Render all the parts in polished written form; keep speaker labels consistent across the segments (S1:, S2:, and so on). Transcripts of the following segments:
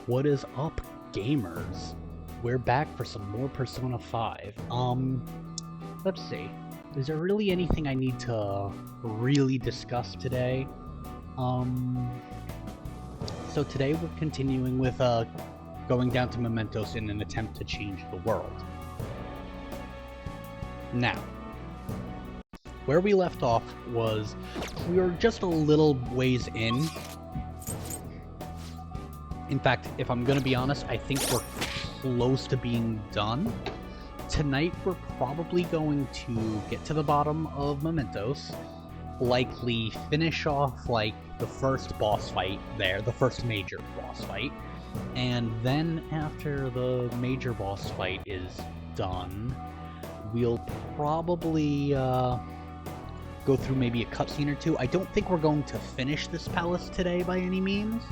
S1: What is up, gamers? We're back for some more Persona 5. Let's see. Is there really anything I need to really discuss today? So today we're continuing with, going down to Mementos in an attempt to change the world. Now, where we left off was we were just a little ways in. In fact, if I'm gonna be honest, I think we're close to being done. Tonight we're probably going to get to the bottom of Mementos, likely finish off like the first boss fight there, the first major boss fight, and then after the major boss fight is done, we'll probably go through maybe a cutscene or two. I don't think we're going to finish this palace today by any means.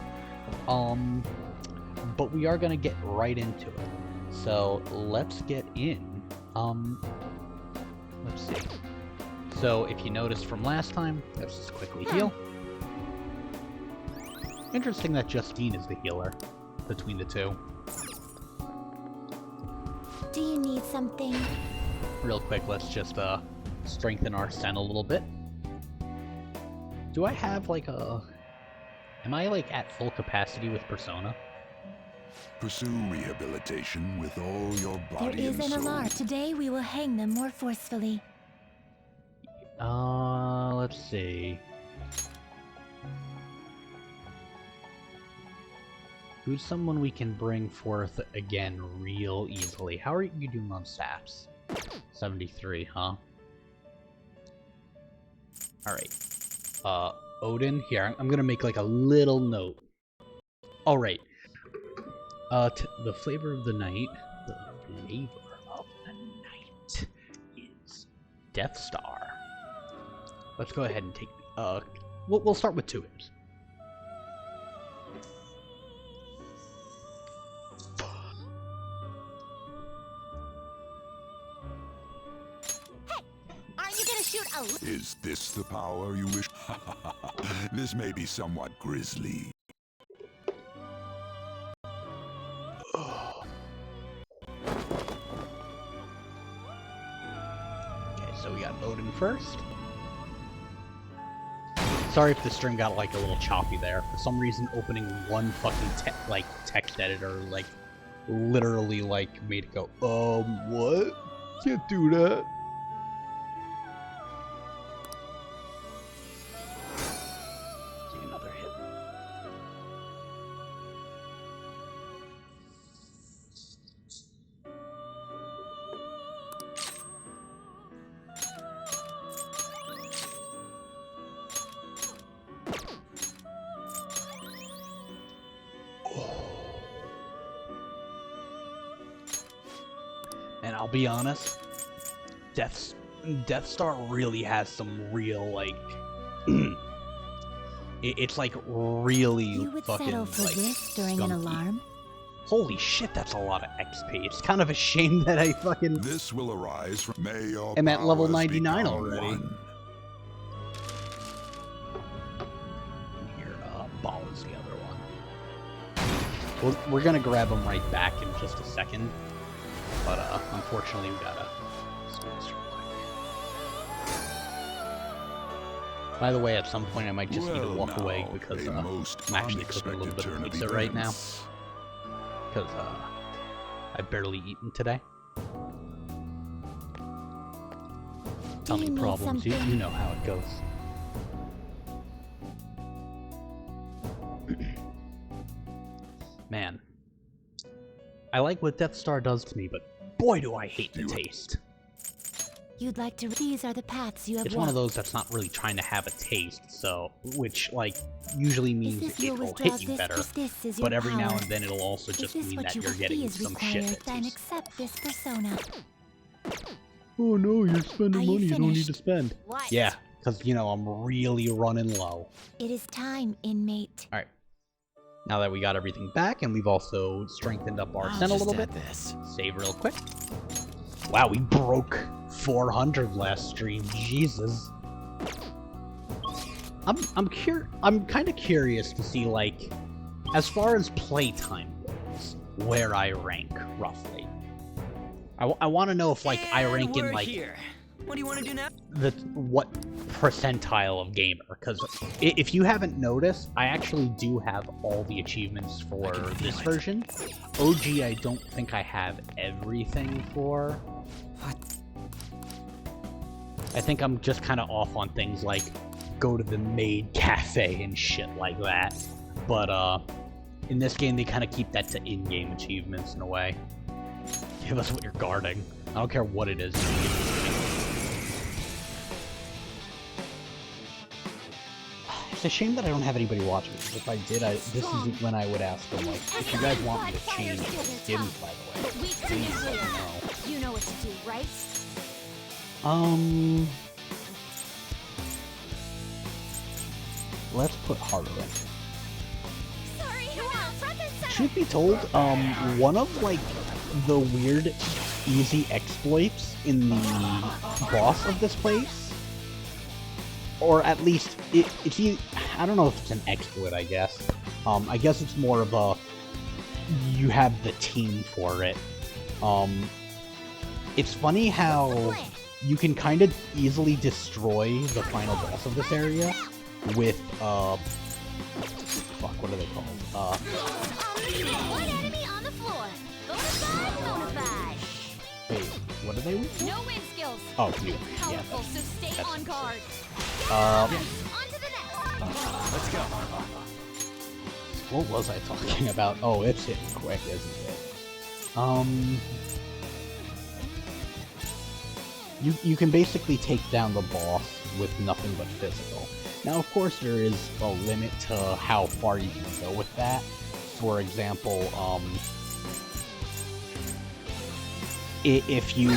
S1: But we are gonna get right into it. So let's get in. Let's see. So if you noticed from last time, let's just quickly heal. Interesting that Justine is the healer between the two.
S2: Do you need something?
S1: Real quick, let's just strengthen our Sen a little bit. Do I have like a... Am I like at full capacity with Persona?
S3: Pursue rehabilitation with all your body
S2: There is
S3: and
S2: an
S3: soul.
S2: alarm. Today we will hang them more forcefully.
S1: Let's see. Who's someone we can bring forth again real easily? How are you doing on saps? 73, huh? Alright. Odin, here, I'm gonna make like a little note. Alright. The flavor of the night. The flavor of the night is Death Star. Let's go ahead and take. We'll start with 2 hymns.
S2: Hey, aren't you gonna shoot a?
S3: Is this the power you wish? This may be somewhat grisly.
S1: So we got Odin first. Sorry if the stream got like a little choppy there. For some reason, opening one fucking text editor like literally like made it go, what? Can't do that. See another hit. And I'll be honest, Death Star really has some real, like, it's like really
S2: You would
S1: fucking,
S2: settle for
S1: like,
S2: this during
S1: skunky.
S2: an alarm?
S1: Holy shit, that's a lot of XP. It's kind of a shame that I fucking
S3: This will arise from may your
S1: am at level
S3: powers
S1: 99
S3: become
S1: already.
S3: one.
S1: Here, Ball is the other one. We're gonna grab him right back in just a second. But, unfortunately, we gotta switch real quick. By the way, at some point I might just need to walk away because, I'm actually cooking a little bit of pizza right now. Because, I've barely eaten today. Tell me
S2: need
S1: problems, you
S2: something?
S1: know how it goes. Man. I like what Death Star does to me, but boy do I hate the taste.
S2: You'd like to. These are the paths you have
S1: It's
S2: walked.
S1: one of those that's not really trying to have a taste, so, which, like, usually means
S2: If you'll
S1: it'll
S2: withdraw
S1: hit you
S2: this,
S1: better,
S2: this is your
S1: but every now
S2: power.
S1: and then it'll also just
S2: If this
S1: mean
S2: what
S1: that
S2: you
S1: you're
S2: will
S1: getting
S2: be is
S1: some
S2: required,
S1: shit that
S2: then
S1: tastes...
S2: accept this persona.
S1: Oh no, you're spending
S2: Are you
S1: money you don't need to
S2: finished?
S1: spend.
S2: What?
S1: Yeah, because, you know, I'm really running low.
S2: It is time, inmate.
S1: Alright. Now that we got everything back, and we've also strengthened up our Sen a little bit, save real quick. Wow, we broke 400 last stream. Jesus. I'm kind of curious to see, like, as far as playtime where I rank, roughly. I want to know if, like, I rank in, like,
S4: here. What do you want to do now?
S1: what percentile of gamer, because if you haven't noticed, I actually do have all the achievements for this version. OG, I don't think I have everything for.
S4: What?
S1: I think I'm just kind of off on things like go to the maid cafe and shit like that. But, in this game, they kind of keep that to in-game achievements in a way. Give us what you're guarding. I don't care what it is. It's a shame that I don't have anybody watching, because if I did, this is when I would ask them, like, if you guys want me to change skins, by the way, please let me know.
S2: You know what to do, right?
S1: Let's put harder in.
S2: Sorry, front and center.
S1: Truth be told, one of, like, the weird, easy exploits in the boss of this place, or at least, I don't know if it's an exploit, I guess. I guess it's more of a, you have the team for it. It's funny how you can kind of easily destroy the final boss of this area with, fuck, what are they called?
S2: One enemy on the floor. Bonafide.
S1: Wait, what are they?
S2: No win skills.
S1: Oh, you.
S2: Powerful,
S1: Yeah,
S2: so stay on guard.
S1: on
S2: On to the next.
S4: Let's go.
S1: what was I talking about? Oh, it's hitting quick, isn't it? You can basically take down the boss with nothing but physical. Now, of course, there is a limit to how far you can go with that. For example, if you,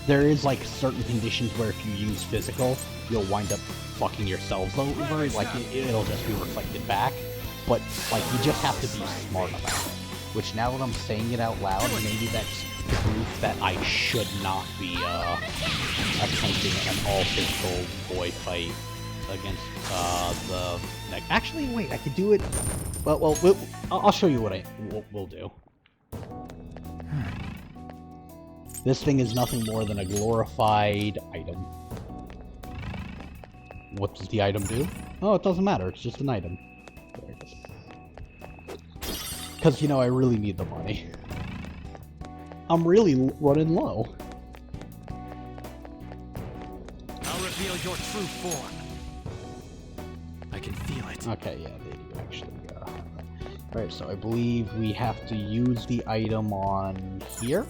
S1: there is, like, certain conditions where if you use physical, you'll wind up fucking yourselves over, like, it'll just be reflected back. But, like, you just have to be smart about it. Which, now that I'm saying it out loud, maybe that's proof that I should not be, attempting an all-physical boy fight against, the... Actually, wait, I could do it... Well, I'll show you what we'll do. This thing is nothing more than a glorified item. What does the item do? Oh, it doesn't matter, it's just an item. There it is. Because, you know, I really need the money. I'm really running low.
S4: I'll reveal your true form. I can feel it.
S1: Okay, yeah, they do actually. Alright, so I believe we have to use the item on here.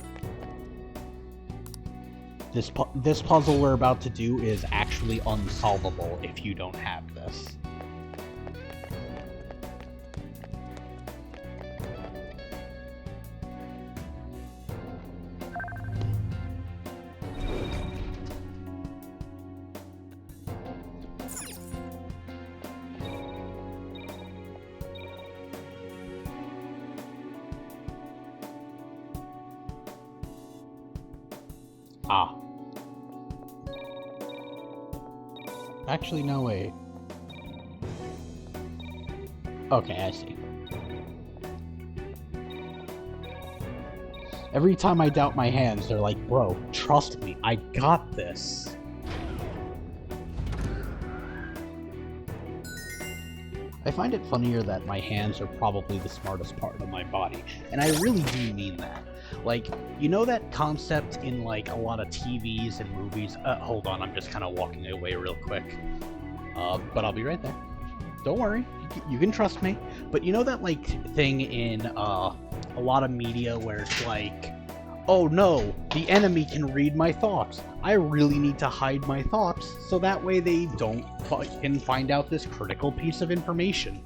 S1: This puzzle we're about to do is actually unsolvable if you don't have this. Ah. Actually, no, wait. Okay, I see. Every time I doubt my hands, they're like, bro, trust me, I got this. I find it funnier that my hands are probably the smartest part of my body, and I really do mean that. Like, you know that concept in, like, a lot of TVs and movies? Hold on, I'm just kind of walking away real quick. But I'll be right there. Don't worry, you can trust me. But you know that, like, thing in, a lot of media where it's like, oh no, the enemy can read my thoughts. I really need to hide my thoughts, so that way they don't fucking find out this critical piece of information.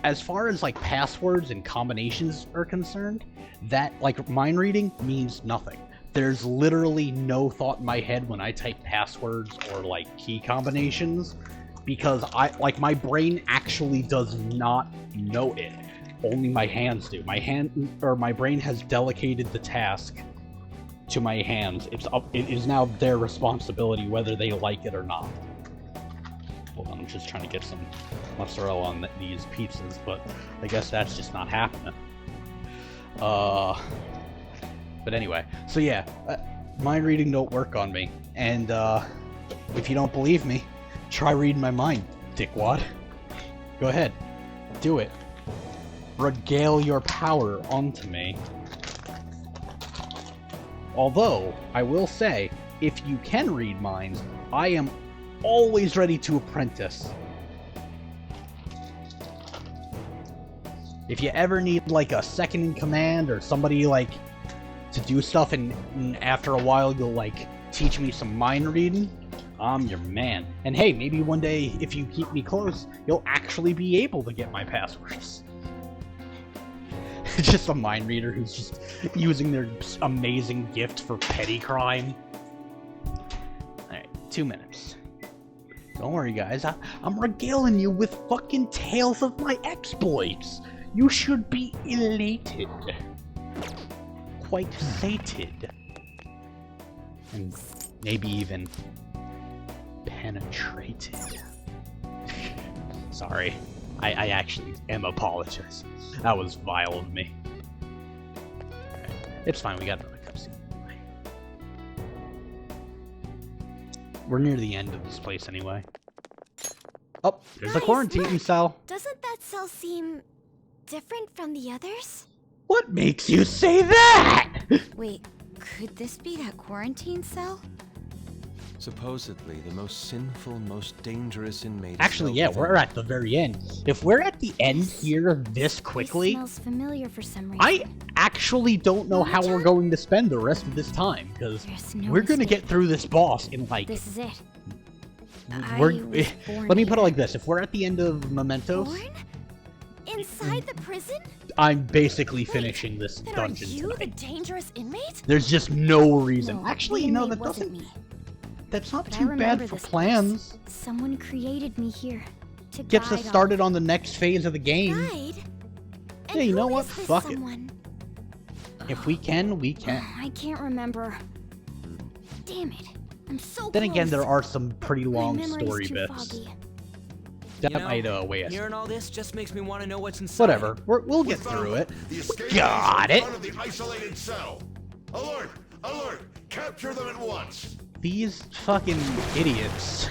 S1: As far as, like, passwords and combinations are concerned, that, like, mind reading means nothing. There's literally no thought in my head when I type passwords or, like, key combinations, because my brain actually does not know it. Only my hands do. My brain has delegated the task to my hands. It is now their responsibility whether they like it or not. Hold on, I'm just trying to get some mozzarella on these pizzas, but I guess that's just not happening. But anyway, so yeah, mind reading don't work on me, and if you don't believe me, try reading my mind, dickwad. Go ahead, do it. Regale your power onto me. Although, I will say, if you can read minds, I am always ready to apprentice. If you ever need, like, a second in command or somebody, like, to do stuff and after a while you'll, like, teach me some mind reading, I'm your man. And hey, maybe one day, if you keep me close, you'll actually be able to get my passwords. Just a mind reader who's just using their amazing gift for petty crime. Alright, 2 minutes. Don't worry, guys. I'm regaling you with fucking tales of my exploits. You should be elated. Quite sated. And maybe even penetrated. Sorry. I actually am apologizing. That was vile of me. Right. It's fine, we got another cutscene. We're near the end of this place anyway. Oh, there's the quarantine cell.
S2: Doesn't that cell seem different from the others?
S1: What makes you say that?
S2: Wait, could this be that quarantine cell?
S4: Supposedly the most sinful, most dangerous inmate.
S1: Actually, yeah, we're at the very end. If we're at the end here this quickly,
S2: It smells familiar for some reason.
S1: I actually don't know how we're going to spend the rest of this time, because we're going to get through this boss in, like...
S2: This is it.
S1: Let me put it like this. If we're at the end of Mementos...
S2: Born? Inside the prison?
S1: I'm basically finishing this
S2: Then
S1: dungeon
S2: are you
S1: tonight.
S2: the dangerous inmate?
S1: There's just no reason.
S2: No,
S1: Actually,
S2: the
S1: you know,
S2: inmate
S1: that
S2: wasn't
S1: doesn't...
S2: me.
S1: That's not
S2: But I
S1: too
S2: remember
S1: bad for
S2: this
S1: plans.
S2: place. Someone created me here to
S1: Gets us
S2: guide
S1: started on the next phase of the game.
S2: Guide?
S1: Yeah,
S2: And
S1: you know
S2: who
S1: what?
S2: is this
S1: Fuck it.
S2: someone?
S1: If we can, we can.
S2: I can't remember. Damn it. I'm so
S1: Then again, there
S2: close.
S1: are some pretty
S2: My
S1: long
S2: memory's
S1: story
S2: too
S1: bits.
S2: foggy.
S1: That
S5: You know,
S1: might weigh us.
S5: Hearing all this just makes me want to know what's inside.
S1: Whatever. We'll get through it.
S3: The escape
S1: Got
S3: is in
S1: it.
S3: front of the isolated cell. Alert! Alert! Capture them at once.
S1: These fucking idiots.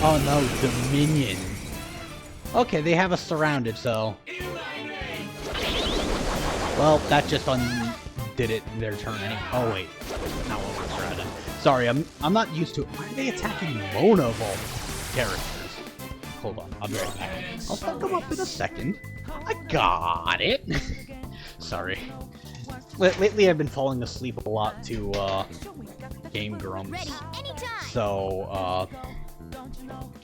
S1: Oh no, Dominion. Okay, they have us surrounded, so... Well, that just undid it their turn anyway. Oh wait, not what we're surrounded. Sorry, I'm not used to it. Why are they attacking Mona of all characters? Hold on, I'll be right back. I'll fuck them up in a second. I got it! Sorry. Lately I've been falling asleep a lot to, Game Grumps.
S2: Ready anytime.
S1: So,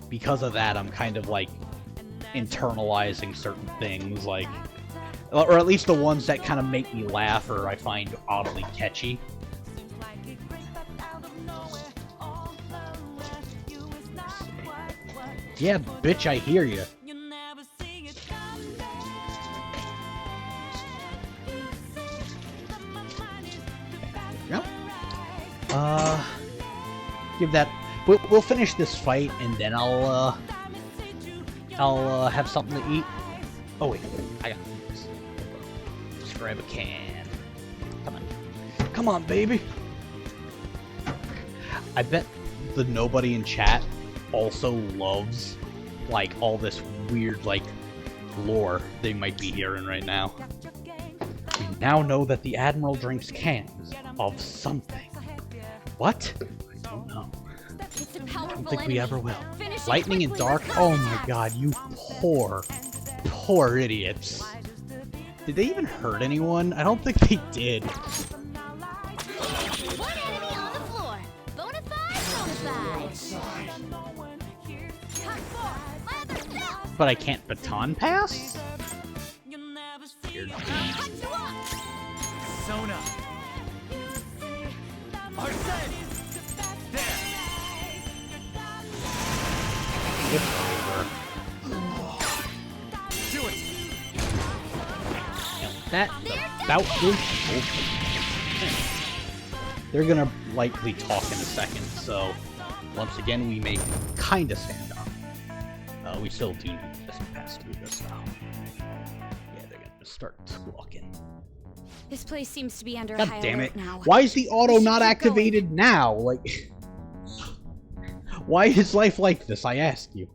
S1: because of that, I'm kind of, like, internalizing certain things, like... Or at least the ones that kind of make me laugh or I find oddly catchy. Yeah, bitch, I hear you. Yep. Give that... We'll finish this fight, and then I'll have something to eat. Oh, wait. I got this. Just grab a can. Come on. Come on, baby! I bet the nobody in chat also loves, like, all this weird, like, lore they might be hearing right now. We now know that the Admiral drinks cans of something. What? I don't know.
S2: It's a
S1: I
S2: powerful
S1: don't think we ever will.
S2: Finish it
S1: Lightning and
S2: quickly,
S1: dark?
S2: let's go
S1: Oh my
S2: fast.
S1: god, you poor idiots. Did they even hurt anyone? I don't think they did.
S2: One enemy on the floor. Bonafide.
S1: But I can't baton pass? Weird.
S5: Sona. Arsene. There.
S1: It's over.
S5: Do it.
S1: And that bout is over. They're gonna likely talk in a second, so once again we may kinda stand up. We still do need to pass through this now. Yeah, they're gonna start talking.
S2: This place seems to be under
S1: God
S2: high
S1: damn
S2: alert
S1: it.
S2: now.
S1: Why is the auto
S2: should
S1: not
S2: keep
S1: activated now? Like, why is life like this, I ask you?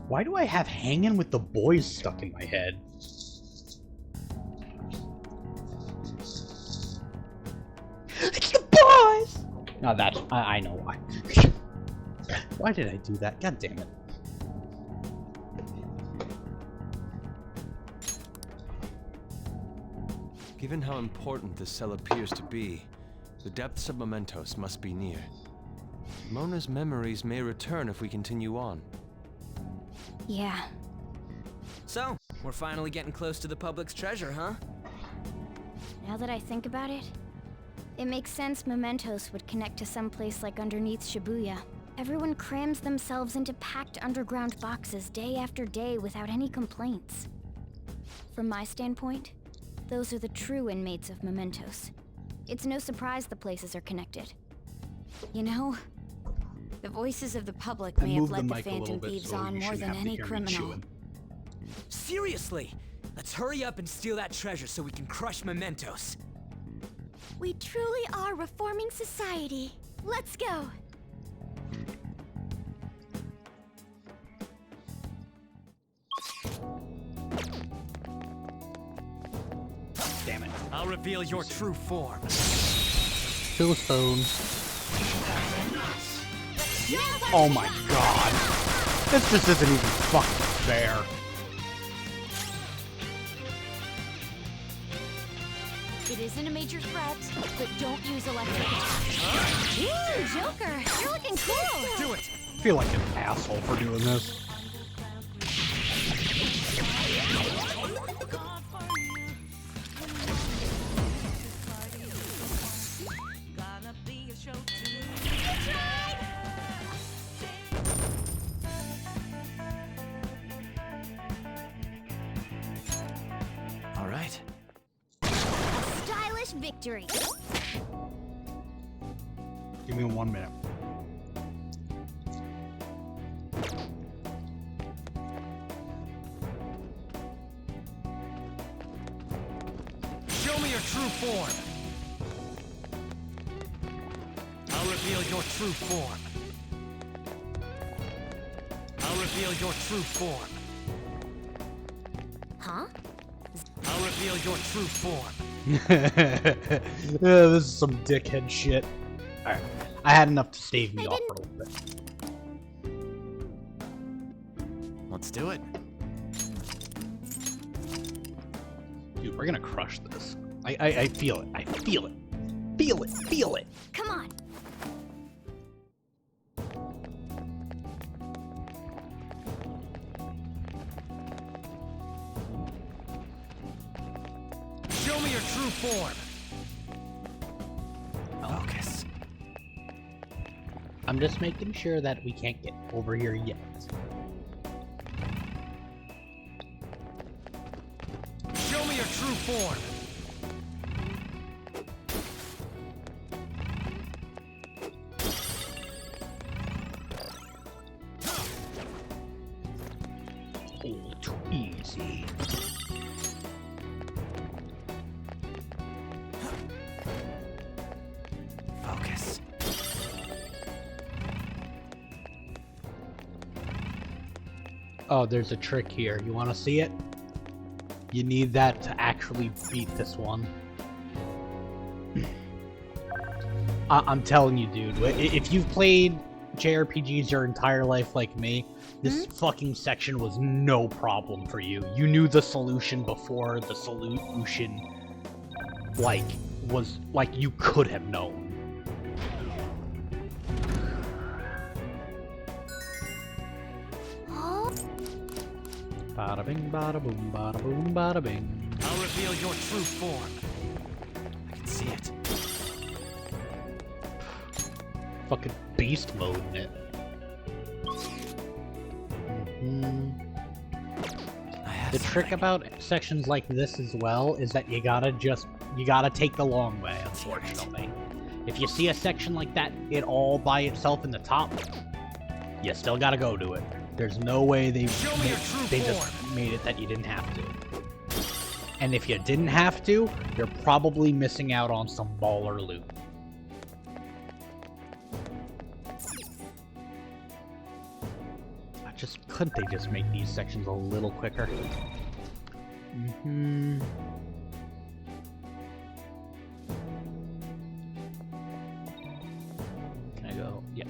S1: Why do I have hanging with the boys stuck in my head? It's the boys! No, that's... I know why. Why did I do that? God damn it.
S4: Given how important this cell appears to be, the depths of Mementos must be near. Mona's memories may return if we continue on.
S2: Yeah.
S5: So, we're finally getting close to the public's treasure, huh?
S2: Now that I think about it, it makes sense Mementos would connect to some place like underneath Shibuya. Everyone crams themselves into packed underground boxes day after day without any complaints. From my standpoint, those are the true inmates of Mementos. It's no surprise the places are connected. You know, the voices of the public may have led the Phantom Thieves on more than any criminal.
S5: Seriously! Let's hurry up and steal that treasure so we can crush Mementos.
S2: We truly are reforming society. Let's go!
S1: Damn it.
S4: I'll reveal your true form.
S1: Philistone. Oh my god. This just isn't even fucking fair.
S2: It isn't a major threat, but don't use electric attack. Ooh, Joker! You're looking cool!
S4: Do it!
S1: I feel like an asshole for doing this.
S4: All right.
S2: Stylish victory!
S1: Give me 1 minute.
S4: Show me your true form. I'll reveal your true form. I'll reveal your true form.
S2: Huh?
S4: I'll reveal your true form.
S1: This is some dickhead shit. Alright. I had enough to stave me off for a little bit.
S4: Let's do it.
S1: Dude, we're gonna crush this. I feel it. I feel it. Feel it. Feel it.
S2: Come on!
S4: Show me your true form. Focus.
S1: I'm just making sure that we can't get over here yet.
S4: Show me your true form.
S1: Oh, too easy.
S4: Focus.
S1: Oh, there's a trick here. You want to see it? You need that to actually beat this one. I'm telling you, dude. If you've played JRPGs your entire life like me, this fucking section was no problem for you. You knew the solution before the solution, was, you could have known. Bada bing, bada boom, bada boom, bada bing.
S4: I'll reveal your true form. I can see it.
S1: Fucking beast mode in it. The trick about sections like this as well is that you gotta take the long way, unfortunately. If you see a section like that, it all by itself in the top, you still gotta go to it. There's no way they
S5: Show me your true
S1: they just made it that you didn't have to. And if you didn't have to, you're probably missing out on some baller loot. Couldn't they just make these sections a little quicker? Mm-hmm. Can I go? Yeah.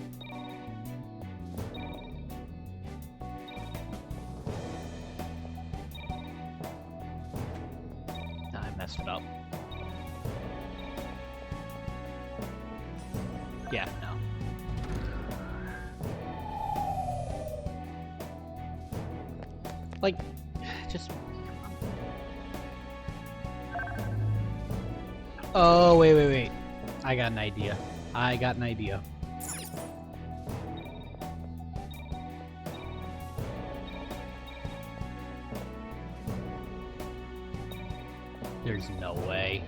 S1: I messed it up. Yeah, no. Like, just... Oh, wait. I got an idea. There's no way.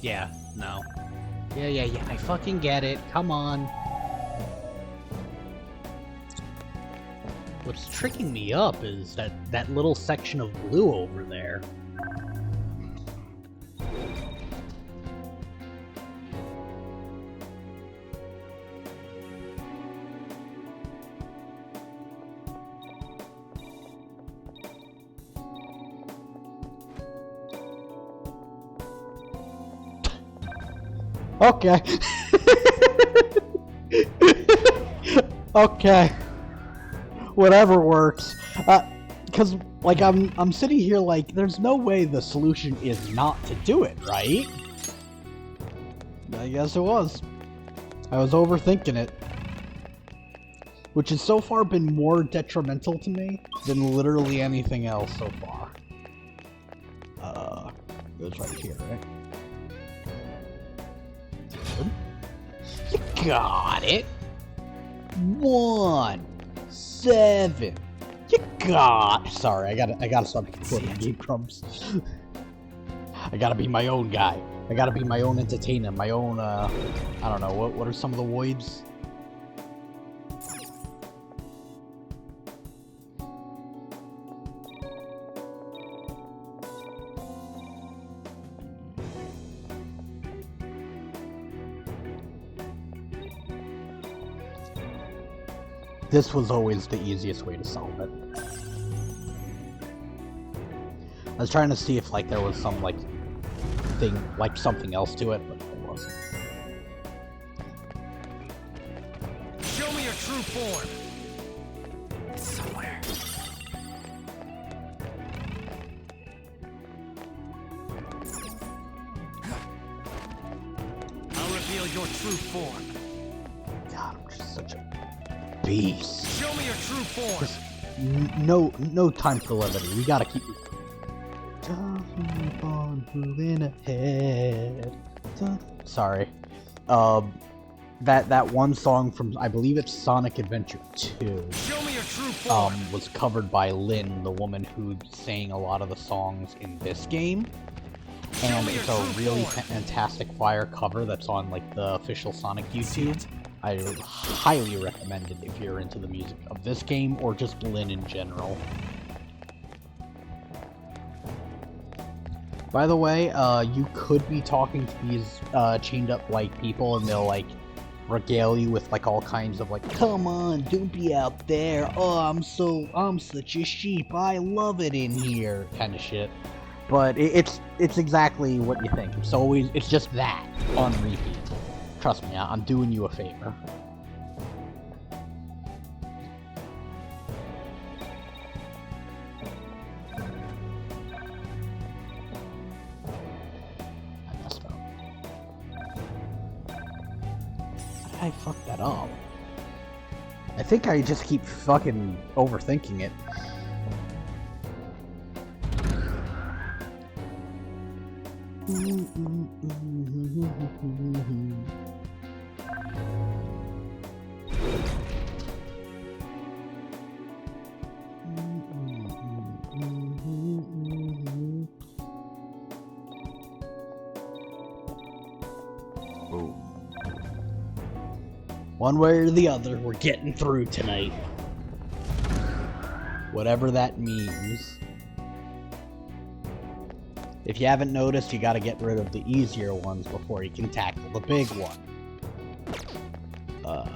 S1: Yeah, no. Yeah, I fucking get it. Come on. What's tricking me up is that little section of blue over there. Okay. Okay. Whatever works. Because, like, I'm sitting here like, there's no way the solution is not to do it, right? I guess it was. I was overthinking it. Which has so far been more detrimental to me than literally anything else so far. It was right here, right? Good. You got it! 1, 7. You got. Sorry, I gotta stop recording Game Crumbs. I gotta be my own guy. I gotta be my own entertainer, my own. I don't know. What are some of the voids? This was always the easiest way to solve it. I was trying to see if, like, there was some, like, thing, like, something else to it, but there wasn't.
S5: Show me your true form! It's somewhere. I'll reveal your true form.
S1: God, I'm just such a beast.
S5: Show me your true form!
S1: Just no time for levity. We gotta keep moving ahead. Sorry. That one song from, I believe it's Sonic Adventure 2.
S5: Show me your true form!
S1: Was covered by Lynn, the woman who sang a lot of the songs in this game. And it's a really fantastic fire cover that's on, like, the official Sonic YouTube. I highly recommend it if you're into the music of this game or just Lynn in general. By the way, you could be talking to these chained up like people and they'll like regale you with like all kinds of like, come on, don't be out there. Oh, I'm such a sheep. I love it in here, kind of shit. But it's exactly what you think. It's just that on repeat. Trust me, I'm doing you a favor. I messed up. How did I fuck that up? I think I just keep fucking overthinking it. One way or the other, we're getting through tonight. Whatever that means. If you haven't noticed, you gotta get rid of the easier ones before you can tackle the big one. I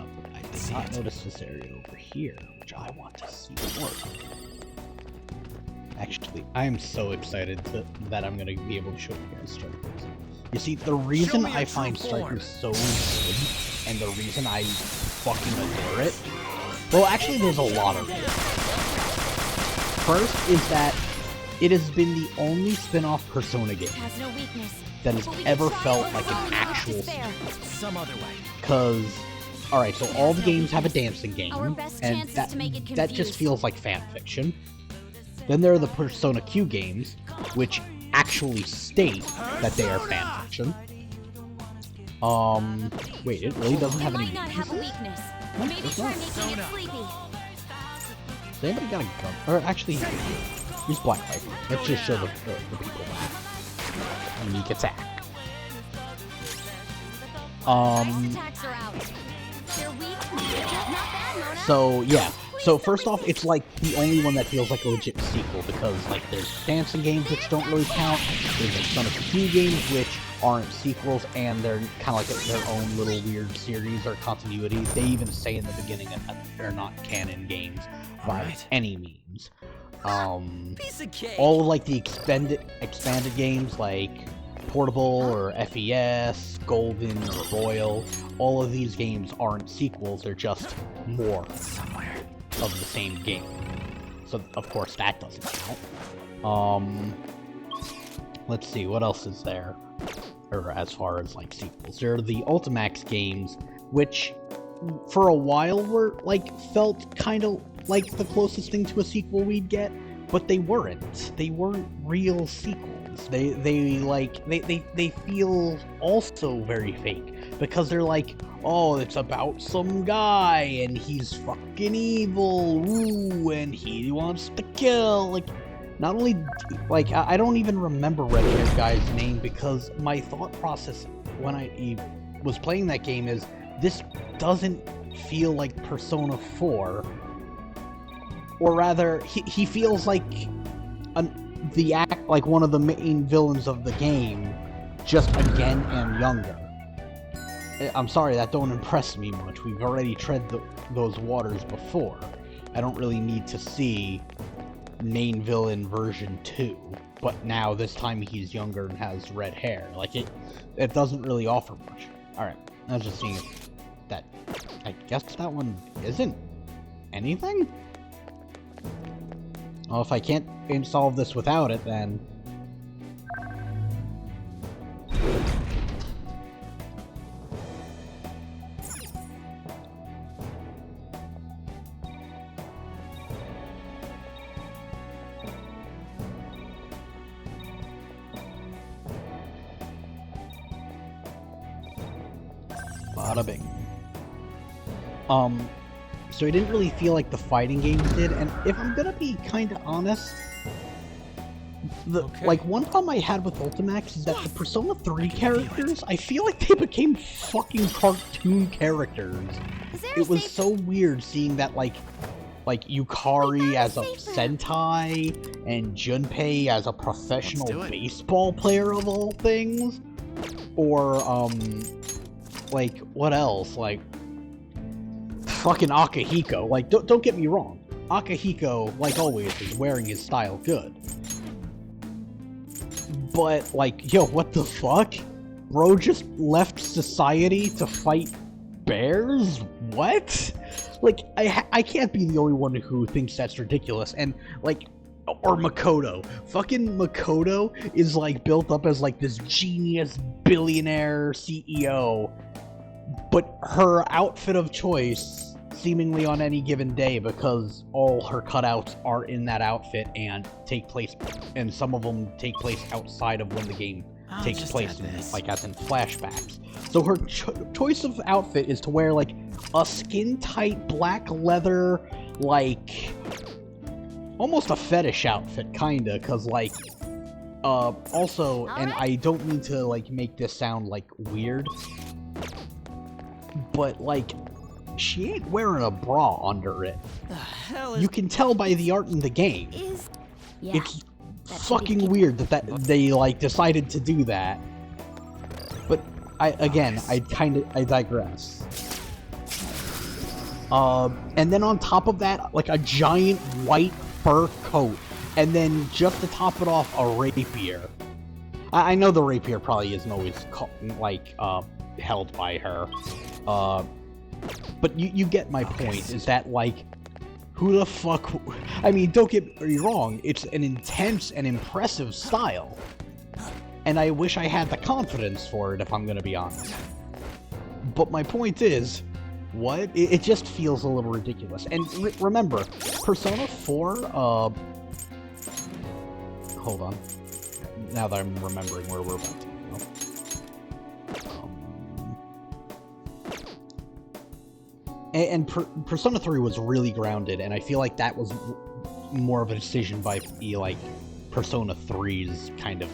S1: did not notice this area over here, which I want to see more. Actually, I am so excited that I'm gonna be able to show you guys strikers. You see, the reason I find strikers so good, and the reason I fucking adore it, well, actually, there's a lot of reasons. First is that it has been the only spin-off Persona game that has ever felt like an actual sequel.
S5: Some other way.
S1: Because, alright, so all the games have a dancing game, and that just feels like fan fiction. Then there are the Persona Q games, which actually state that they are fan fiction. Wait, it really doesn't have any weaknesses? No, there's not. Has anybody got a gun? Or actually, use Black Rifle. Let's just show the people that. Unique attack. So, yeah. So, first off, it's like the only one that feels like a legit sequel, because, like, there's dancing games which don't really count, there's like Sonic 2 games which aren't sequels, and they're kind of like their own little weird series or continuity. They even say in the beginning that they're not canon games by any means. All of, like, the expanded games, like Portable or FES, Golden or Royal, all of these games aren't sequels, they're just more of the same game. So, of course, that doesn't count. Let's see, what else is there? Or as far as, like, sequels. There are the Ultimax games, which, for a while, were, like, felt kind of like the closest thing to a sequel we'd get, but they weren't. They weren't real sequels. They feel also very fake, because they're like, oh, it's about some guy, and he's fucking evil, ooh, and he wants to kill, like, not only, like, I don't even remember red-haired guy's name, because my thought process when I was playing that game is, this doesn't feel like Persona 4, or rather, he feels like like one of the main villains of the game, just again and younger. I'm sorry, that don't impress me much. We've already tread those waters before. I don't really need to see main villain version 2, but now this time he's younger and has red hair. Like, it doesn't really offer much. Alright, I was just seeing if that... I guess that one isn't anything? Well, if I can't solve this without it, then... Bada bing. So it didn't really feel like the fighting games did, and if I'm gonna be kinda honest, like, one problem I had with Ultimax is that the Persona 3 characters, I feel like they became fucking cartoon characters. It was so weird seeing that, like Yukari as a Sentai, and Junpei as a professional baseball player of all things, or, like, what else? Like, fucking Akihiko. Like, don't get me wrong. Akihiko, like always, is wearing his style good. But, like, yo, what the fuck? Bro just left society to fight bears? What? Like, I can't be the only one who thinks that's ridiculous. And, like, or Makoto. Fucking Makoto is, like, built up as, like, this genius billionaire CEO. But her outfit of choice, seemingly on any given day, because all her cutouts are in that outfit and take place, and some of them take place outside of when the game takes place, like, as in flashbacks. So her choice of outfit is to wear, like, a skin-tight black leather, like, almost a fetish outfit, kinda, cause, like, also, and I don't mean to, like, make this sound, like, weird, but, like, she ain't wearing a bra under it.
S5: The hell is...
S1: You can tell by the art in the game.
S2: Yeah.
S1: It's
S2: that should be
S1: fucking
S2: keep-
S1: weird that they like decided to do that. But I digress. And then on top of that, like a giant white fur coat, and then just to top it off, a rapier. I know the rapier probably isn't always held by her, but you get my point. Is that like, who the fuck? I mean, don't get me wrong. It's an intense and impressive style, and I wish I had the confidence for it, if I'm gonna be honest. But my point is, what? It just feels a little ridiculous. And remember, Persona 4, hold on. Now that I'm remembering where we're about to go. Persona 3 was really grounded, and I feel like that was more of a decision by Persona 3's kind of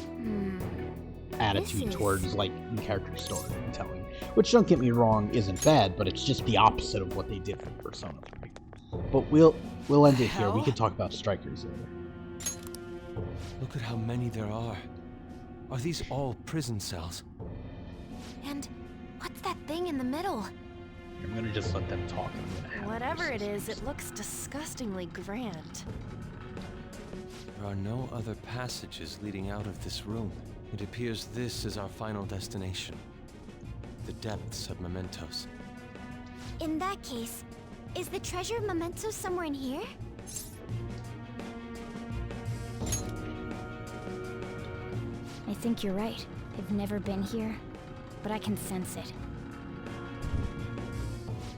S1: attitude towards in-character storytelling. Which, don't get me wrong, isn't bad, but it's just the opposite of what they did for Persona 3. But we'll end it here. We can talk about Strikers later.
S4: Look at how many there are. Are these all prison cells?
S6: And what's that thing in the middle?
S1: I'm gonna just let them talk.
S6: Whatever it is, it looks disgustingly grand.
S4: There are no other passages leading out of this room. It appears this is our final destination. The depths of Mementos.
S2: In that case, is the treasure memento somewhere in here? I think you're right. I've never been here, but I can sense it.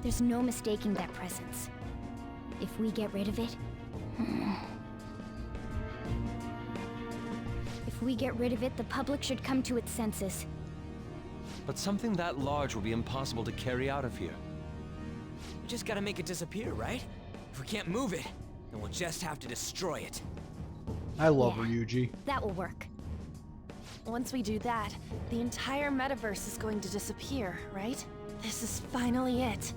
S2: There's no mistaking that presence. If we get rid of it... If we get rid of it, the public should come to its senses.
S4: But something that large will be impossible to carry out of here.
S5: We just gotta make it disappear, right? If we can't move it, then we'll just have to destroy it.
S1: I love
S2: Yeah.
S1: Ryuji.
S2: That will work.
S6: Once we do that, the entire metaverse is going to disappear, right? This is finally it.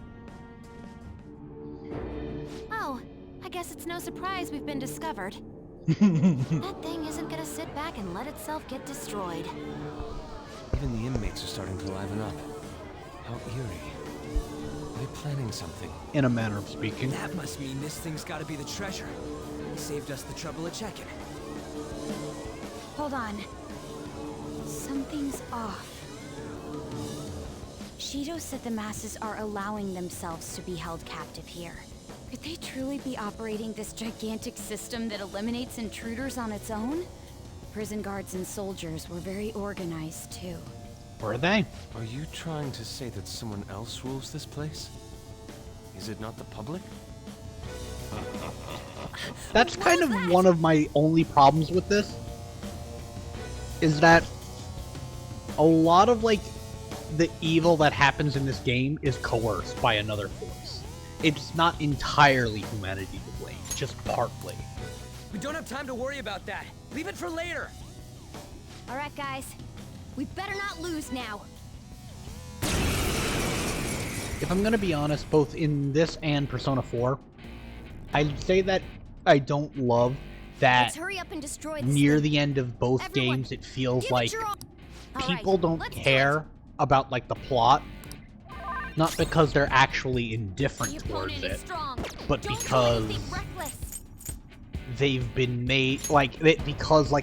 S6: Oh, I guess it's no surprise we've been discovered. That thing isn't gonna sit back and let itself get destroyed.
S4: Even the inmates are starting to liven up. How eerie. Are they planning something?
S1: In a manner of speaking.
S5: That must mean this thing's gotta be the treasure. It saved us the trouble of checking.
S2: Hold on. Something's off. Shido said the masses are allowing themselves to be held captive here. Could they truly be operating this gigantic system that eliminates intruders on its own? Prison guards and soldiers were very organized, too.
S1: Were they?
S4: Are you trying to say that someone else rules this place? Is it not the public?
S1: That's kind of one of my only problems with this. Is that a lot of, the evil that happens in this game is coerced by another force. It's not entirely humanity to blame, just partly.
S5: We don't have time to worry about that. Leave it for later.
S2: Alright, guys. We better not lose now.
S1: If I'm gonna be honest, both in this and Persona 4, I'd say that I don't love that
S2: Let's hurry up and destroy this
S1: near
S2: thing.
S1: the end of both
S2: Everyone,
S1: games it feels
S2: Give
S1: like
S2: it your all.
S1: people
S2: Alright,
S1: don't
S2: let's do
S1: care
S2: it.
S1: about the plot, not because they're actually indifferent
S2: The
S1: towards
S2: opponent is
S1: it,
S2: strong.
S1: but
S2: Don't do
S1: because
S2: anything reckless.
S1: they've been made because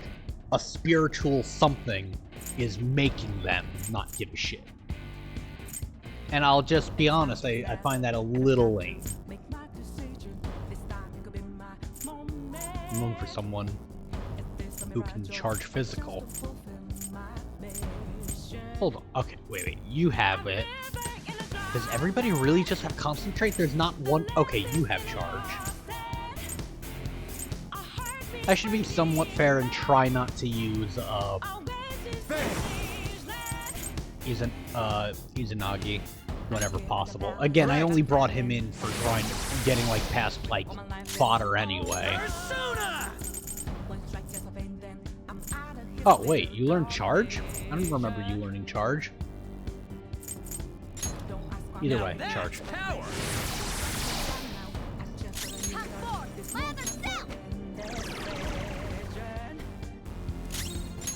S1: a spiritual something is making them not give a shit. And I'll just be honest, I find that a little lame. I'm looking for someone who can charge physical. Hold on. Okay, wait. You have it. Does everybody really just have concentrate? There's not one... Okay, you have charge. I should be somewhat fair and try not to use, Izanagi whenever possible. Again, I only brought him in for getting, past, fodder anyway. Oh, wait, you learned charge? I don't remember you learning charge. Either way, charge.
S5: Power.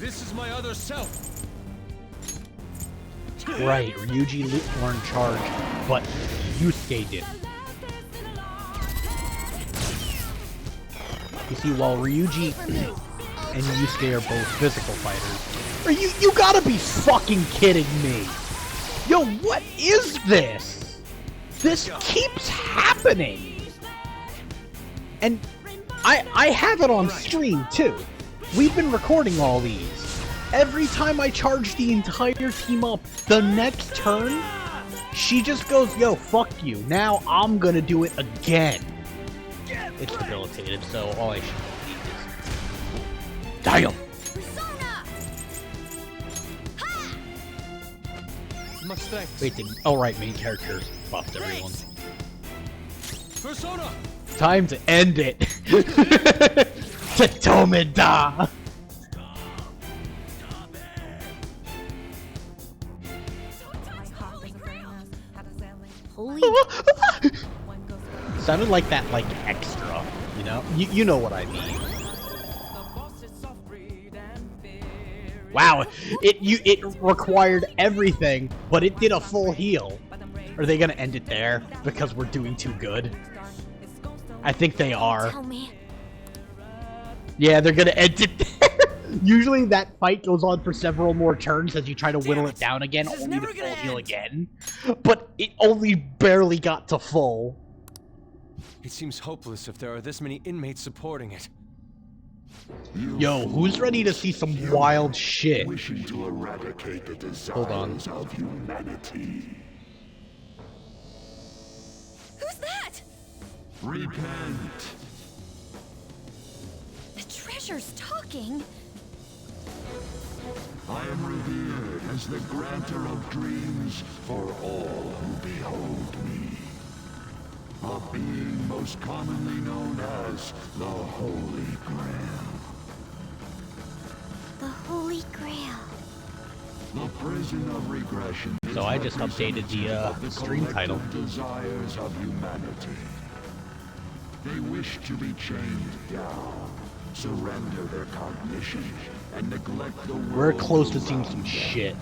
S4: This is my other self.
S1: Right, Ryuji learned charge, but Yusuke didn't. You see, while Ryuji and Yusuke are both physical fighters, you gotta be fucking kidding me! Yo, what is this? This keeps happening! And I have it on stream too. We've been recording all these. Every time I charge the entire team up, the next turn, she just goes, yo, fuck you. Now I'm gonna do it again. It's debilitated, so all I should need is... Damn!
S4: Much thanks.
S1: Wait, right, main character buffed everyone.
S4: Persona!
S1: Time to end it! Tatomida!
S2: Holy...
S1: Sounded like that, like, extra, you know? You know what I mean. Wow, it required everything, but it did a full heal. Are they gonna end it there because we're doing too good? I think they are.
S2: Tell me.
S1: Yeah, they're gonna end it there. Usually that fight goes on for several more turns as you try to whittle it down again, only to full heal again. But it only barely got to full.
S4: It seems hopeless if there are this many inmates supporting it.
S1: Yo, who's ready to see some wild shit?
S3: Wishing to eradicate the desires
S1: Hold on.
S3: of humanity.
S6: Who's that?
S3: Repent.
S2: The treasure's talking.
S3: I am revered as the granter of dreams for all who behold me. A being most commonly known as the Holy Grail.
S2: The Holy Grail.
S3: The prison of regression.
S1: So I just updated the stream title.
S3: Desires of humanity. They wish to be chained down, surrender their cognition, and neglect the world.
S1: We're close to seeing
S3: around
S1: some
S3: them.
S1: shit.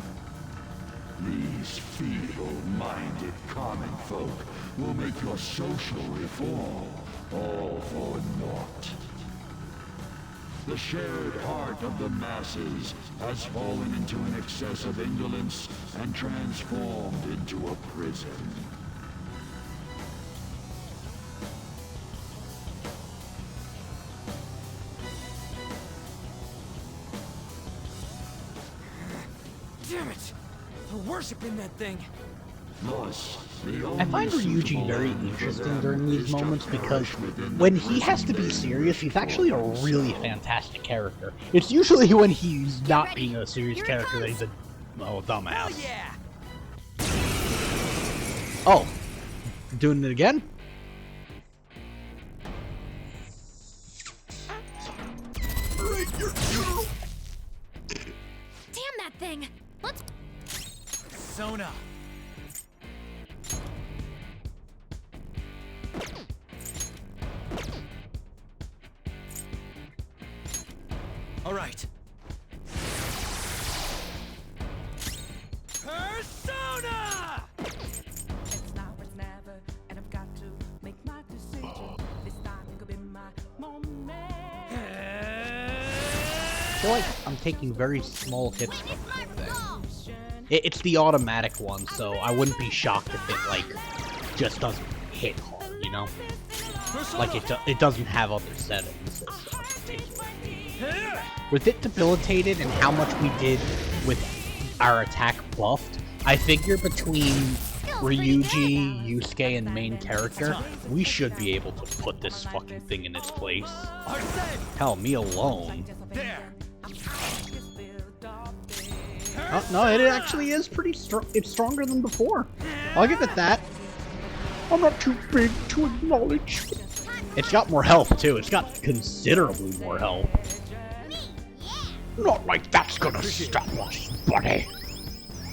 S3: These feeble-minded common folk will make your social reform all for naught. The shared heart of the masses has fallen into an excess of indolence and transformed into a prison.
S5: Damn it! They're worshiping that thing.
S3: Thus,
S1: I find Ryuji very interesting during these moments because when he has to be serious, he's actually a really fantastic character. It's usually when he's not being a serious character that he's a dumbass.
S5: Oh yeah!
S1: Oh, doing it again?
S6: Damn that thing! Let's...
S5: Persona! Alright. Persona!
S7: It's now or it's never, and I've got to make my decision. This time could be my moment.
S1: I feel like I'm taking very small hits from the whole thing. It's the automatic one, so I wouldn't be shocked if it, like, just doesn't hit hard, you know? Like, it doesn't have other settings. With it debilitated and how much we did with our attack buffed, I figure between Ryuji, Yusuke, and main character, we should be able to put this fucking thing in its place. Hell, me alone.
S5: There!
S1: Oh, no, it actually is pretty strong. It's stronger than before. I'll give it that. I'm not too big to acknowledge. It's got more health, too. It's got considerably more health. Not like that's gonna stop us, buddy.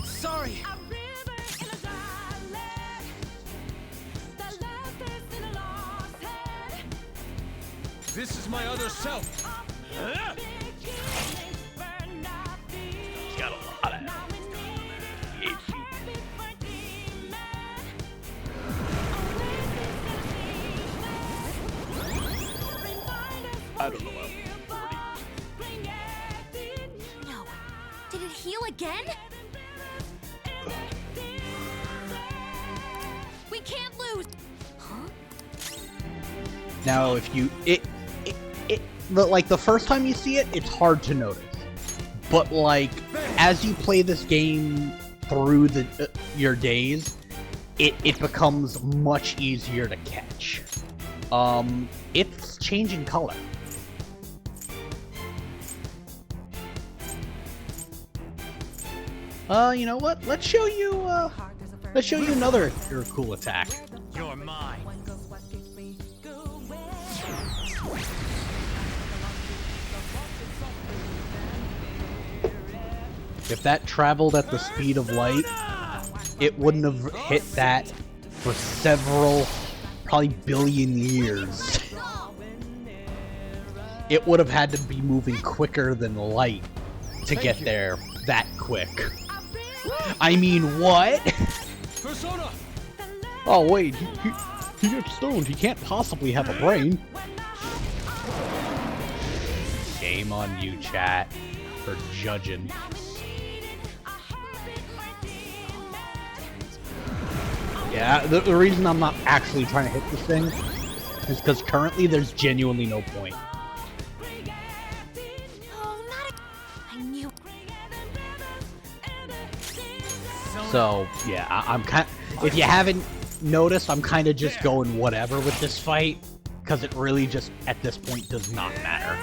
S5: Sorry!
S4: This is my other self.
S1: I don't know.
S6: No. Did it heal again? We can't lose. Huh?
S1: Now, if you like the first time you see it, it's hard to notice. But like as you play this game through your days, it becomes much easier to catch. It's changing color. You know what? Let's show you another cool attack.
S5: You're mine.
S1: If that traveled at the speed of light, it wouldn't have hit that for several, probably billion years. It would have had to be moving quicker than light to get there that quick. I mean, what?
S5: Persona!
S1: Oh wait, he gets stoned. He can't possibly have a brain. Shame on you, chat, for judging. Yeah, the reason I'm not actually trying to hit this thing is because currently there's genuinely no point.
S6: I knew.
S1: So yeah, I'm kind. If you haven't noticed, I'm kind of just going whatever with this fight because it really just at this point does not matter.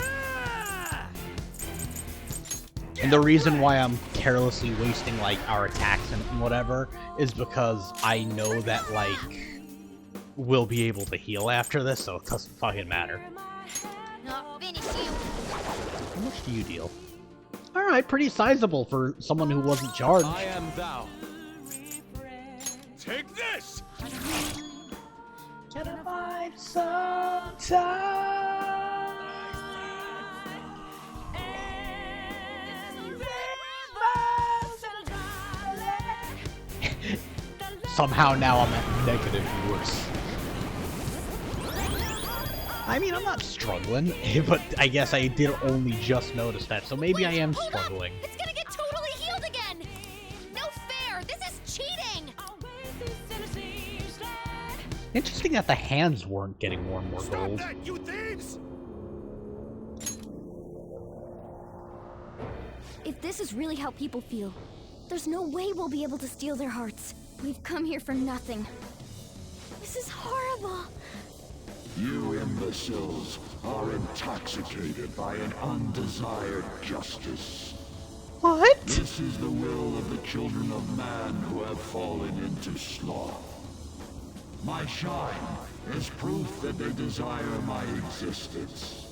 S1: And the reason why I'm carelessly wasting like our attacks and whatever is because I know that like we'll be able to heal after this, so it doesn't fucking matter.
S6: Not finish you.
S1: How much do you deal? Alright, pretty sizable for someone who wasn't charged.
S4: I am thou. Take this!
S1: Gotta find some time. Somehow now I'm at negative viewers. I mean, I'm not struggling, but I guess I did only just notice that, so maybe I am struggling.
S6: It's gonna get totally healed again! No fair! This is cheating!
S1: Interesting that the hands weren't getting more and more gold.
S3: Stop that, you thieves!
S2: If this is really how people feel, there's no way we'll be able to steal their hearts. We've come here for nothing. This is horrible.
S3: You imbeciles are intoxicated by an undesired justice.
S1: What?
S3: This is the will of the children of man who have fallen into sloth. My shine is proof that they desire my existence.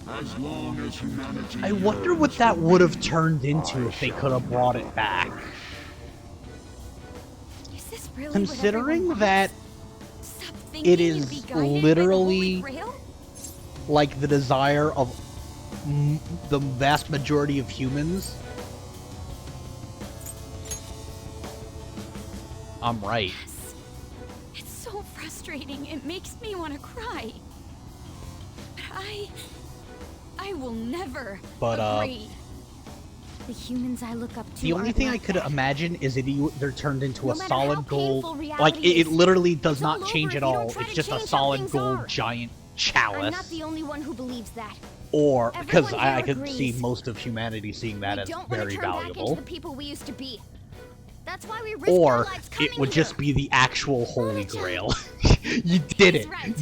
S3: As long as humanity
S1: I wonder what
S3: yearns
S1: that
S3: for
S1: would have
S3: me,
S1: turned into
S3: I
S1: if they
S3: shall
S1: could have brought it
S3: perish.
S1: back.
S2: Is this really
S1: Considering
S2: what everyone
S1: that
S2: wants? Stop
S1: it
S2: thinking
S1: is
S2: and be guided by the
S1: literally
S2: Holy Grail?
S1: like the desire of the vast majority of humans, I'm right.
S2: Yes. It's so frustrating. It makes me want to cry. But I will never
S1: But,
S2: agree. The humans I look up to
S1: The only
S2: aren't
S1: thing I
S2: like
S1: could
S2: that.
S1: imagine is it either turned into
S2: No
S1: a
S2: matter how
S1: solid gold,
S2: painful reality
S1: like it
S2: is,
S1: literally does
S2: it's
S1: not
S2: all
S1: change
S2: over
S1: at
S2: if you don't
S1: all.
S2: try
S1: It's
S2: to
S1: just a
S2: change how
S1: solid
S2: things
S1: gold
S2: are.
S1: giant
S2: I'm
S1: chalice.
S2: not the only one who believes that.
S1: Or because
S2: Everyone
S1: I
S2: here
S1: could
S2: agrees.
S1: see most of humanity seeing that
S2: We
S1: as
S2: don't want
S1: very
S2: to turn back
S1: valuable.
S2: into the people we used to be. That's why we risk our
S1: Or
S2: lives
S1: it
S2: coming
S1: would
S2: here.
S1: just be the actual Holy
S2: Gotcha.
S1: Grail. You did it!
S2: Right.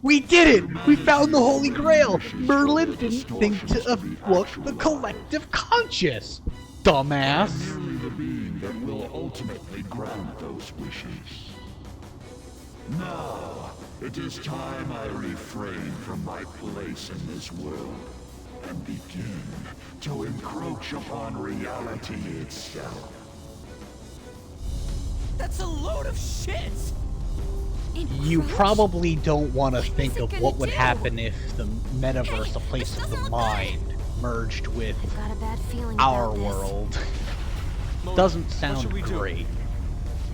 S1: We did it! We found the Holy Grail! Merlin didn't think to afflict the collective conscious! Dumbass!
S3: Merely the being that will ultimately grant those wishes. Now, it is time I refrain from my place in this world and begin to encroach upon reality itself.
S5: That's a load of shit!
S1: You probably don't want to think
S2: it
S1: of
S2: gonna
S1: what would
S2: do?
S1: happen if the metaverse, a place of the mind, merged with
S6: I've got a bad feeling
S1: our
S6: about this.
S1: world.
S4: Mona,
S1: Doesn't
S4: what
S1: sound
S4: should we do?
S1: great.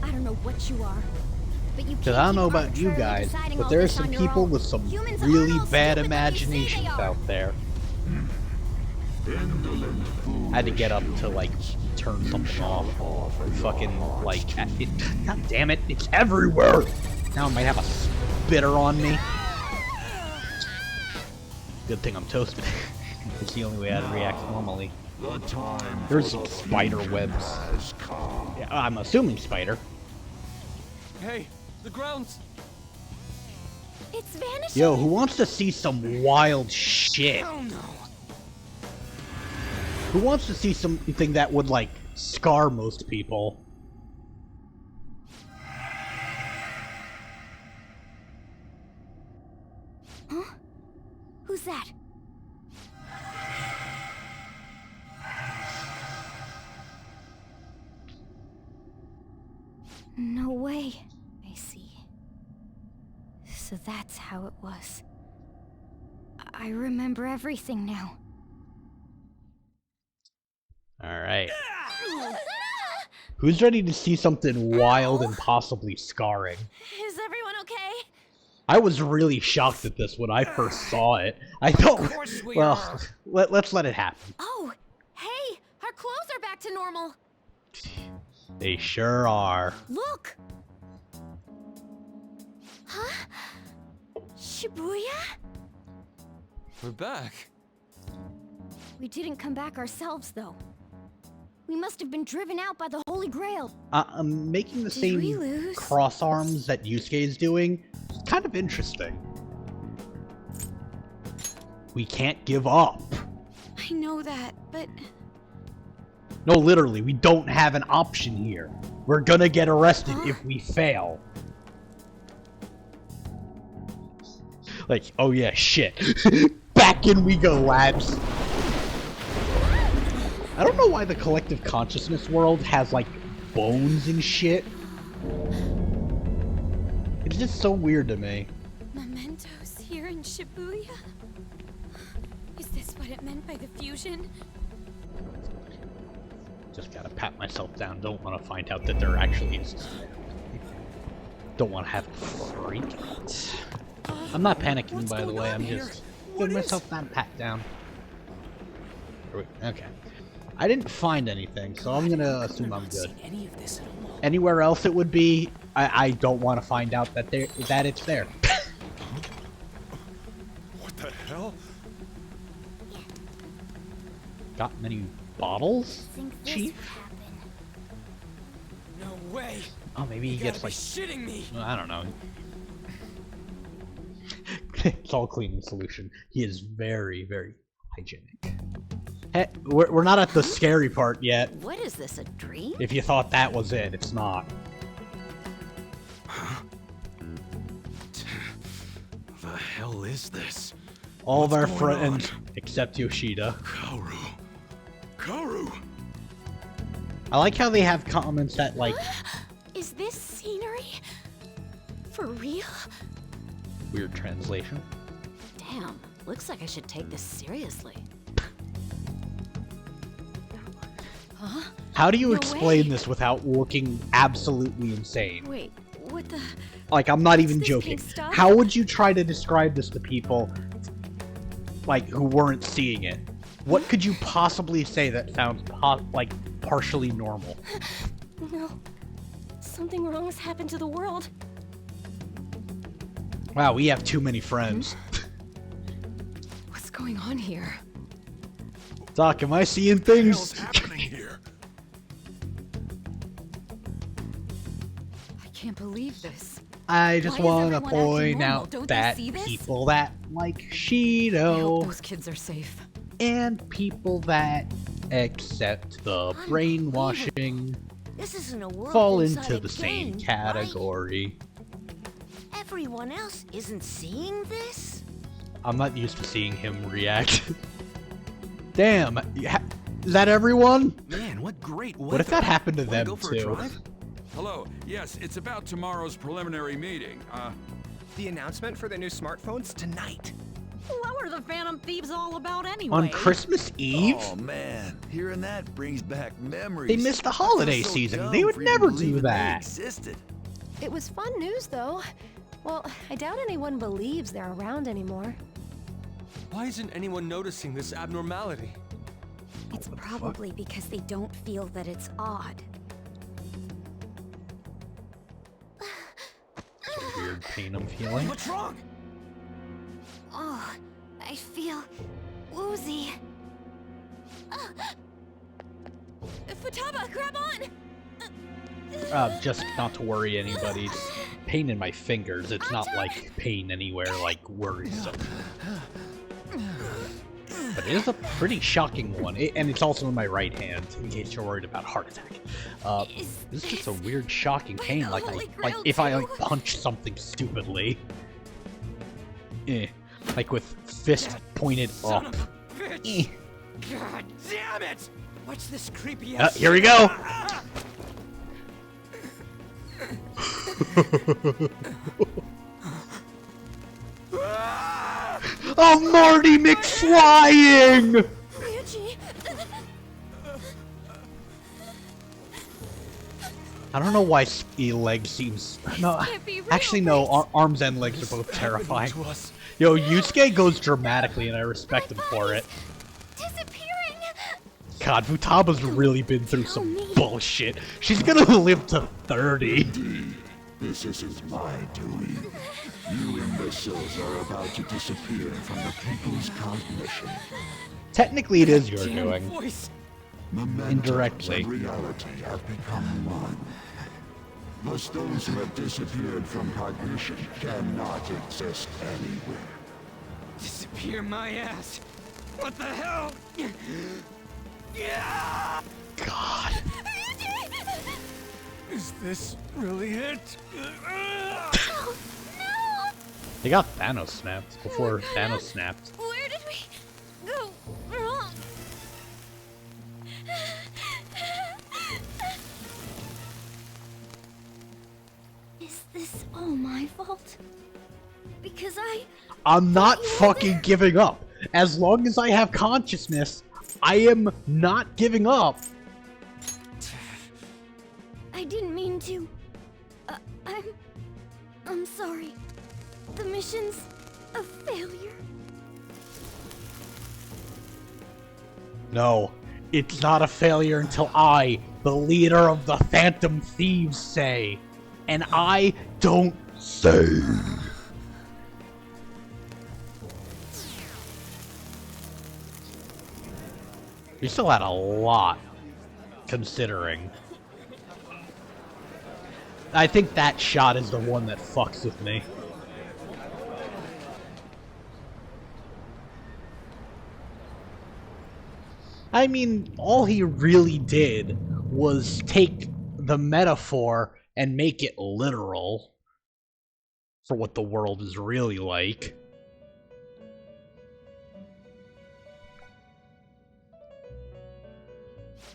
S2: I don't know what you are, But you
S1: Because
S2: can't
S1: I don't know
S2: keep
S1: about you
S2: arbitrarily
S1: guys,
S2: deciding
S1: but
S2: all
S1: there are
S2: this
S1: some
S2: on your
S1: people
S2: own.
S1: with some
S2: Humans aren't
S1: really
S2: all
S1: bad
S2: stupid like you say they
S1: imaginations
S2: are.
S1: out there.
S3: Indolent
S1: I had to get up
S3: foolish
S1: to, like,
S3: humans.
S1: turn
S3: You
S1: something
S3: shall
S1: off.
S3: offer your
S1: Fucking,
S3: hearts
S1: like,
S3: to me.
S1: God damn it, it's everywhere! Now I might have a spitter on me. Good thing I'm toasted. It's the only way I'd react normally.
S3: The time
S1: There's
S3: for the
S1: spider
S3: fusion
S1: webs.
S3: has come.
S1: Yeah, I'm assuming spider.
S4: Hey, the grounds!
S2: It's vanishing.
S1: Yo, who wants to see some wild shit?
S5: Hell no.
S1: Who wants to see something that would, like, scar most people?
S2: Huh? Who's that? No way. I see. So that's how it was. I remember everything now.
S1: Alright. Who's ready to see something wild and possibly scarring?
S6: Is everyone okay?
S1: I was really shocked at this when I first saw it. I thought,
S5: course we
S1: well,
S5: are.
S1: let's let it happen.
S6: Oh, hey, our clothes are back to normal.
S1: They sure are.
S6: Look. Huh? Shibuya?
S4: We're back.
S2: We didn't come back ourselves, though. We must have been driven out by the Holy Grail.
S1: I'm making the
S2: Did we
S1: same
S2: lose?
S1: cross arms that Yusuke is doing. It's kind of interesting. We can't give up.
S6: I know that, but
S1: No, literally, we don't have an option here. We're gonna get arrested if we fail. Like, oh yeah, shit. Back in we go, lads. I don't know why the collective consciousness world has, like, bones and shit. It's just so weird to me.
S6: mementos here in Shibuya? Is this what it meant by the fusion?
S1: Just gotta pat myself down. Don't want to find out that they're actually... Don't want to have to freak out. I'm not panicking, by the way. I'm just giving myself that pat down. Okay. I didn't find anything, so I'm gonna assume I'm good.
S5: Any of this at all.
S1: Anywhere else it would be, I don't want to find out that it's there.
S3: What the hell?
S1: Got many bottles,
S2: Think this
S1: Chief?
S2: would happen.
S5: No way.
S1: Oh, maybe he
S5: You
S1: gets
S5: gotta
S1: like...
S5: be shitting me.
S1: I don't know. It's all cleaning solution. He is very, very hygienic. Hey, we're not at the scary part yet.
S6: What is this, a dream?
S1: If you thought that was it, it's not.
S4: The hell is this?
S1: All of
S4: What's
S1: our
S4: going
S1: friends, except Yoshida.
S3: Kaoru. Kaoru!
S1: I like how they have comments that, like,
S6: Is this scenery? For real?
S1: weird translation.
S6: Damn, looks like I should take this seriously. Huh?
S1: How do you
S6: No
S1: explain
S6: way.
S1: this without looking absolutely insane?
S6: Wait, what the?
S1: Like, I'm not even
S6: this
S1: joking.
S6: pink stuff?
S1: How would you try to describe this to people, like, who weren't seeing it? What could you possibly say that sounds, like, partially normal?
S6: No. Something wrong has happened to the world.
S1: Wow, we have too many friends.
S6: What's going on here?
S1: Doc, am I seeing
S3: What the hell's
S1: things?
S3: happening here?
S6: I can't believe this.
S1: I just
S6: Why is
S1: want to
S6: everyone acting
S1: point
S6: normal?
S1: out
S6: Don't they
S1: that
S6: see this?
S1: people that like
S6: I hope
S1: Shido
S6: those kids are safe.
S1: and people that accept the brainwashing
S8: This isn't a world
S1: fall
S8: inside
S1: into
S8: a
S1: the same
S8: game,
S1: category.
S8: right? Everyone else isn't seeing this?
S1: I'm not used to seeing him react. Damn, is that everyone?
S9: Man, what great weather.
S1: What if that happened to
S9: Wanna
S1: them
S9: go for a
S1: too?
S9: drive?
S3: Hello. Yes, it's about tomorrow's preliminary meeting.
S10: The announcement for the new smartphones tonight.
S11: What were the Phantom Thieves all about anyway?
S1: On Christmas Eve?
S9: Oh man, hearing that brings back memories.
S1: They missed the
S9: I feel
S1: holiday
S9: so
S1: season.
S9: dumb
S1: They would
S9: for even
S1: never do
S9: believing they
S1: that.
S9: existed.
S6: It was fun news, though. Well, I doubt anyone believes they're around anymore.
S4: Why isn't anyone noticing this abnormality?
S2: It's probably because they don't feel that it's odd.
S1: It's a weird pain I'm feeling.
S5: What's wrong?
S2: Oh, I feel woozy.
S6: Futaba, grab on!
S1: Just not to worry anybody. It's pain in my fingers. It's not like pain anywhere like worrisome. But it is a pretty shocking one, and it's also in my right hand, in case you're worried about heart attack. This is just a weird, shocking pain, like if I punch something stupidly. Like with fist pointed
S5: Son
S1: up.
S5: of a bitch! God damn it! What's this creepy ass?
S1: Here we go! Oh, Marty McFlying! I don't know why leg seems... No, actually no, arms and legs are both terrifying. Yo, Yusuke goes dramatically and I respect him for it. God, Futaba's really been through some bullshit. She's gonna live to 30.
S3: Indeed, this isn't my doing. You imbeciles are about to disappear from the people's cognition.
S1: Technically, it is your doing.
S3: Mementos
S1: Indirectly.
S3: and reality have become one. Thus, those who have disappeared from cognition cannot exist anywhere.
S5: Disappear my ass! What the hell?
S1: God.
S4: Is this really it?
S1: They got Thanos snapped before Thanos snapped.
S2: Where did we go wrong? Is this all my fault? Because
S1: I'm not fucking giving up. As long as I have consciousness, I am not giving up.
S2: I didn't mean to. I'm sorry. The mission's a failure.
S1: No, it's not a failure until I, the leader of the Phantom Thieves, say. And I don't say. We still had a lot, considering. I think that shot is the one that fucks with me. I mean, all he really did was take the metaphor and make it literal for what the world is really like.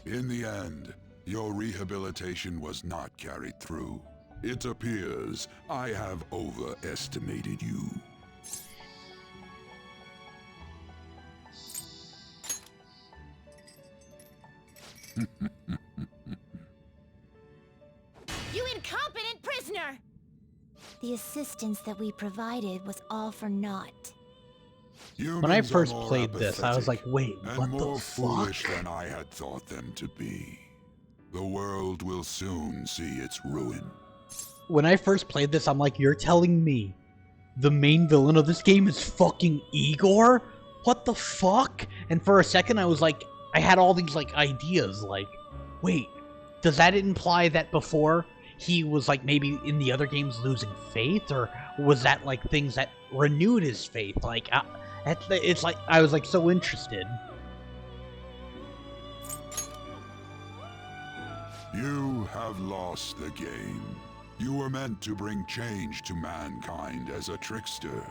S3: In the end, your rehabilitation was not carried through. It appears I have overestimated you.
S8: You incompetent prisoner!
S2: The assistance that we provided was all for naught.
S1: When I first played this, I was like, wait,
S3: and
S1: what
S3: more
S1: the
S3: foolish
S1: fuck?
S3: than I had thought them to be. The world will soon see its ruin.
S1: When I first played this, I'm like, you're telling me the main villain of this game is fucking Igor? What the fuck? And for a second, I was like, I had all these, like, ideas, like, wait, does that imply that before he was, like, maybe in the other games losing faith? Or was that, like, things that renewed his faith? Like, it's like, I was, like, so interested.
S3: You have lost the game. You were meant to bring change to mankind as a trickster,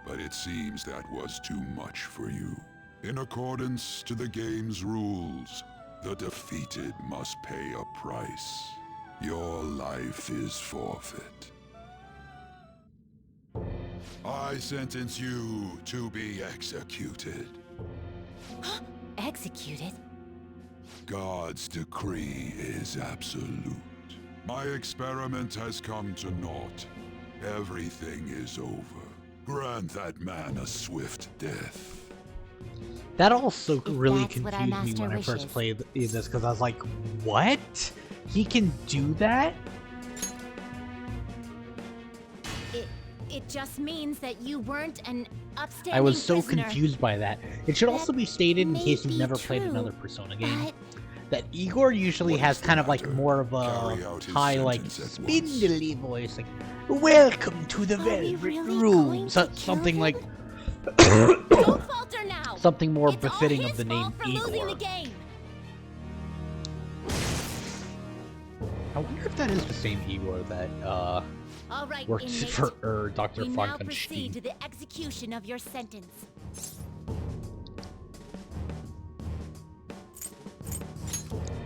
S3: but it seems that was too much for you. In accordance to the game's rules, the defeated must pay a price. Your life is forfeit. I sentence you to be executed.
S8: Executed?
S3: God's decree is absolute. My experiment has come to naught. Everything is over. Grant that man a swift death.
S1: That also really
S6: that's what our
S1: confused me
S6: master
S1: when I first
S6: wishes.
S1: played this, because I was like, what? He can do that?
S6: It just means that you weren't an upstanding
S1: I was so
S6: prisoner.
S1: confused by that. It should also be stated, in
S6: may
S1: case you've
S6: be
S1: never played
S6: true,
S1: another Persona game,
S6: but
S1: that Igor usually
S3: What
S1: has
S3: is the
S1: kind of like
S3: matter?
S1: more of a
S3: Carry out his
S1: high, like,
S3: sentence at once.
S1: spindly voice, like, welcome to the
S6: Are we
S1: Velvet
S6: really
S1: Room.
S6: going to kill
S1: Something
S6: him?
S1: like,
S6: Don't falter now.
S1: something more
S6: It's all
S1: befitting
S6: his
S1: of the name
S6: fault for losing
S1: Igor.
S6: the game.
S1: I wonder if that is the same Igor that,
S6: All right,
S1: worked
S6: inmate.
S1: for Dr.
S6: We now proceed
S1: Frankenstein.
S6: to the execution of your sentence.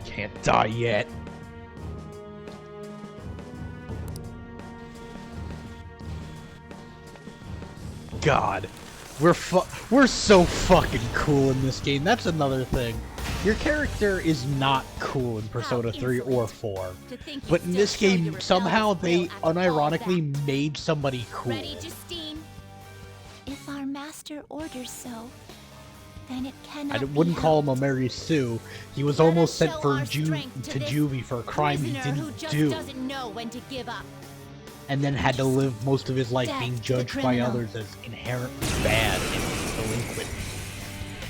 S1: Can't die yet. God, we're so fucking cool in this game. That's another thing. Your character is not cool in Persona 3 or 4,
S6: To think
S1: but
S6: you'd
S1: in
S6: still
S1: this
S6: show your
S1: game
S6: rebellious
S1: somehow they
S6: will after all
S1: unironically made somebody cool.
S6: Ready, Justine?
S2: If our master orders so, then it cannot
S1: I wouldn't
S2: be
S1: call him a
S2: helped.
S1: Mary Sue. He was
S6: Let
S1: almost
S6: us
S1: sent
S6: show
S1: for
S6: our strength to this
S1: juvie for a crime he
S6: prisoner who
S1: didn't
S6: just
S1: do,
S6: doesn't know when to give up.
S1: and then had to live most of his life
S2: Death
S1: being
S2: to the
S1: judged by
S2: criminal.
S1: others as inherently bad and delinquent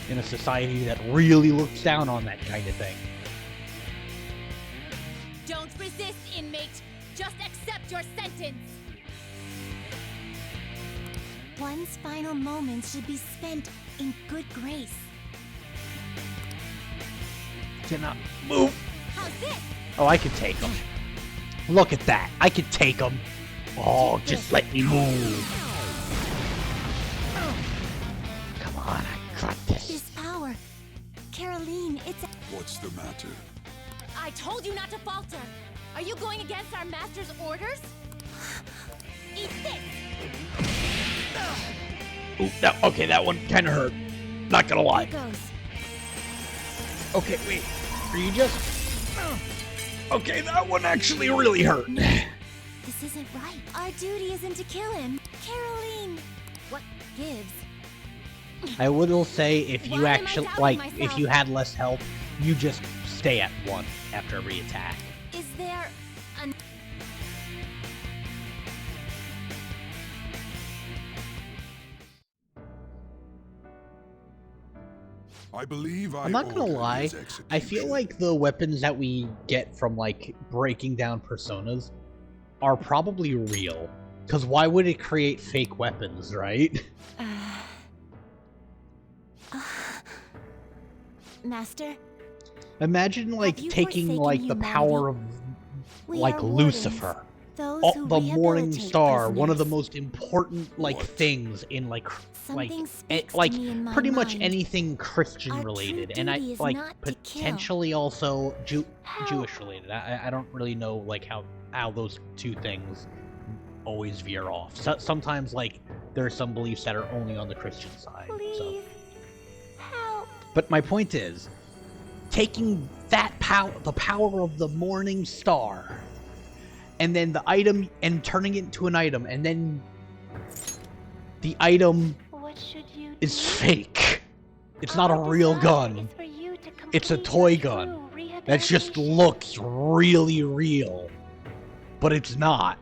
S1: in a society that really looks down on that kind of thing.
S6: Don't resist, inmate. Just accept your sentence.
S2: One's final moments should be spent in good grace.
S1: Cannot move.
S6: How's this?
S1: Oh, I can take him. Look at that. I can take him. Oh, just let me move. Come on, I got this.
S2: This power. Caroline, it's...
S3: What's the matter?
S6: I told you not to falter. Are you going against our master's orders? Eat this.
S1: Ooh, okay, that one kind of hurt. Not gonna lie.
S2: Here goes.
S1: Okay, wait. Are you just... Okay, that one actually really hurt.
S2: This isn't right. Our duty isn't to kill him. Caroline!
S6: What gives?
S1: I will say, if you
S6: Why am I
S1: actually,
S6: doubting
S1: like,
S6: myself?
S1: if you had less health, you just stay at 1 after every attack.
S6: Is there an...
S3: I believe
S1: I'm not gonna
S3: ordered
S1: lie,
S3: his
S1: I feel
S3: execution.
S1: like the weapons that we get from, like, breaking down personas are probably real. Because why would it create fake weapons, right?
S2: Master,
S1: Imagine, like,
S2: you
S1: taking,
S2: forsaken
S1: like, the power of,
S2: we
S1: like,
S2: are wardens,
S1: Lucifer.
S2: those
S1: Oh,
S2: who
S1: the Morning
S2: rehabilitate
S1: Star, one of the
S2: prisoners.
S1: most important, like,
S3: What?
S1: things in, like,
S2: Something speaks to
S1: like
S2: me in my
S1: pretty much
S2: mind.
S1: anything Christian
S2: Our
S1: related,
S2: true
S1: and I
S2: duty is
S1: like
S2: not to kill.
S1: potentially also
S2: Help.
S1: Jewish related. I don't really know like how those two things always veer off. Sometimes like there are some beliefs that are only on the Christian side. So.
S2: Please, help.
S1: But my point is, taking that the power of the Morning Star, and then the item, and turning it into an item, and then the item
S2: What should you
S1: is
S2: do?
S1: fake. It's not a
S2: Our
S1: real
S2: desire
S1: gun.
S2: is for you to
S1: It's a
S2: complete
S1: toy
S2: your
S1: gun
S2: true
S1: that just
S2: rehabilitation.
S1: looks really real, but it's not.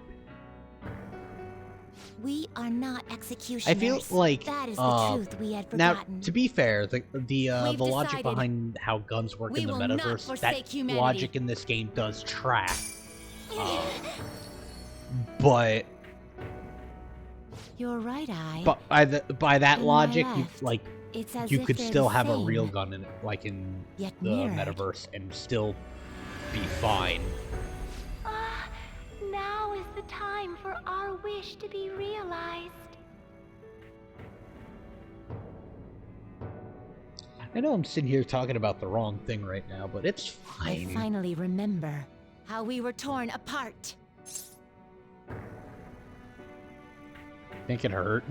S2: We are not executioners.
S1: I feel like
S2: that is the truth we had
S1: now,
S2: forgotten.
S1: to be fair, the
S6: We've
S1: logic
S6: decided
S1: behind how guns work
S6: we
S1: in the
S6: will not
S1: metaverse,
S6: forsake
S1: that
S6: humanity.
S1: logic in this game does track. But
S2: You're right,
S1: by that
S2: In my
S1: logic, you
S2: left,
S1: like
S2: it's as
S1: you
S2: if
S1: could
S2: they're
S1: still
S2: the
S1: have a
S2: same,
S1: real gun in like in
S2: yet
S1: the
S2: mirrored.
S1: metaverse and still be fine.
S2: Now is the time for our wish to be realized.
S1: I know I'm sitting here talking about the wrong thing right now, but it's
S6: I
S1: fine.
S6: finally remember how we were torn apart.
S1: Think it hurt.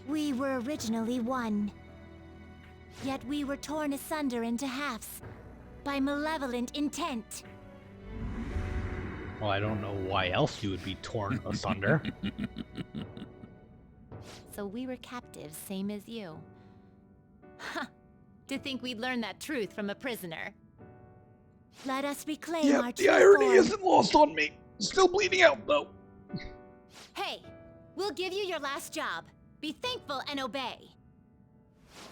S2: We were
S12: were originally one. Yet we were torn asunder into halves by malevolent intent.
S1: Well, I don't know why else you would be torn asunder.
S6: So we were captives, same as you. Ha! To think we'd learn that truth from a prisoner.
S12: Let us reclaim our
S1: the
S12: true
S1: irony
S12: form.
S1: isn't lost on me. Still bleeding out, though.
S6: Hey, we'll give you your last job. Be thankful and obey.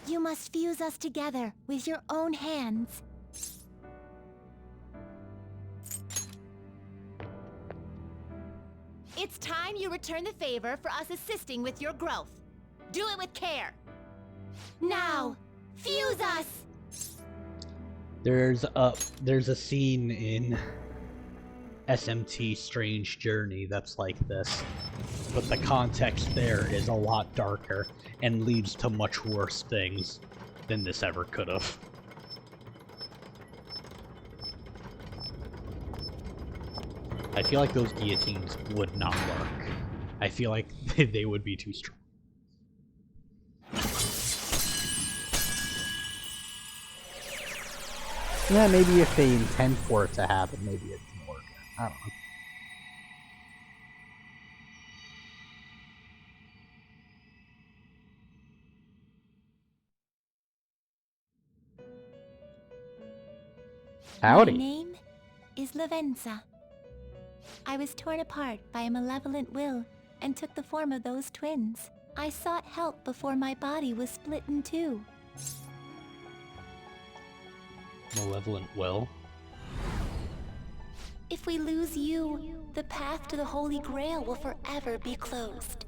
S12: You must fuse us together with your own hands.
S6: It's time you return the favor for us assisting with your growth. Do it with care.
S12: Now, fuse us!
S1: There's a scene in SMT Strange Journey that's like this, but the context there is a lot darker and leads to much worse things than this ever could have. I feel like those guillotines would not work. I feel like they would be too strong. Yeah, maybe if they intend for it to happen, maybe it can work. I don't know. Howdy.
S12: My name is Lavenza. I was torn apart by a malevolent will and took the form of those twins. I sought help before my body was split in two.
S1: Malevolent will?
S12: If we lose you, the path to the Holy Grail will forever be closed.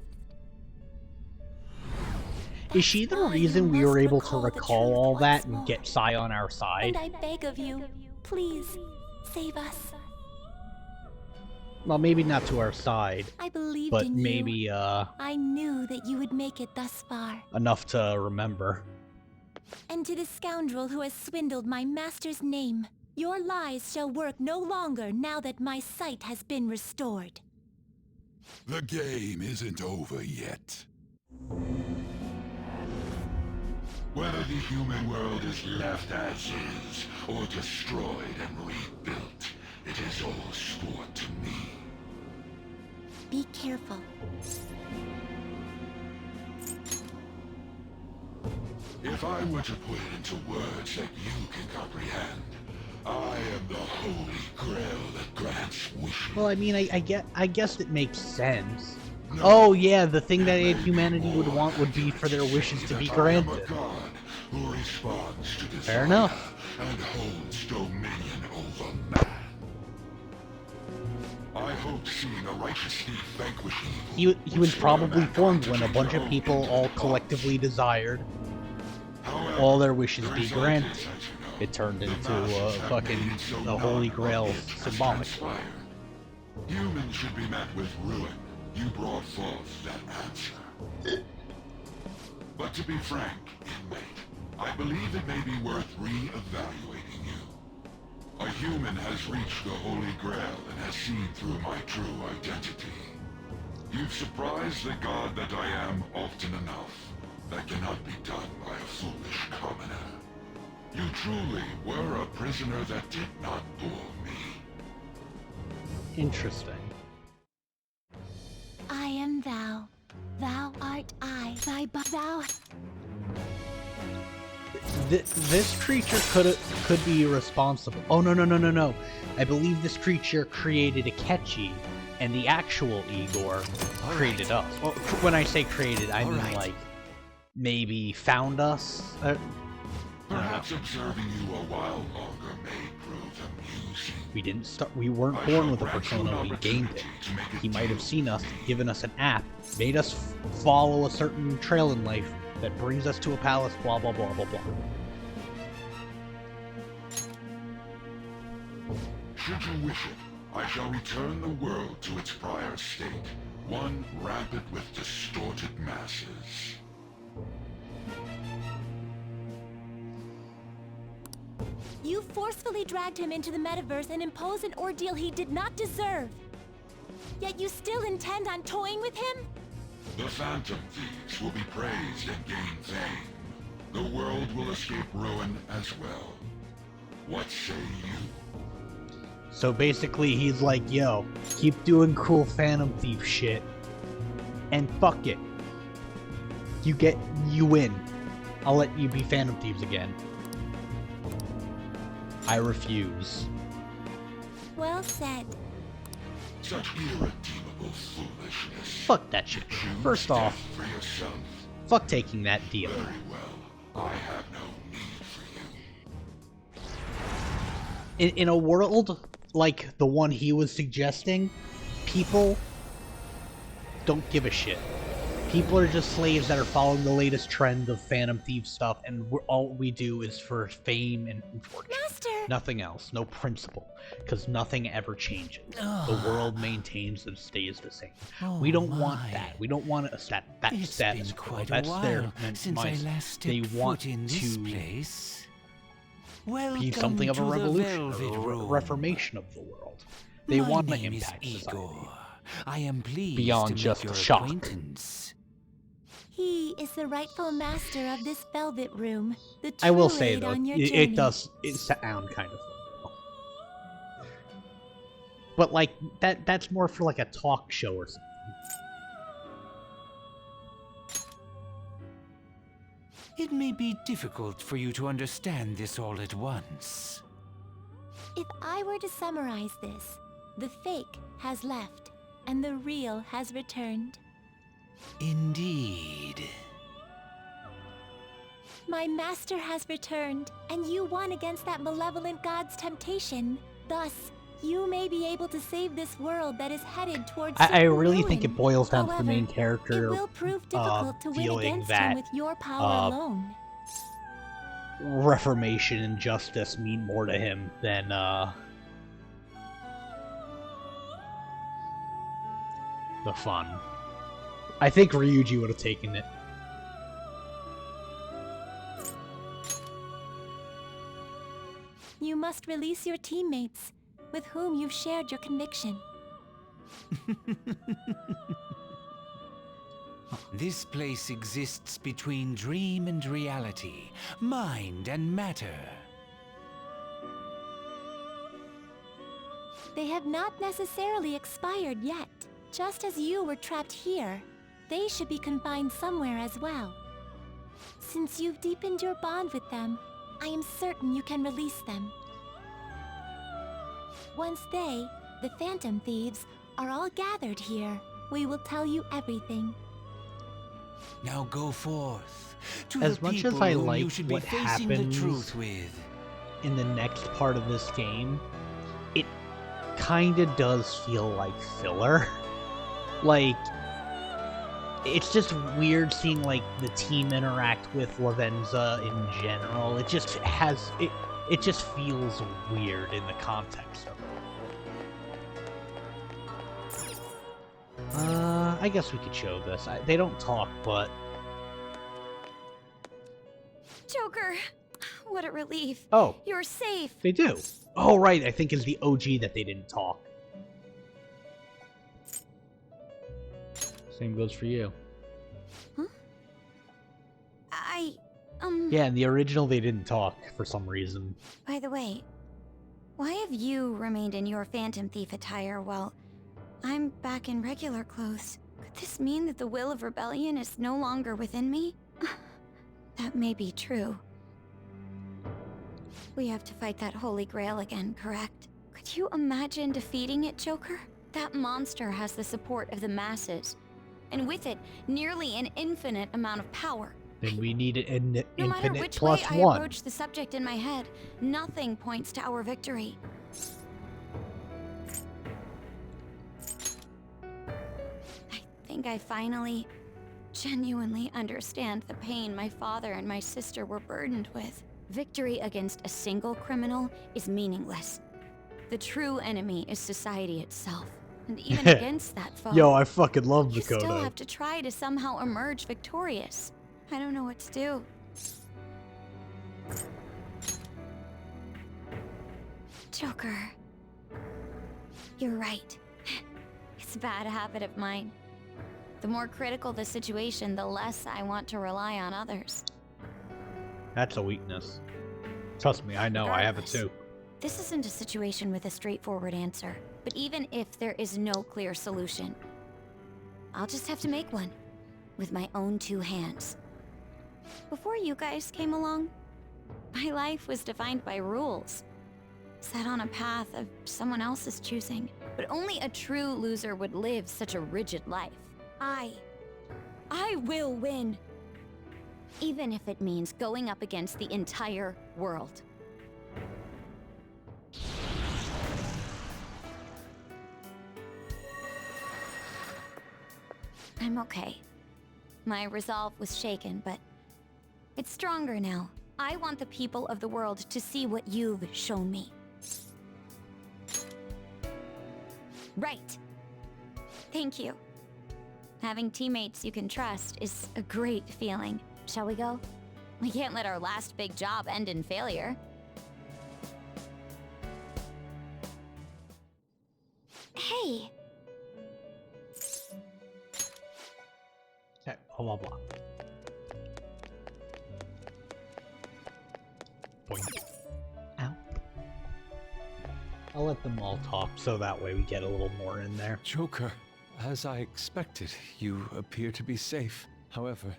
S1: Is she the reason we were able to recall all that and get Sai on our side?
S12: And I beg of you, please, save us.
S1: Well, maybe not to our side,
S12: I believed
S1: but
S12: in you.
S1: maybe,
S12: I knew that you would make it thus far.
S1: enough to remember.
S12: And to the scoundrel who has swindled my master's name, your lies shall work no longer now that my sight has been restored.
S3: The game isn't over yet. Whether the human world is left as is, or destroyed and rebuilt, it is all sport to me.
S12: Be careful.
S3: If I were to put it into words that you can comprehend, I am the Holy Grail that grants wishes.
S1: Well, I mean, I guess it makes sense. No, oh yeah, the thing that humanity would want would be for their wishes to be granted.
S3: Who responds to desire
S1: Fair enough.
S3: And holds dominion over man. I hope seeing a righteous thief vanquish evil.
S1: He was probably formed when a bunch of people all collectively desired all their wishes be granted. It turned into fucking the Holy Grail symbolic.
S3: Humans should be met with ruin. You brought forth that answer. But to be frank, inmate, I believe it may be worth re-evaluating you. A human has reached the Holy Grail and has seen through my true identity. You've surprised the god that I am often enough. That cannot be done by a foolish commoner. You truly were a prisoner that did not bore me.
S1: Interesting.
S12: I am thou. Thou art I. Thou.
S1: This creature could be responsible. Oh no! I believe this creature created Akechi, and the actual Igor created us. Well, when I say created, I mean like maybe found us.
S3: Perhaps observing you a while longer may prove amusing.
S1: We didn't start. We weren't born with a persona. We gained it. He might have seen us, given us an app, made us follow a certain trail in life that brings us to a palace. Blah blah blah blah blah.
S3: Should you wish it, I shall return the world to its prior state, one rampant with distorted masses.
S12: You forcefully dragged him into the metaverse and imposed an ordeal he did not deserve. Yet you still intend on toying with him?
S3: The Phantom Thieves will be praised and gain fame. The world will escape ruin as well. What say you?
S1: So basically, he's like, yo, keep doing cool Phantom Thief shit, and fuck it. You win. I'll let you be Phantom Thieves again. I refuse.
S12: Well said.
S3: Such irredeemable foolishness.
S1: Fuck that shit. First off,
S3: For yourself.
S1: fuck taking that deal.
S3: Very well. I have no need for you.
S1: In a world like the one he was suggesting, people don't give a shit. People are just slaves that are following the latest trend of Phantom Thief stuff, and all we do is for fame and fortune.
S12: Master!
S1: Nothing else. No principle. Because nothing ever changes. The world maintains and stays the same. We don't want that. We don't want that status quo. That's their
S13: since I last stepped
S1: want
S13: foot in this
S1: to
S13: place.
S1: be something of a revolution, or a reformation of the world. They want to impact society.
S13: I am pleased
S1: beyond
S13: to make
S1: just
S13: your
S1: shock.
S13: acquaintance.
S12: He is the rightful master of this velvet room. The
S1: I will
S12: true
S1: say
S12: aid
S1: though,
S12: on your
S1: it
S12: journey.
S1: does sound kind of fun. But like that's more for like a talk show or something.
S13: It may be difficult for you to understand this all at once.
S12: If I were to summarize this, the fake has left, and the real has returned.
S13: Indeed.
S12: My master has returned, and you won against that malevolent god's temptation. Thus, you may be able to save this world that is headed towards
S1: I really
S12: ruin.
S1: think it boils down to the
S12: However,
S1: main character
S12: it will prove difficult to win
S1: feeling
S12: against
S1: that
S12: him with your power alone.
S1: reformation and justice mean more to him than the fun. I think Ryuji would have taken it.
S12: You must release your teammates, with whom you've shared your conviction.
S13: This place exists between dream and reality, mind and matter.
S12: They have not necessarily expired yet. Just as you were trapped here, they should be confined somewhere as well. Since you've deepened your bond with them, I am certain you can release them. Once they, the Phantom Thieves, are all gathered here, we will tell you everything.
S13: Now go forth to
S1: As
S13: the
S1: much
S13: people
S1: as I
S13: whom
S1: like
S13: you should be
S1: what
S13: facing the
S1: happens
S13: truth with.
S1: in the next part of this game, it kinda does feel like filler. Like, it's just weird seeing like the team interact with Lavenza in general. It just has it just feels weird in the context of it. I guess we could show this. They don't talk, but
S2: Joker! What a relief.
S1: oh,
S2: You're safe.
S1: they do. Oh right, I think it's the OG that they didn't talk. Same goes for you.
S2: Huh?
S1: Yeah, in the original they didn't talk for some reason.
S2: By the way, why have you remained in your Phantom Thief attire while I'm back in regular clothes? Could this mean that the will of rebellion is no longer within me? That may be true. We have to fight that Holy Grail again, correct? Could you imagine defeating it, Joker? That monster has the support of the masses, and with it, nearly an infinite amount of power.
S1: Then we need an
S2: No matter
S1: infinite
S2: which
S1: plus
S2: way I
S1: one.
S2: approach the subject in my head, nothing points to our victory. I think I finally, genuinely understand the pain my father and my sister were burdened with. Victory against a single criminal is meaningless. The true enemy is society itself. And even against that foe,
S1: Yo, I fucking love
S2: you
S1: Makoto.
S2: still have to try to somehow emerge victorious. I don't know what to do. Joker. You're right. It's a bad habit of mine. The more critical the situation, the less I want to rely on others.
S1: That's a weakness. Trust me, I know, I have it too.
S2: This isn't a situation with a straightforward answer, but even if there is no clear solution, I'll just have to make one, with my own 2 hands. Before you guys came along, my life was defined by rules, set on a path of someone else's choosing. But only a true loser would live such a rigid life. I will win. Even if it means going up against the entire world. I'm okay. My resolve was shaken, but it's stronger now. I want the people of the world to see what you've shown me. Right. Thank you. Having teammates you can trust is a great feeling. Shall we go? We can't let our last big job end in failure. Hey!
S1: Okay, blah, blah, blah. Boink. Ow. I'll let them all talk, so that way we get a little more in there.
S4: Joker, as I expected, you appear to be safe. However,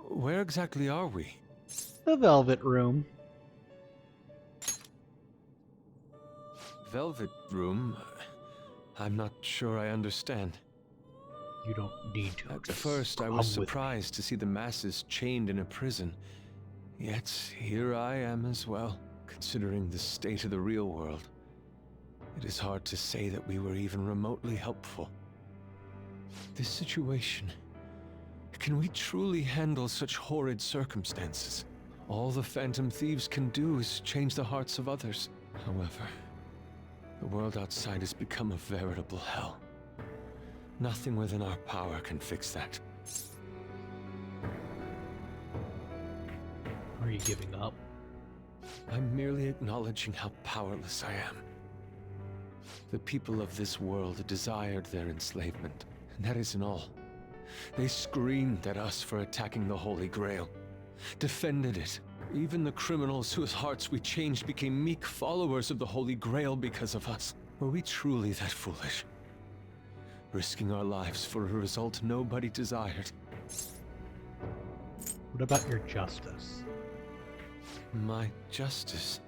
S4: where exactly are we?
S1: The Velvet Room.
S4: Velvet Room? I'm not sure I understand.
S1: You don't need to.
S4: At first, I was surprised to see the masses chained in a prison. Yet, here I am as well, considering the state of the real world. It is hard to say that we were even remotely helpful. This situation... Can we truly handle such horrid circumstances? All the Phantom Thieves can do is change the hearts of others. However, the world outside has become a veritable hell. Nothing within our power can fix that.
S1: Are you giving up?
S4: I'm merely acknowledging how powerless I am. The people of this world desired their enslavement, and that isn't all. They screamed at us for attacking the Holy Grail, defended it. Even the criminals whose hearts we changed became meek followers of the Holy Grail because of us. Were we truly that foolish? Risking our lives for a result nobody desired.
S1: What about your justice?
S4: My justice?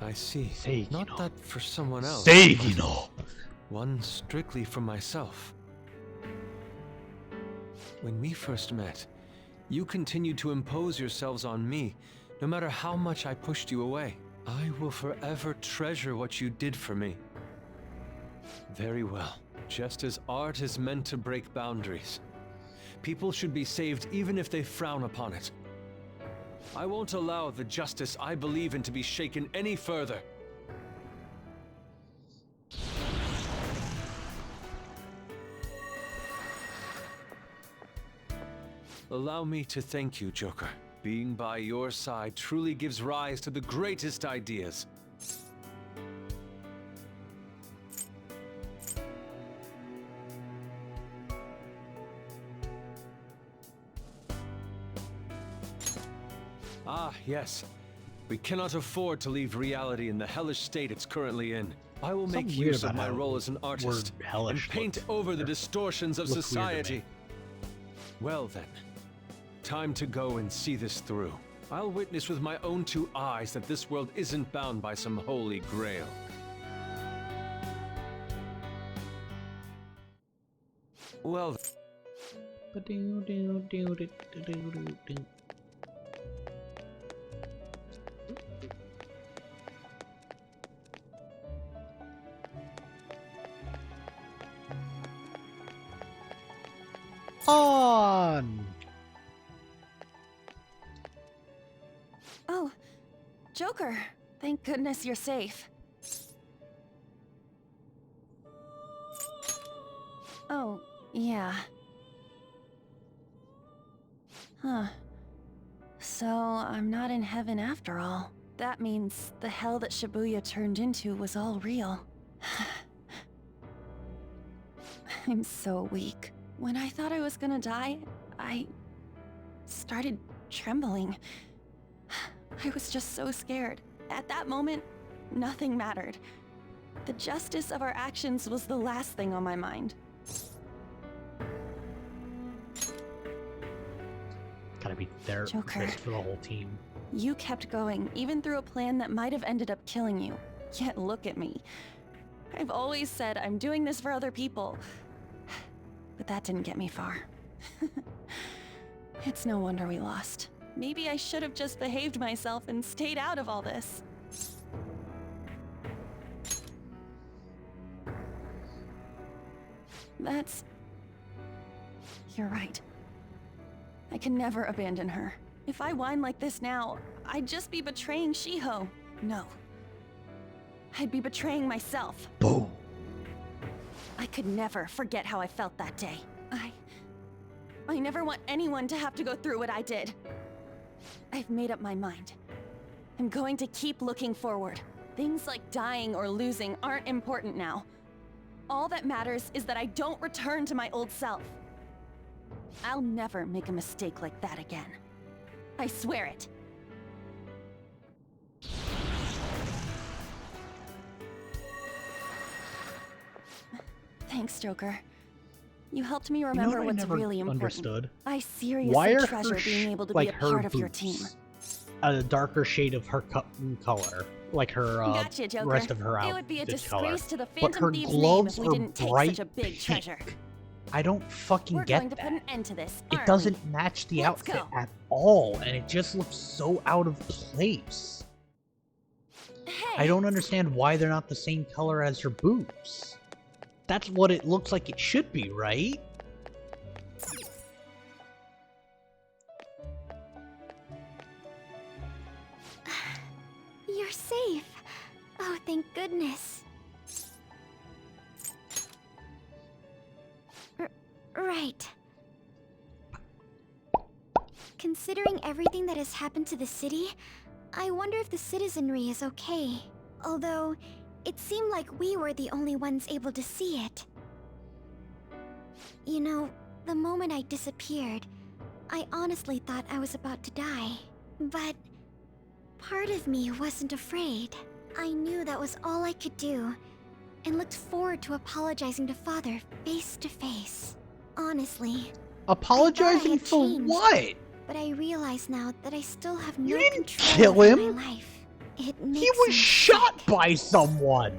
S4: I see.
S1: Seigino.
S4: Not that for someone else.
S1: Seigino!
S4: One strictly for myself. When we first met, you continued to impose yourselves on me, no matter how much I pushed you away. I will forever treasure what you did for me. Very well. Just as art is meant to break boundaries, people should be saved even if they frown upon it. I won't allow the justice I believe in to be shaken any further. Allow me to thank you, Joker. Being by your side truly gives rise to the greatest ideas. Ah, yes. We cannot afford to leave reality in the hellish state it's currently in. I will make use of my role as an artist and paint over the distortions of society. Well then, time to go and see this through. I'll witness with my own 2 eyes that this world isn't bound by some holy grail. Well...
S1: On!
S11: Oh, Joker. Thank goodness you're safe. Oh, yeah. Huh. So, I'm not in heaven after all. That means the hell that Shibuya turned into was all real. I'm so weak. When I thought I was gonna die, I started trembling. I was just so scared. At that moment, nothing mattered. The justice of our actions was the last thing on my mind.
S1: Gotta be there
S11: Joker.
S1: for the whole team.
S11: You kept going, even through a plan that might have ended up killing you. Yet look at me. I've always said I'm doing this for other people. But that didn't get me far. It's no wonder we lost. Maybe I should have just behaved myself and stayed out of all this. You're right. I can never abandon her. If I whine like this now, I'd just be betraying Shiho. No. I'd be betraying myself.
S1: Boom.
S11: I could never forget how I felt that day. I never want anyone to have to go through what I did. I've made up my mind. I'm going to keep looking forward. Things like dying or losing aren't important now. All that matters is that I don't return to my old self. I'll never make a mistake like that again. I swear it. Thanks, Joker. You helped me remember
S1: what I
S11: what's
S1: never
S11: really important.
S1: understood?
S11: I seriously
S1: Why are
S11: treasure
S1: her
S11: being able to
S1: like
S11: be a
S1: her
S11: part of your team.
S1: boots a darker shade of her color, like her
S11: Gotcha, Joker.
S1: rest of her outfit
S11: It would be a
S1: color.
S11: disgrace to the
S1: But
S11: Phantom
S1: her
S11: Thieves' name
S1: gloves
S11: if we
S1: are
S11: didn't take
S1: bright
S11: such a big
S1: pink.
S11: treasure.
S1: I don't fucking
S11: We're
S1: get
S11: going to
S1: that.
S11: put an end to this,
S1: It
S11: aren't
S1: doesn't
S11: we?
S1: match the
S11: Let's
S1: outfit
S11: go.
S1: at all, and it just looks so out of place.
S11: Hey.
S1: I don't understand why they're not the same color as her boobs. That's what it looks like it should be, right?
S2: You're safe. Oh, thank goodness. Right. Considering everything that has happened to the city, I wonder if the citizenry is okay. Although, it seemed like we were the only ones able to see it. You know, the moment I disappeared, I honestly thought I was about to die. But part of me wasn't afraid. I knew that was all I could do, and looked forward to apologizing to Father face to face. Honestly.
S1: Apologizing for what?
S2: But I realize now that I still have no
S1: You didn't
S2: control
S1: kill
S2: over
S1: him.
S2: my life. It makes
S1: He was
S2: me
S1: shot
S2: sick.
S1: by someone.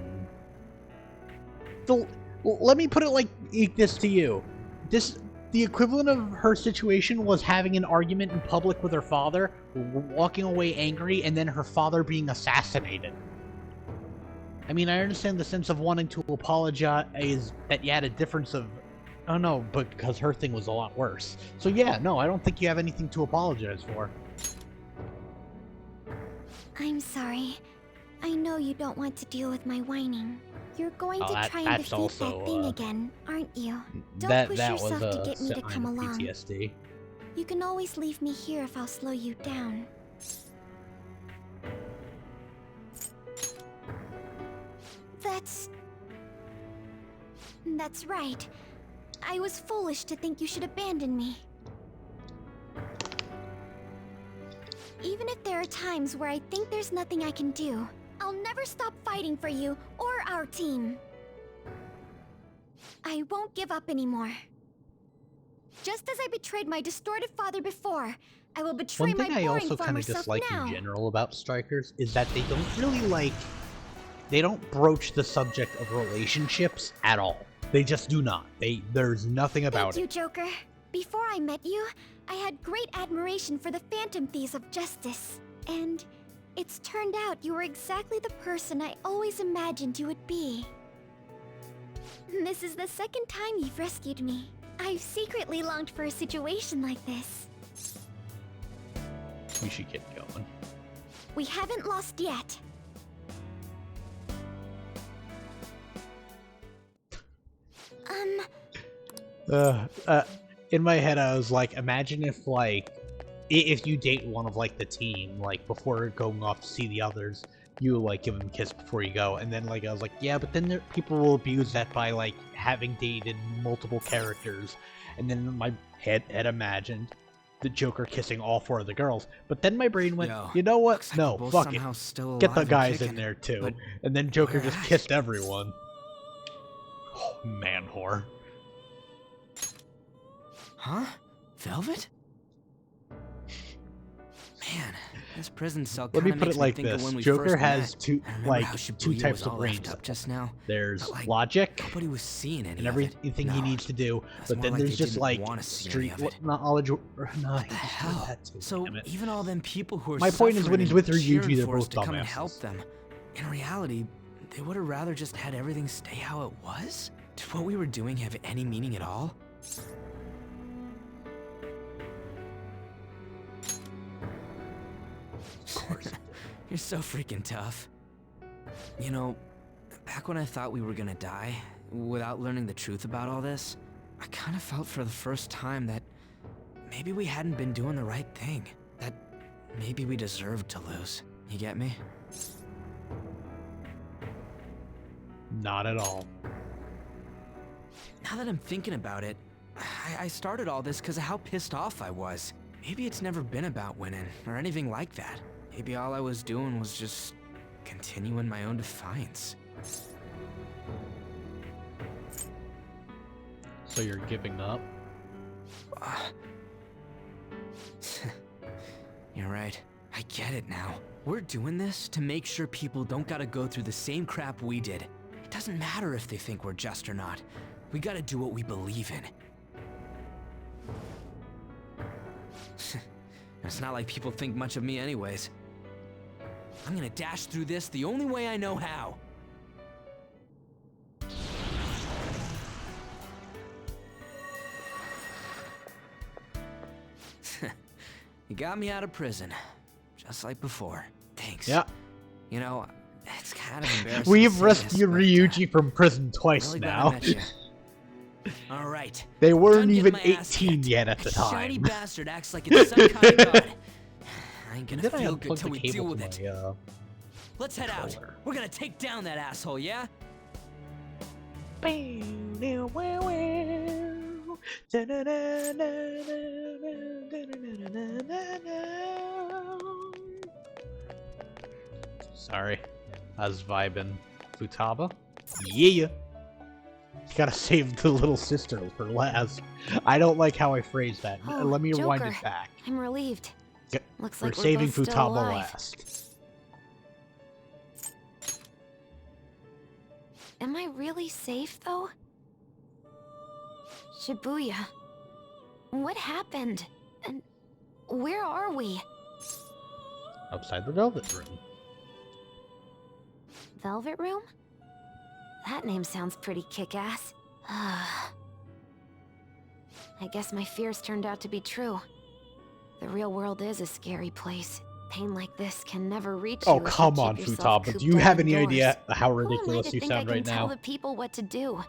S1: Let me put it like this to you. The equivalent of her situation was having an argument in public with her father, walking away angry, and then her father being assassinated. I mean, I understand the sense of wanting to apologize that you had a difference of... Oh no, but because her thing was a lot worse. So yeah, no, I don't think you have anything to apologize for.
S2: I'm sorry. I know you don't want to deal with my whining. You're going to
S1: that-
S2: try and
S1: that's
S2: defeat
S1: also,
S2: that thing again, aren't you? Don't
S1: That
S2: push
S1: was
S2: yourself
S1: a
S2: to get me to
S1: sign
S2: come
S1: of
S2: along.
S1: PTSD.
S2: You can always leave me here if I'll slow you down. That's right. I was foolish to think you should abandon me. Even if there are times where I think there's nothing I can do, I'll never stop fighting for you or our team. I won't give up anymore. Just as I betrayed my distorted father before, I will betray
S1: One
S2: my
S1: thing I
S2: boring
S1: also kind
S2: farmer
S1: of
S2: self
S1: dislike
S2: now.
S1: in general about Strikers is that they don't really they don't broach the subject of relationships at all. They just do not. There's nothing about
S2: Thank you, Joker. Before I met you, I had great admiration for the Phantom Thieves of Justice. And it's turned out you were exactly the person I always imagined you would be. This is the second time you've rescued me. I've secretly longed for a situation like this.
S1: We should get going.
S2: We haven't lost yet.
S1: In my head, I was like, imagine if you date one of the team, before going off to see the others, you like give them a kiss before you go. And then like I was like, yeah, but then people will abuse that by like having dated multiple characters. And then my head had imagined the Joker kissing all 4 of the girls. But then my brain went, you know what?
S5: Like
S1: no, fuck it. Get the guys in there too. And then Joker just kissed everyone. Oh, man whore.
S5: Huh? Velvet? Man, this prison cell
S1: Let me
S5: kinda
S1: put
S5: makes
S1: it like
S5: think of
S1: this.
S5: when we
S1: Joker
S5: first
S1: has
S5: met.
S1: two
S5: I remember
S1: like
S5: how
S1: two
S5: Shibuya
S1: types
S5: was
S1: of
S5: all
S1: brain
S5: effed up
S1: cells.
S5: just now.
S1: There's
S5: But, like,
S1: logic
S5: nobody was seeing any
S1: and
S5: of it.
S1: everything he
S5: No.
S1: needs to do,
S5: It's
S1: but
S5: more
S1: then
S5: like
S1: there's
S5: they
S1: just
S5: didn't
S1: like
S5: wanna see any
S1: street
S5: of it.
S1: knowledge. No,
S5: What the hell?
S1: that too,
S5: So
S1: damn it.
S5: even all them people who are
S1: My point is, when
S5: suffering
S1: he's
S5: and
S1: with Ryuji,
S5: cheering
S1: they're
S5: for us
S1: both
S5: to come and
S1: dumbasses.
S5: help them. In reality, they would have rather just had everything stay how it was? Did what we were doing have any meaning at all?
S1: Of course.
S5: You're so freaking tough. You know, back when I thought we were gonna die, without learning the truth about all this, I kind of felt for the first time that maybe we hadn't been doing the right thing. That maybe we deserved to lose. You get me?
S1: Not at all.
S5: Now that I'm thinking about it, I started all this because of how pissed off I was. Maybe it's never been about winning, or anything like that. Maybe all I was doing was just continuing my own defiance.
S1: So you're giving up?
S5: You're right. I get it now. We're doing this to make sure people don't gotta go through the same crap we did. It doesn't matter if they think we're just or not. We gotta do what we believe in. It's not like people think much of me anyways. I'm gonna dash through this the only way I know how. You got me out of prison, just like before. Thanks.
S1: Yeah.
S5: You know, it's kind of embarrassing.
S1: We've
S5: to say
S1: rescued
S5: this,
S1: Ryuji from prison twice
S5: really glad I
S1: now.
S5: met you. All right.
S1: They weren't
S5: Done
S1: even
S5: getting my ass
S1: 18
S5: kicked.
S1: yet at the
S5: That shiny
S1: time.
S5: bastard acts like it's some kind of god. I ain't gonna
S1: Then I
S5: feel good
S1: unplugged
S5: till
S1: the
S5: we
S1: cable
S5: deal
S1: to
S5: with
S1: my,
S5: it. Let's head out.
S1: controller.
S5: We're gonna take down that asshole, yeah?
S1: Sorry, I was vibing. Futaba? Yeah! Gotta save the little sister for last. I don't like how I phrased that.
S2: Oh,
S1: Let me rewind
S2: Joker.
S1: it back.
S2: I'm relieved. Looks
S1: We're
S2: like we're
S1: saving
S2: both still
S1: Futaba
S2: alive.
S1: last.
S2: Am I really safe, though? Shibuya. What happened? And where are we?
S1: Outside the Velvet Room.
S2: Velvet Room? That name sounds pretty kick-ass. I guess my fears turned out to be true. The real world is a scary place. Pain like this can never reach you.
S1: Oh,
S2: if you
S1: come
S2: keep
S1: on,
S2: yourself
S1: Futaba.
S2: cooped
S1: Do you
S2: up
S1: have any
S2: indoors.
S1: idea how
S2: Who am I
S1: ridiculous
S2: to
S1: you
S2: think
S1: sound
S2: I
S1: right
S2: can tell
S1: now?
S2: the people what to do?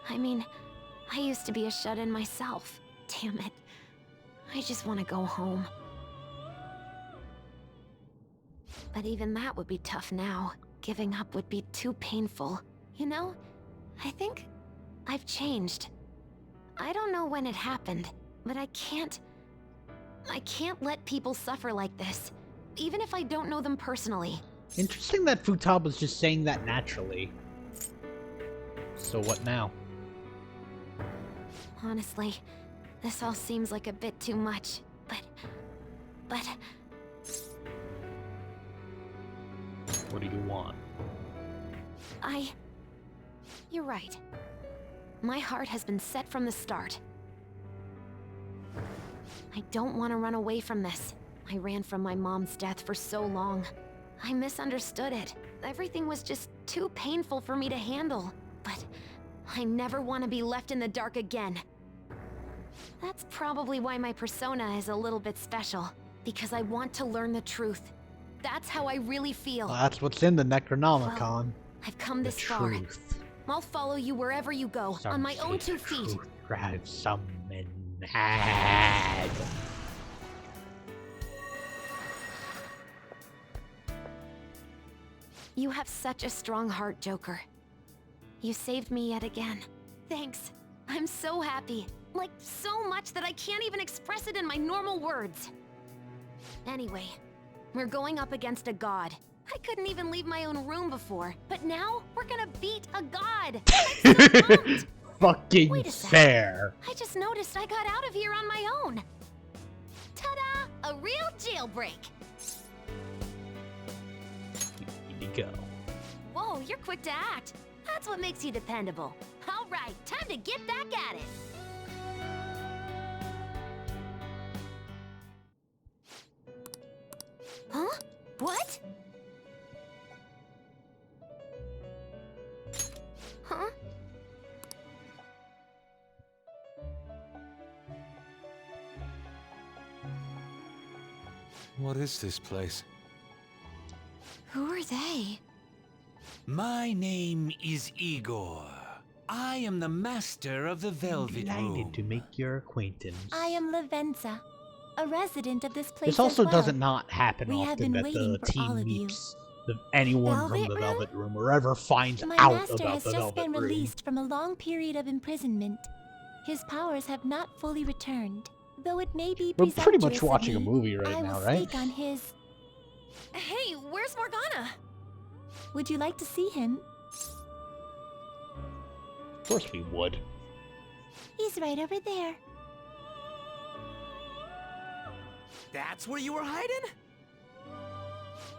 S2: I mean, I used to be a shut-in myself. Damn it. I just want to go home. But even that would be tough now. Giving up would be too painful. You know, I think I've changed. I don't know when it happened, but I can't let people suffer like this, even if I don't know them personally.
S1: Interesting that Futaba's just saying that naturally. So what now?
S2: Honestly, this all seems like a bit too much, but...
S1: What do you want?
S2: You're right. My heart has been set from the start. I don't want to run away from this. I ran from my mom's death for so long. I misunderstood it. Everything was just too painful for me to handle. But I never want to be left in the dark again. That's probably why my persona is a little bit special. Because I want to learn the truth. That's how I really feel.
S1: Well, that's what's in the Necronomicon.
S2: Well, I've come this far. I'll follow you wherever you go, on my own 2 feet.
S1: Drive some men mad.
S6: You have such a strong heart, Joker. You saved me yet again. Thanks. I'm so happy. Like, so much that I can't even express it in my normal words. Anyway, we're going up against a god. I couldn't even leave my own room before, but now we're gonna beat a god. I'm so pumped.
S1: Fucking
S6: Wait a sec.
S1: fair.
S6: I just noticed I got out of here on my own. Ta-da! A real jailbreak.
S1: Here we go.
S6: Whoa, you're quick to act. That's what makes you dependable. All right, time to get back at it. Huh? What? Huh?
S4: What is this place?
S6: Who are they?
S13: My name is Igor. I am the master of the Velvet Room.
S1: Delighted to make your acquaintance.
S12: I am Lavenza, a resident of this place
S1: This also
S12: as well.
S1: doesn't not happen
S12: We have
S1: often
S12: been
S1: that
S12: waiting
S1: the
S12: for all
S1: team
S12: of you.
S1: meets anyone from
S12: Velvet
S1: the
S12: Room?
S1: Velvet Room or ever finds
S12: My
S1: out
S12: master
S1: about
S12: has
S1: the
S12: just
S1: Velvet
S12: been
S1: Room.
S12: released from a long period of imprisonment. His powers have not fully returned, though it may be
S1: We're pretty much
S12: presumptuous of
S1: watching a
S12: me,
S1: movie right
S12: I
S1: now,
S12: will
S1: right?
S12: speak on his...
S11: Hey, where's Morgana?
S12: Would you like to see him?
S1: Of course we would.
S12: He's right over there.
S10: That's where you were hiding?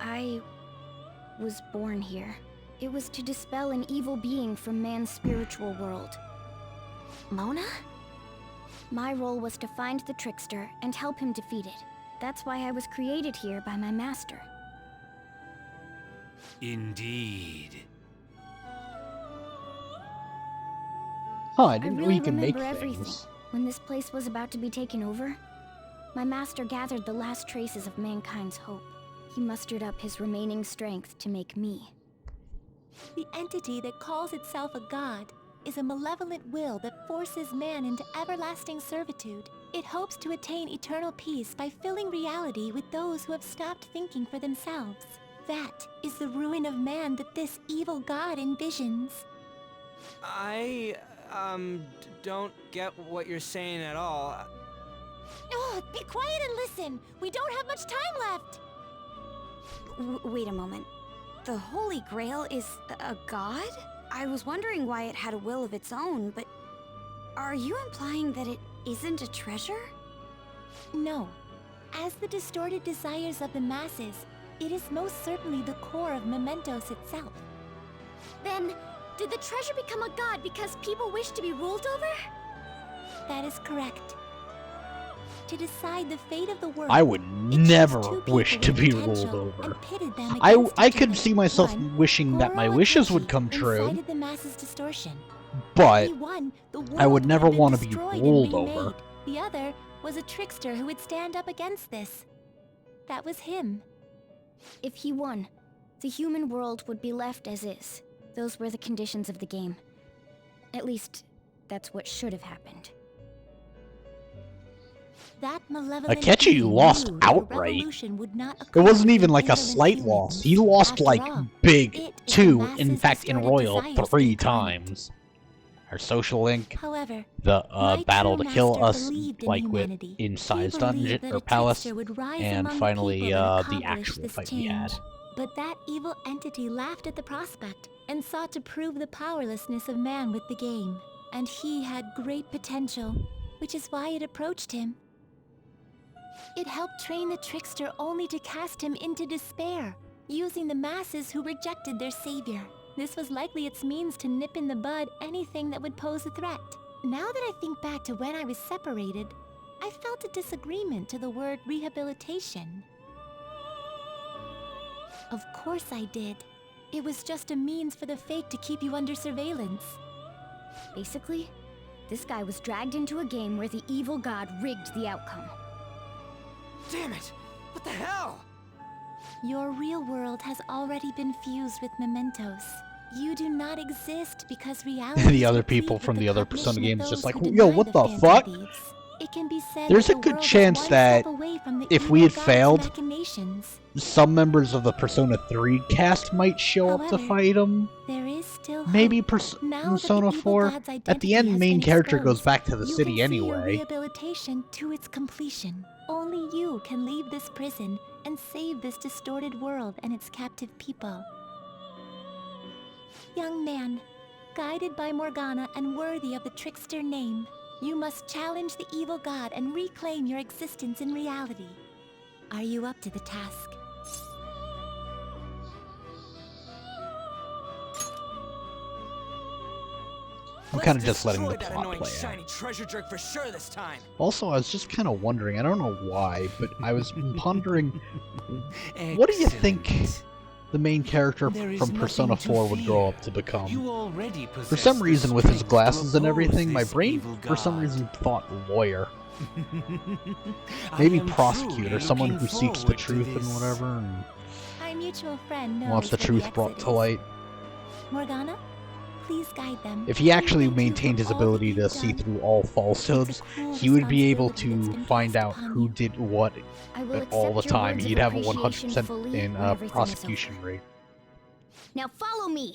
S2: I was born here. It was to dispel an evil being from man's spiritual world.
S6: Mona?
S2: My role was to find the trickster and help him defeat it. That's why I was created here by my master.
S13: Indeed.
S1: Huh, I
S2: I
S1: didn't know
S2: really
S1: you can make
S2: remember everything.
S1: things.
S2: When this place was about to be taken over, my master gathered the last traces of mankind's hope. He mustered up his remaining strength to make me.
S12: The entity that calls itself a god is a malevolent will that forces man into everlasting servitude. It hopes to attain eternal peace by filling reality with those who have stopped thinking for themselves. That is the ruin of man that this evil god envisions.
S5: I, don't get what you're saying at all.
S12: Oh, be quiet and listen! We don't have much time left!
S14: Wait a moment. The Holy Grail is a god? I was wondering why it had a will of its own, but are you implying that it isn't a treasure?
S12: No. As the distorted desires of the masses, it is most certainly the core of Mementos itself.
S2: Then, did the treasure become a god because people wish to be ruled over?
S12: That is correct. To decide the fate of the world,
S1: I would never wish to be
S12: potential
S1: ruled over.
S12: and pitted them
S1: I
S12: against each
S1: could
S12: other.
S1: see myself
S12: One,
S1: wishing that my
S12: Goro
S1: wishes would
S12: Akechi
S1: come true,
S12: incited the masses' distortion.
S1: but
S12: He won, the
S1: I would
S12: world
S1: never
S12: have been
S1: want to be
S12: destroyed and
S1: ruled
S12: remade.
S1: over.
S12: The other was a trickster who would stand up against this. That was him.
S2: If he won, the human world would be left as is. Those were the conditions of the game. At least, that's what should have happened.
S12: That malevolent
S1: Akechi
S12: being
S1: lost
S12: knew that a
S1: outright.
S12: revolution would not
S1: It
S12: occur
S1: wasn't even
S12: with
S1: like a
S12: indolent
S1: slight
S12: humans.
S1: loss. He lost
S12: After
S1: like
S12: all,
S1: big
S12: it is the
S1: too. In
S12: masses'
S1: fact, in
S12: distorted
S1: Royal
S12: desires
S1: 3
S12: incarnate.
S1: times. Our social link,
S12: However,
S1: the
S12: my
S1: battle to
S12: true
S1: kill
S12: master
S1: us,
S12: believed in
S1: like with
S12: humanity.
S1: in
S12: He
S1: Sai's
S12: believed
S1: dungeon
S12: that
S1: or
S12: a
S1: palace,
S12: trickster would rise
S1: and
S12: among the
S1: finally
S12: people and
S1: the
S12: accomplish
S1: actual
S12: this
S1: fight we had.
S12: change. But that evil entity laughed at the prospect and sought to prove the powerlessness of man with the game. And he had great potential, which is why it approached him. It helped train the trickster only to cast him into despair, using the masses who rejected their savior. This was likely its means to nip in the bud anything that would pose a threat. Now that I think back to when I was separated, I felt a disagreement to the word rehabilitation. Of course I did. It was just a means for the fake to keep you under surveillance.
S2: Basically, this guy was dragged into a game where the evil god rigged the outcome.
S10: Damn it! What the hell?
S12: Your real world has already been fused with Mementos. You do not exist because reality
S1: The
S12: is
S1: other
S12: replete
S1: people
S12: with
S1: from the other
S12: cognition
S1: Persona
S12: of
S1: games
S12: those
S1: just like,
S12: who
S1: yo,
S12: deny
S1: what the
S12: phantom
S1: fuck?
S12: thieves. It can be said
S1: There's
S12: that
S1: a
S12: the
S1: good
S12: world is
S1: chance
S12: one
S1: that
S12: step away from the
S1: if we
S12: evil
S1: had
S12: god's
S1: failed,
S12: machinations.
S1: some members of the Persona 3 cast might show up to
S12: However,
S1: fight him.
S12: There is still
S1: Maybe
S12: hope. Now that the
S1: Persona
S12: evil
S1: 4.
S12: god's
S1: At the
S12: identity
S1: end,
S12: has
S1: main
S12: been
S1: character goes
S12: exposed,
S1: back to the
S12: you
S1: city
S12: can see your
S1: anyway.
S12: rehabilitation to its completion. Only you can leave this prison and save this distorted world and its captive people. Young man, guided by Morgana and worthy of the trickster name, you must challenge the evil god and reclaim your existence in reality. Are you up to the task?
S1: I'm kind of just letting the
S10: that
S1: plot
S10: annoying
S1: play out.
S10: shiny treasure jerk for sure this time.
S1: Also, I was just kind of wondering, I don't know why, but I was pondering, what do you think the main character from Persona 4 would grow up to become? For some reason, with his glasses and everything, my brain, for some reason, thought lawyer. Maybe prosecutor, someone who seeks the truth and whatever, and
S12: Our mutual friend knows
S1: wants the
S12: where
S1: truth
S12: exit
S1: brought to
S12: is.
S1: light.
S12: Morgana, please guide them.
S1: If he actually maintained his ability to see through all falsehoods, he would be able to find out who did what all the time. He'd have a 100% in prosecution rate.
S2: Now follow me.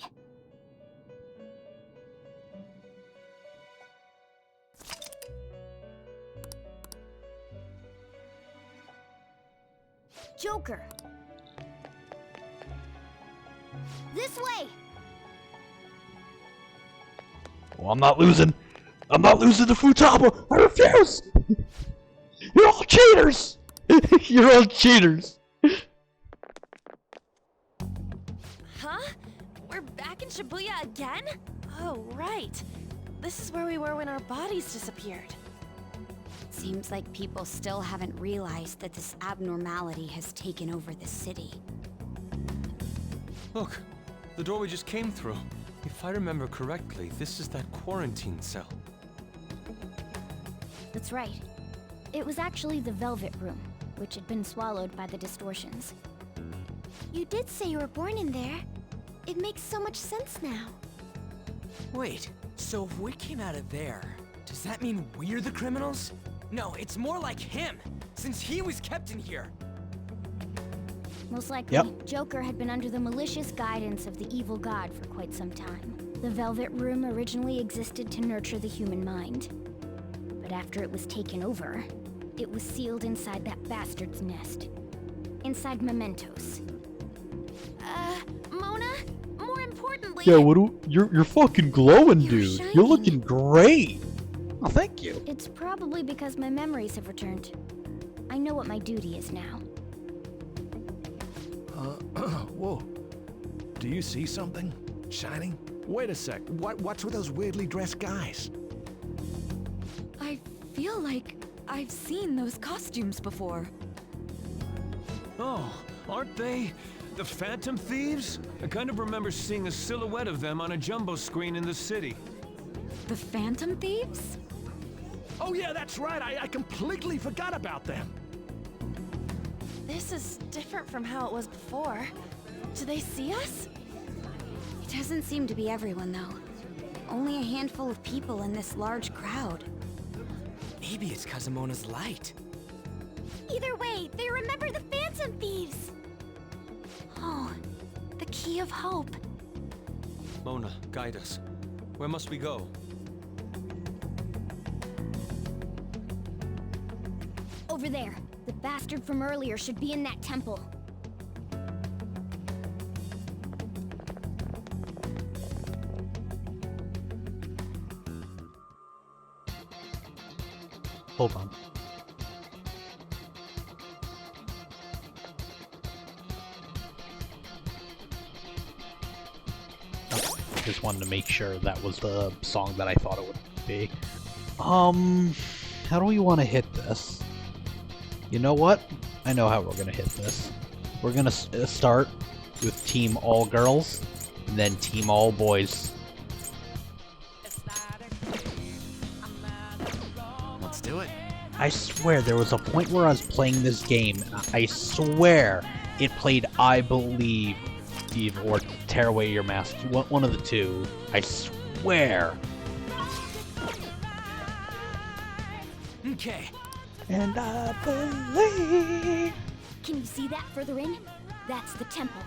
S2: Joker. This way.
S1: Well, I'm not losing. I'm not losing to Futaba. I refuse. You're all cheaters. You're all cheaters.
S11: Huh? We're back in Shibuya again? Oh, right. This is where we were when our bodies disappeared.
S14: Seems like people still haven't realized that this abnormality has taken over the city.
S4: Look, the door we just came through. If I remember correctly, this is that quarantine cell.
S2: That's right. It was actually the Velvet Room, which had been swallowed by the distortions.
S14: You did say you were born in there. It makes so much sense now.
S5: Wait, so if we came out of there, does that mean we're the criminals? No, it's more like him, since he was kept in here.
S2: Most likely, Joker had been under the malicious guidance of the evil god for quite some time. The Velvet Room originally existed to nurture the human mind. But after it was taken over, it was sealed inside that bastard's nest. Inside mementos.
S11: Mona? More importantly...
S1: Yeah, you're fucking glowing, dude. You're looking great. Oh, thank you.
S2: It's probably because my memories have returned. I know what my duty is now.
S9: Whoa. Do you see something? Shining? Wait a sec. What's with those weirdly dressed guys?
S11: I feel like I've seen those costumes before.
S4: Oh, aren't they the Phantom Thieves? I kind of remember seeing a silhouette of them on a jumbo screen in the city.
S11: The Phantom Thieves?
S9: Oh yeah, that's right. I completely forgot about them.
S11: This is different from how it was before. Do they see us?
S14: It doesn't seem to be everyone, though. Only a handful of people in this large crowd.
S5: Maybe it's Kazumona's light.
S14: Either way, they remember the Phantom Thieves! Oh, the Key of Hope.
S4: Mona, guide us. Where must we go?
S2: Over there. The bastard from earlier should be in that temple.
S1: Hold on. Just wanted to make sure that was the song that I thought it would be. How do we want to hit this? You know what? I know how we're gonna hit this. We're gonna start with Team All Girls, and then Team All Boys.
S10: Let's do it.
S1: I swear there was a point where I was playing this game. I swear it played I Believe or Tear Away Your Mask. One of the two. I swear.
S5: Okay.
S1: And I believe.
S2: Can you see that further in? That's the temple.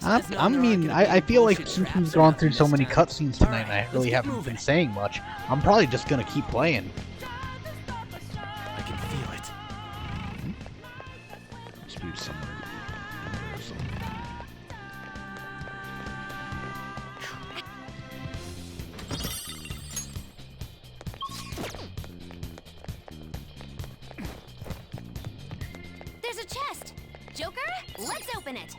S1: I feel like since we've gone through so many cutscenes tonight and I really haven't been saying much, I'm probably just gonna keep playing.
S5: I can feel it.
S1: Must be somewhere.
S6: There's a chest! Joker, let's open it!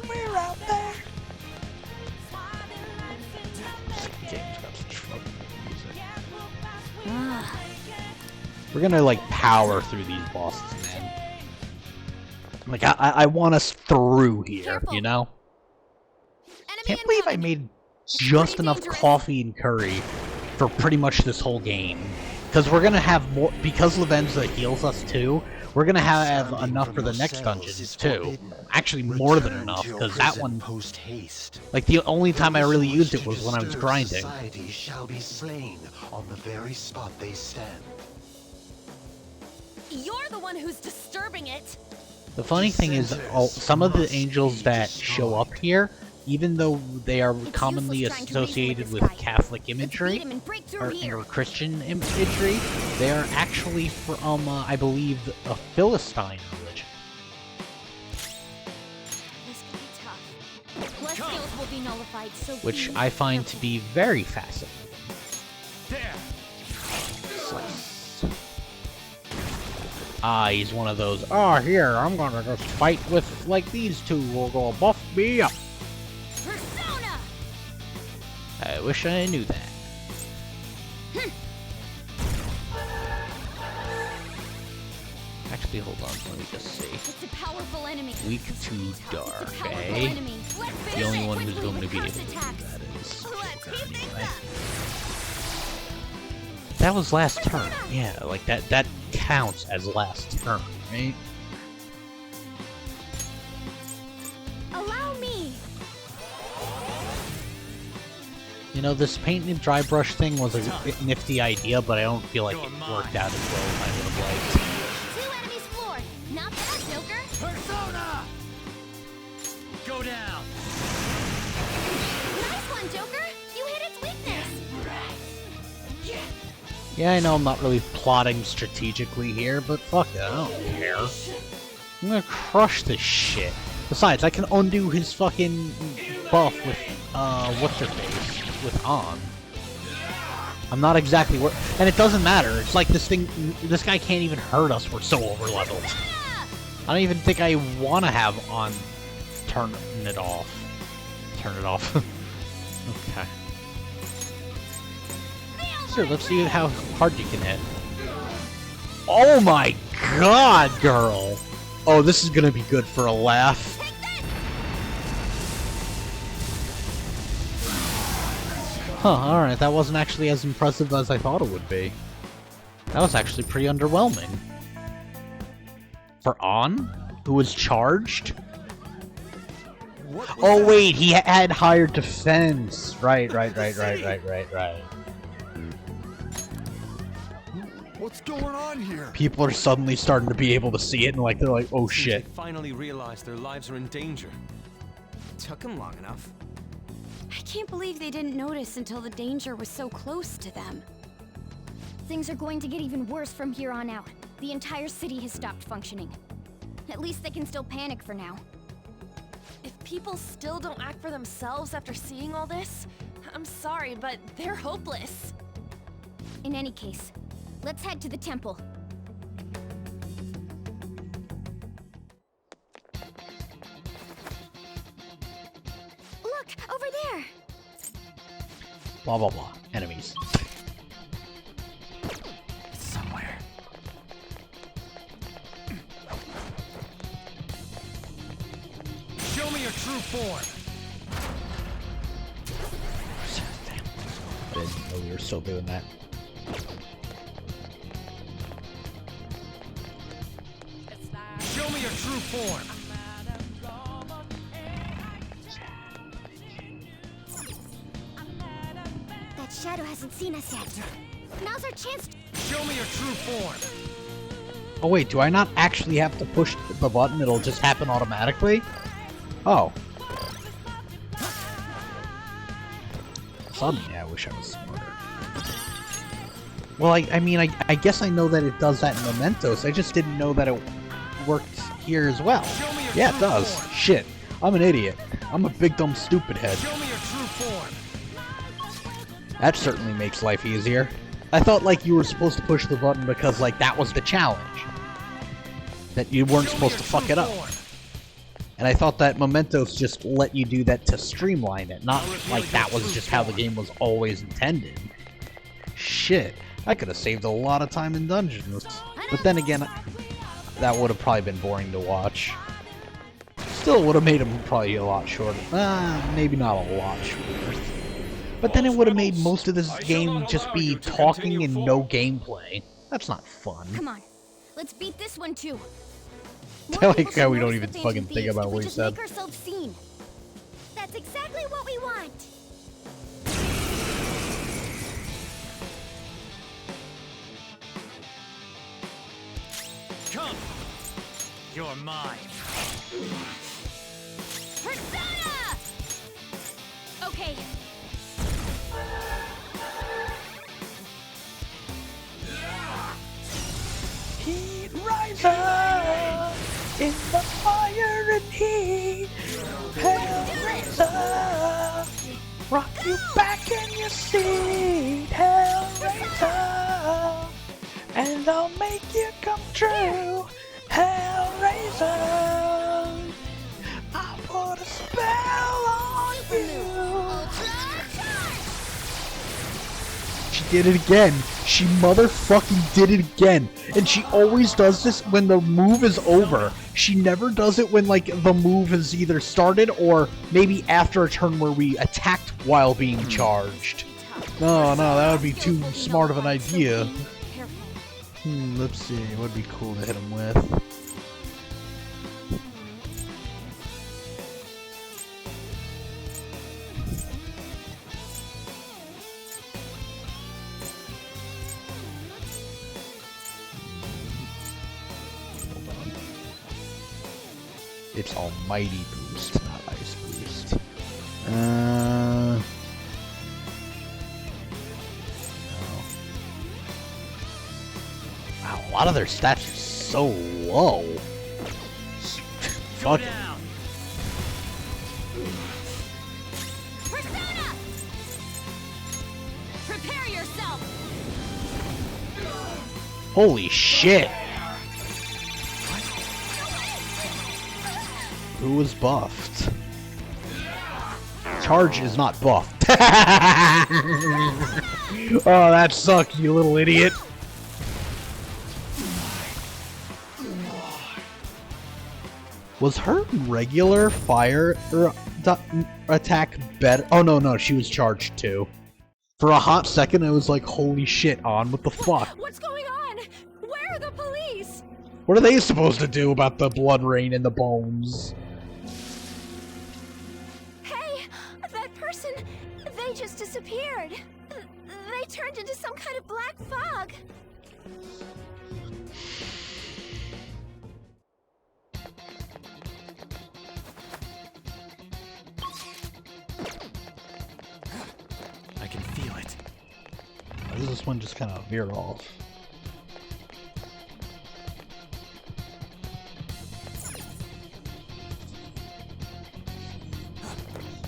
S1: We're out there. Game's got such fucking music. We're gonna like power through these bosses, man. Like I want us through here, you know? Can't believe I made just enough coffee and curry for pretty much this whole game. Because we're gonna have more, because Lavenza heals us too, we're gonna have enough for the next dungeons too. Actually more than enough, because that one, like the only time I really used it was when I was grinding.
S15: Society shall be slain on the very spot they stand.
S11: You're the one who's disturbing it!
S1: The funny thing is, some of the angels that show up here, even though they are commonly associated with Catholic imagery, or Christian imagery, they are actually from, I believe, a Philistine religion.
S2: This could be tough. Plus skills will be nullified, so
S1: Which I find to be very fascinating. He's one of those, here, I'm gonna just fight with, like, these two will go buff me up.
S2: Persona!
S1: I wish I knew that. Actually, hold on, let me just see.
S2: It's a powerful enemy.
S1: Weak to dark, eh? The only one who's going to be able to do that is Joker anyway. That was last turn. Yeah, like that counts as last turn, right?
S2: Allow me.
S1: You know, this paint and dry brush thing was a nifty idea, but I don't feel like it worked out as well as I would have liked.
S6: 2 enemies floored! Not bad, Joker!
S13: Persona! Go down!
S6: Nice one, Joker! You hit its weakness!
S1: Yeah, I know I'm not really plotting strategically here, but fuck it, I don't care. I'm gonna crush this shit. Besides, I can undo his fucking buff with, what's-her-face? With On. I'm not exactly where- and it doesn't matter, it's like this guy can't even hurt us, we're so over-leveled. I don't even think I wanna have On turn it off. Turn it off. Okay. Sure, let's see how hard you can hit. Oh my god, girl! Oh, this is gonna be good for a laugh. Huh, alright, that wasn't actually as impressive as I thought it would be. That was actually pretty underwhelming. For On? Who was charged? Oh wait, he had higher defense! Right.
S9: What's going on here?
S1: People are suddenly starting to be able to see it, and they're like, oh shit.
S4: They finally realized their lives are in danger.
S5: Took him long enough.
S14: I can't believe they didn't notice until the danger was so close to them.
S2: Things are going to get even worse from here on out. The entire city has stopped functioning. At least they can still panic for now.
S11: If people still don't act for themselves after seeing all this, I'm sorry, but they're hopeless.
S2: In any case, let's head to the temple. Look, over there!
S1: Blah blah blah. Enemies.
S5: It's somewhere.
S13: Show me your true form!
S1: I didn't know we were still doing that.
S13: Show me your true form!
S2: That shadow hasn't seen us yet. Now's our chance to...
S10: Show me your true form.
S1: Oh wait, do I not actually have to push the button? It'll just happen automatically? Oh. Suddenly, I wish I was smarter. Well, I mean, I guess I know that it does that in Mementos. I just didn't know that it worked here as well. Yeah, it does. Shit. I'm an idiot. I'm a big dumb stupid head.
S10: Show me your true form.
S1: That certainly makes life easier. I thought, like, you were supposed to push the button because, like, that was the challenge. That you weren't supposed to fuck it up. And I thought that Mementos just let you do that to streamline it, not like that was just how the game was always intended. Shit. I could have saved a lot of time in dungeons. But then again, that would have probably been boring to watch. Still would have made them probably a lot shorter. Maybe not a lot shorter. But then it would have made most of this game just be talking and no gameplay. That's not fun.
S2: Come on, let's beat this one too.
S1: I like how we don't even fucking think about what he said.
S2: Make ourselves seen. That's exactly what we want.
S13: Come! You're mine.
S2: Persona! Okay.
S1: Heat rise up in the fire and heat. Hell raise up. Rock you back in your seat. Hell raise up. And I'll make you come true. Hellraiser, I put a spell on you. She did it again. She motherfucking did it again. And she always does this when the move is over. She never does it when, like, the move has either started or maybe after a turn where we attacked while being charged. No, that would be too smart of an idea. Let's see, what would be cool to hit him with? Hold on. It's Almighty Boost, not Ice Boost. Wow, a lot of their stats are so low. Fuck it.
S2: Persona! Prepare yourself.
S1: Holy shit! Who was buffed? Charge is not buffed. Oh, that sucked, you little idiot. Was her regular fire attack better? Oh, no, she was charged too. For a hot second, I was like, holy shit, what the fuck?
S11: What's going on? Where are the police?
S1: What are they supposed to do about the blood rain and the bones?
S11: Hey, that person, they just disappeared. They turned into some kind of black fog.
S13: I can feel it.
S1: Why does this one just kind of veer off?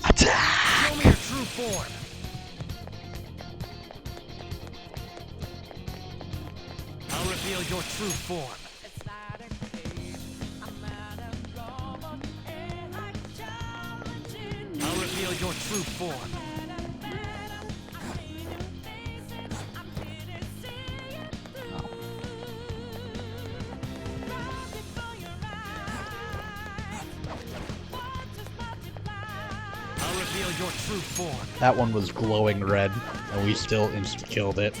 S10: Attack! Show me your true form. I'll reveal your true form. I'll reveal your true form. Your true form.
S1: That one was glowing red, and we still insta-killed it.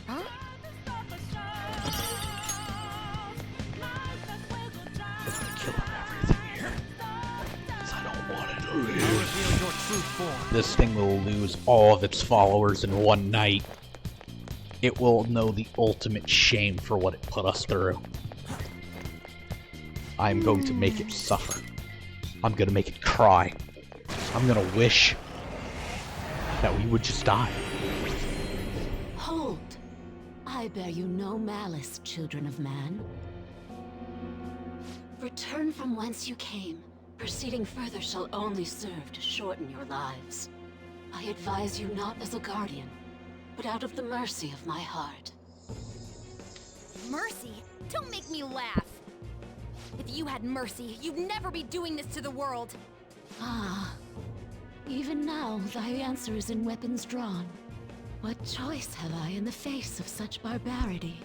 S2: Huh?
S1: Kill everything this thing will lose all of its followers in one night, it will know the ultimate shame for what it put us through. I'm going to make it suffer. I'm gonna make it cry. I'm gonna wish that we would just die.
S16: Hold! I bear you no malice, children of man. Return from whence you came. Proceeding further shall only serve to shorten your lives. I advise you not as a guardian, but out of the mercy of my heart.
S2: Mercy? Don't make me laugh! If you had mercy, you'd never be doing this to the world!
S16: Ah. Even now, thy answer is in weapons drawn. What choice have I in the face of such barbarity?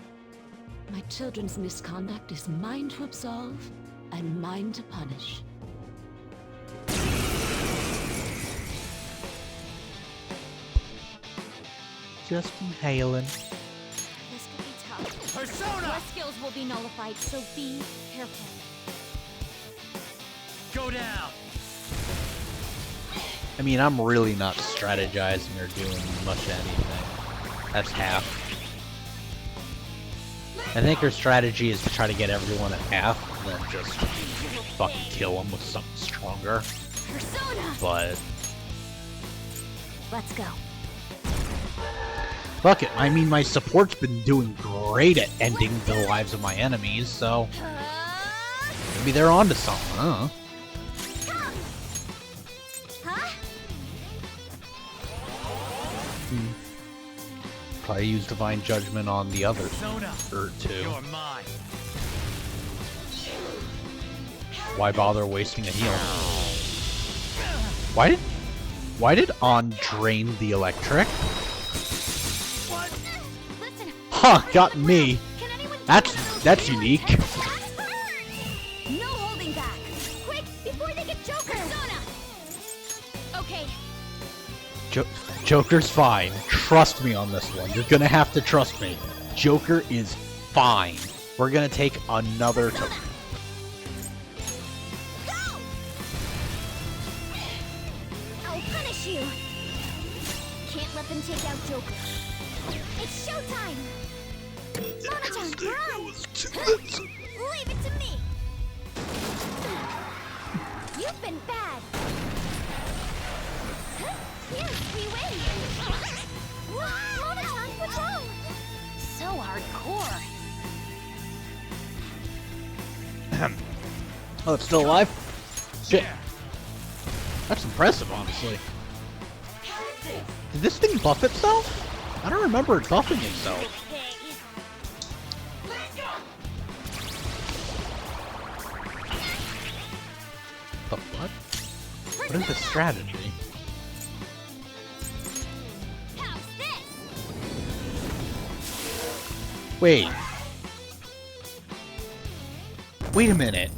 S16: My children's misconduct is mine to absolve, and mine to punish.
S1: Just inhaling.
S2: This could be tough.
S13: Persona!
S2: Your skills will be nullified, so be careful.
S13: Go down!
S1: I mean, I'm really not strategizing or doing much of anything. That's half. I think her strategy is to try to get everyone at half, and then just fucking kill them with something stronger.
S2: Persona!
S1: But...
S2: Let's go.
S1: fuck it, I mean, my support's been doing great at ending the lives of my enemies, so... maybe they're onto something, huh? Probably use Divine Judgment on the other or two.
S13: You're mine.
S1: Why bother wasting a heal? Why did On drain the electric? Huh, got me. That's unique.
S2: No holding back. Quick, before they get Joker. Persona. Okay.
S1: Joker's fine. Trust me on this one. You're gonna have to trust me. Joker is fine. We're gonna take another turn.
S2: I'll punish you. Can't let them take out Joker. It's showtime. Monotone, run. Leave it to me. You've been bad. Yes, we win! Monotone, what's wrong? So hardcore.
S1: Oh, it's still alive? Shit. That's impressive, honestly. Did this thing buff itself? I don't remember it buffing itself. The what? What is the strategy? Wait. Wait a minute.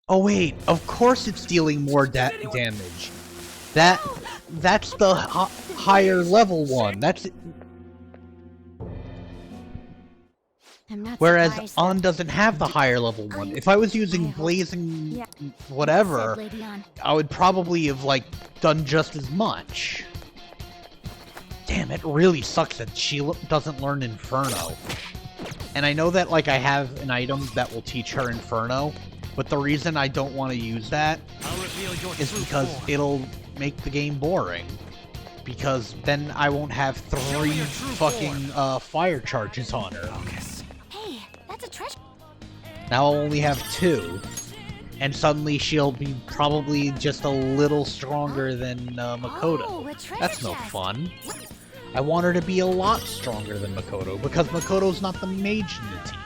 S1: Oh wait, of course it's dealing more damage. That's the higher level one. That's it. Whereas On doesn't have the higher level one. If I was using Blazing whatever, I would probably have like done just as much. Damn, it really sucks that she doesn't learn Inferno. And I know that, like, I have an item that will teach her Inferno, but the reason I don't want to use that is because it'll make the game boring. Because then I won't have 3 fucking fire charges on her.
S2: Hey, that's a treasure.
S1: Now I'll only have 2. And suddenly she'll be probably just a little stronger than Makoto. That's no fun. I want her to be a lot stronger than Makoto, because Makoto's not the mage in the team.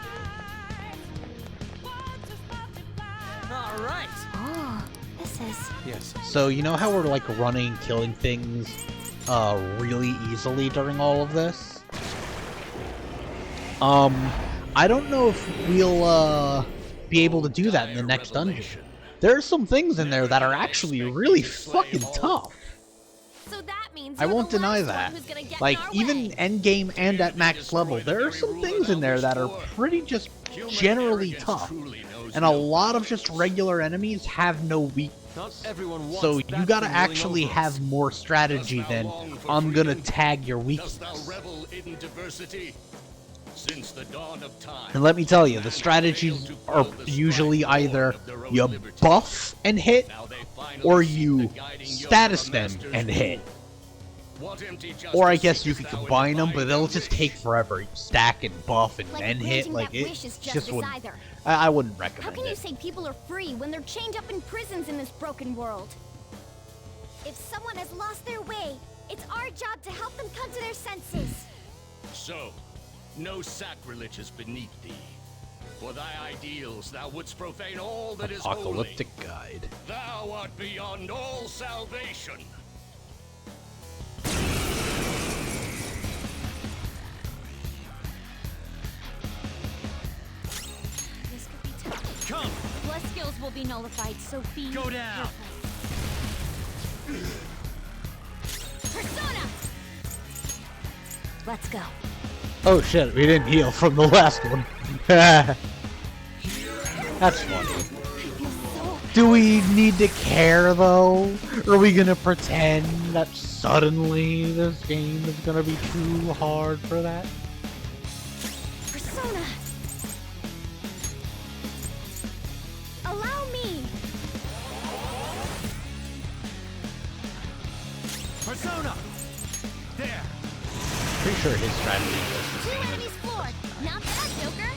S5: Alright!
S2: Oh, this is...
S4: Yes.
S1: So, you know how we're, like, running and killing things really easily during all of this? I don't know if we'll, be able to do that in the next dungeon. There are some things in there that are actually really fucking tough.
S2: So that means
S1: I won't deny that. Like, even endgame and at max level, there are some things in there that are pretty just generally tough. And a lot of just regular enemies have no weak
S4: Not everyone wants
S1: So
S4: that
S1: you gotta
S4: thing
S1: actually
S4: rolling over
S1: have more strategy than I'm gonna tag your weakness.
S17: revel in diversity? Since the dawn of time,
S1: And let me tell you, the strategies are usually either you buff and hit, or you status them and hit. Or I guess you could combine them, but they'll just take forever. You stack and buff and then hit, like it just wouldn't. I wouldn't
S2: How
S1: recommend
S2: can you
S1: it.
S2: say people are free when they're chained up in prisons in this broken world? If someone has lost their way, it's our job to help them come to their senses.
S17: So, no sacrilege is beneath thee. For thy ideals thou wouldst profane all that is holy.
S1: Apocalyptic guide.
S17: Thou art beyond all salvation.
S2: This could be tough.
S17: Come!
S2: Bless skills will be nullified, so be
S17: Go down!
S2: Persona!
S6: Let's go.
S1: Oh shit, we didn't heal from the last one. That's funny. Do we need to care though? Are we gonna pretend that suddenly this game is gonna be too hard for that?
S2: Persona! Allow me!
S17: Persona! There!
S1: Pretty sure his strategy was the
S2: Two
S1: same.
S2: enemies floored! Not bad, Joker!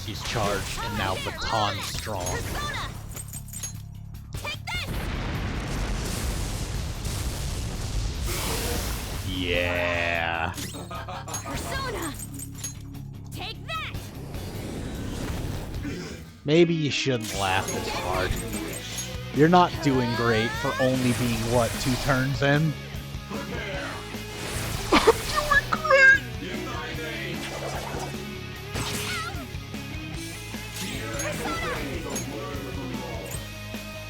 S1: She's charged and now baton strong.
S2: Persona! Take this!
S1: Yeah.
S2: Persona! Take that!
S1: Maybe you shouldn't laugh this hard. You're not doing great for only being, what, 2 turns in? I'm doing great!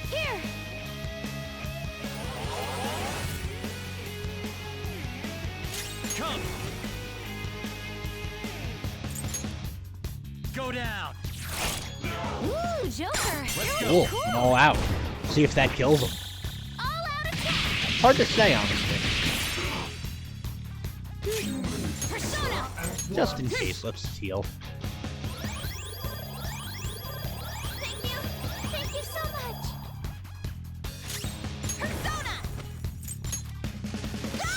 S2: Here!
S17: Come! Go down!
S2: Ooh, Joker!
S1: Cool. I'm all out. See if that kills him. Hard to say, honestly.
S2: Persona!
S1: Just in case, let's heal.
S2: Thank you! Thank you so much! Persona! Go!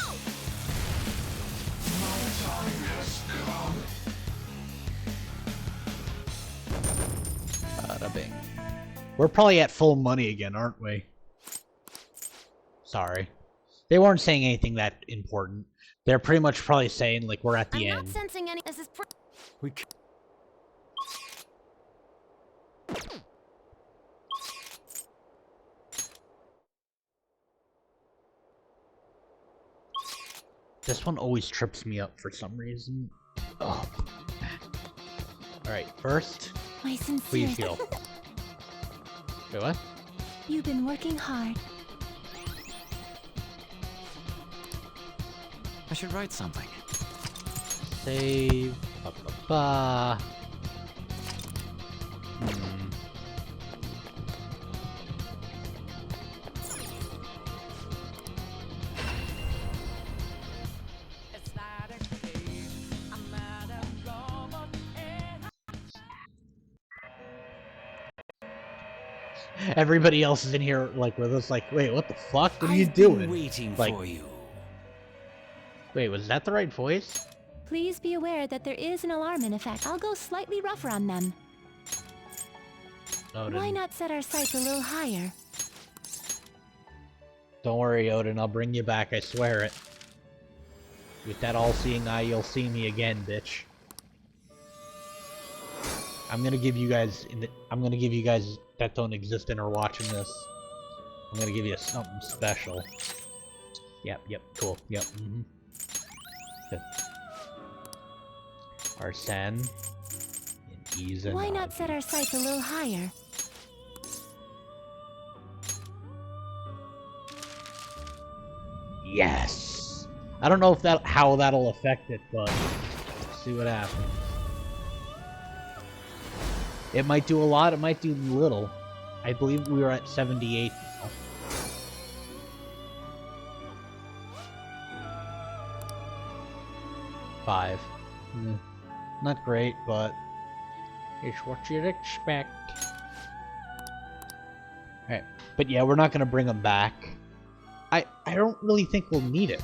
S1: Bada bing. We're probably at full money again, aren't we? Sorry. They weren't saying anything that important. They're pretty much probably saying, like, we're at the
S2: I'm
S1: end.
S2: not sensing any. This is.
S4: We.
S1: This one always trips me up for some reason. Oh. Alright, first,
S12: My sincere.
S1: please heal. Wait, what?
S12: You've been working hard.
S13: I should write something.
S1: Save. Ba, ba, ba. Everybody else is in here, like, with us, like, wait, what the fuck? What are you doing?
S13: Waiting
S1: like,
S13: for you.
S1: Wait, was that the right voice?
S12: Please be aware that there is an alarm in effect. I'll go slightly rougher on them.
S1: Odin.
S12: Why not set our sights a little higher?
S1: Don't worry, Odin, I'll bring you back, I swear it. With that all-seeing eye, you'll see me again, bitch. I'm gonna give you guys that don't exist and are watching this. I'm gonna give you something special. Yep, cool, yep, Good. Arsene and Izanagi.
S12: Why not set our sights a little higher?
S1: Yes! I don't know if how that'll affect it, but let's see what happens. It might do a lot, it might do little. I believe we were at 78 now. Five. Not great, but it's what you'd expect. Alright, but yeah, we're not gonna bring them back. I don't really think we'll need it.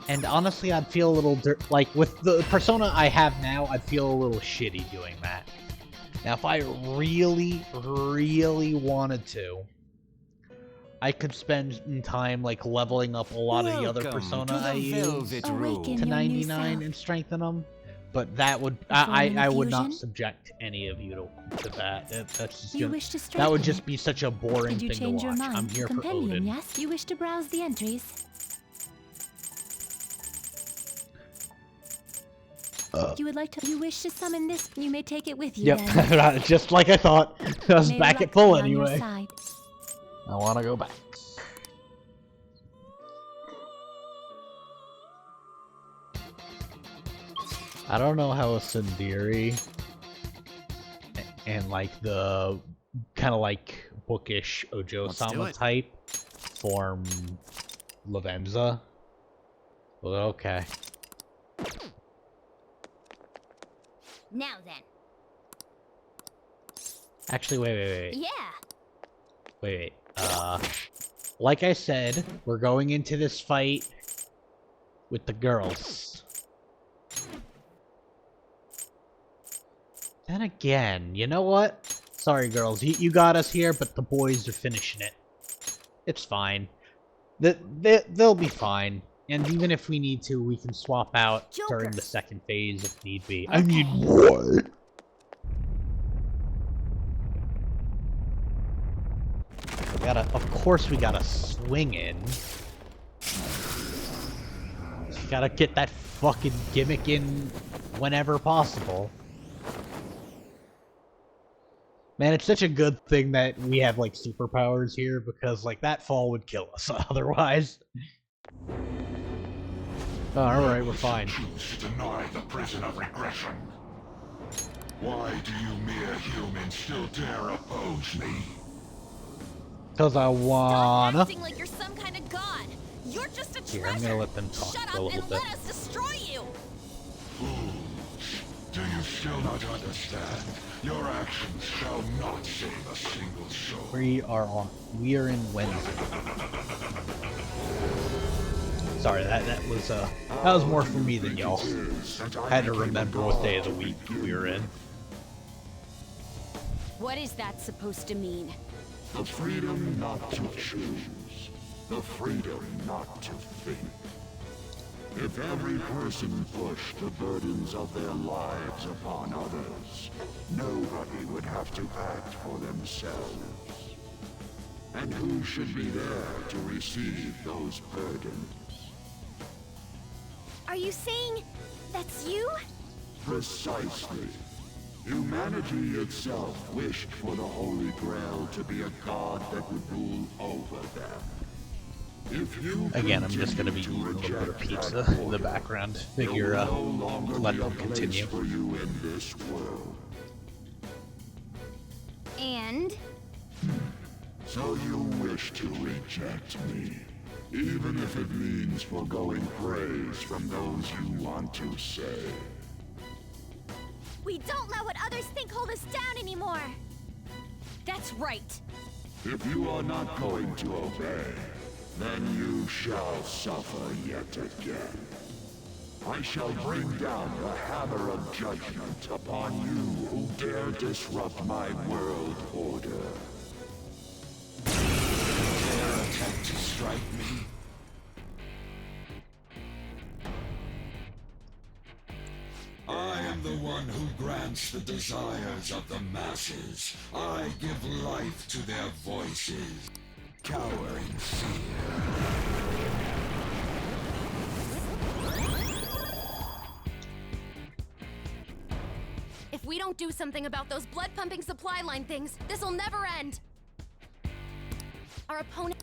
S1: And honestly, I'd feel a little like, with the persona I have now, I'd feel a little shitty doing that. Now, if I really, really wanted to, I could spend time, like, leveling up a lot of the other persona I use to 99 and strengthen them. But that would, I would not subject any of you to that. That's just gonna, that would just be such a boring thing to watch. I'm here for Odin.
S12: Yes, you wish to browse the entries. You would like to. You wish to summon this. You may take it with you.
S1: Yep,
S12: then.
S1: just like I thought. I was back at full anyway.
S12: I
S1: want to go back. I don't know how a Sundari and like the kind of like bookish Ojo-sama type form Lavenza. Well, okay.
S2: Now then.
S1: Actually, wait.
S2: Yeah.
S1: Wait. Like I said, we're going into this fight with the girls. Then again, you know what? Sorry, girls, you got us here, but the boys are finishing it. It's fine. They'll be fine. And even if we need to, we can swap out during the second phase if need be. I mean, what? Of course we gotta swing in. You gotta get that fucking gimmick in whenever possible. Man, it's such a good thing that we have, like, superpowers here, because, like, that fall would kill us otherwise. Oh, alright, we're fine.
S3: Choose to deny the prison of regression. Why do you mere humans still dare oppose me?
S1: Cause I wanna.
S6: Stop acting like you're some kind of god. You're just a treasure.
S1: Here, I'm gonna let them talk
S6: Shut
S1: for a
S6: up
S1: little
S6: and
S1: bit.
S6: let us destroy you.
S3: Fools, do you still not understand? Your actions shall not save a single soul.
S1: We are in Wednesday. Sorry, that was more for me than y'all. I had to remember what day of the week we were in.
S2: What is that supposed to mean?
S3: The freedom not to choose. The freedom not to think. If every person pushed the burdens of their lives upon others, nobody would have to act for themselves. And who should be there to receive those burdens?
S2: Are you saying that's you?
S3: Precisely. Humanity itself wished for the Holy Grail to be a god that would rule over them. If you
S1: Again, I'm just gonna be eating a little bit of pizza in the background. Figure, let them continue.
S3: For you in this world.
S2: And?
S3: So you wish to reject me, even if it means foregoing praise from those you want to say.
S2: We don't let what others think hold us down anymore. That's right.
S3: If you are not going to obey, then you shall suffer yet again. I shall bring down the hammer of judgment upon you who dare disrupt my world order.
S13: Dare attempt to strike me? I am the one who grants the desires of the masses. I give life to their voices. Cowering fear.
S6: If we don't do something about those blood-pumping supply line things, this'll never end. Our opponent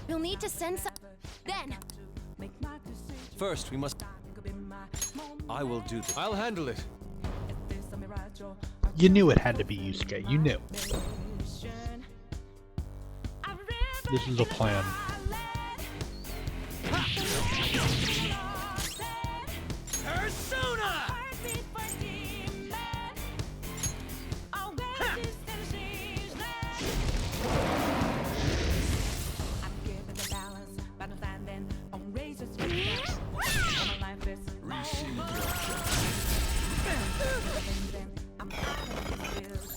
S6: will need to send some. Then.
S4: First, we must. I will do this. I'll handle it.
S1: You knew it had to be Yusuke. You knew. This was a plan.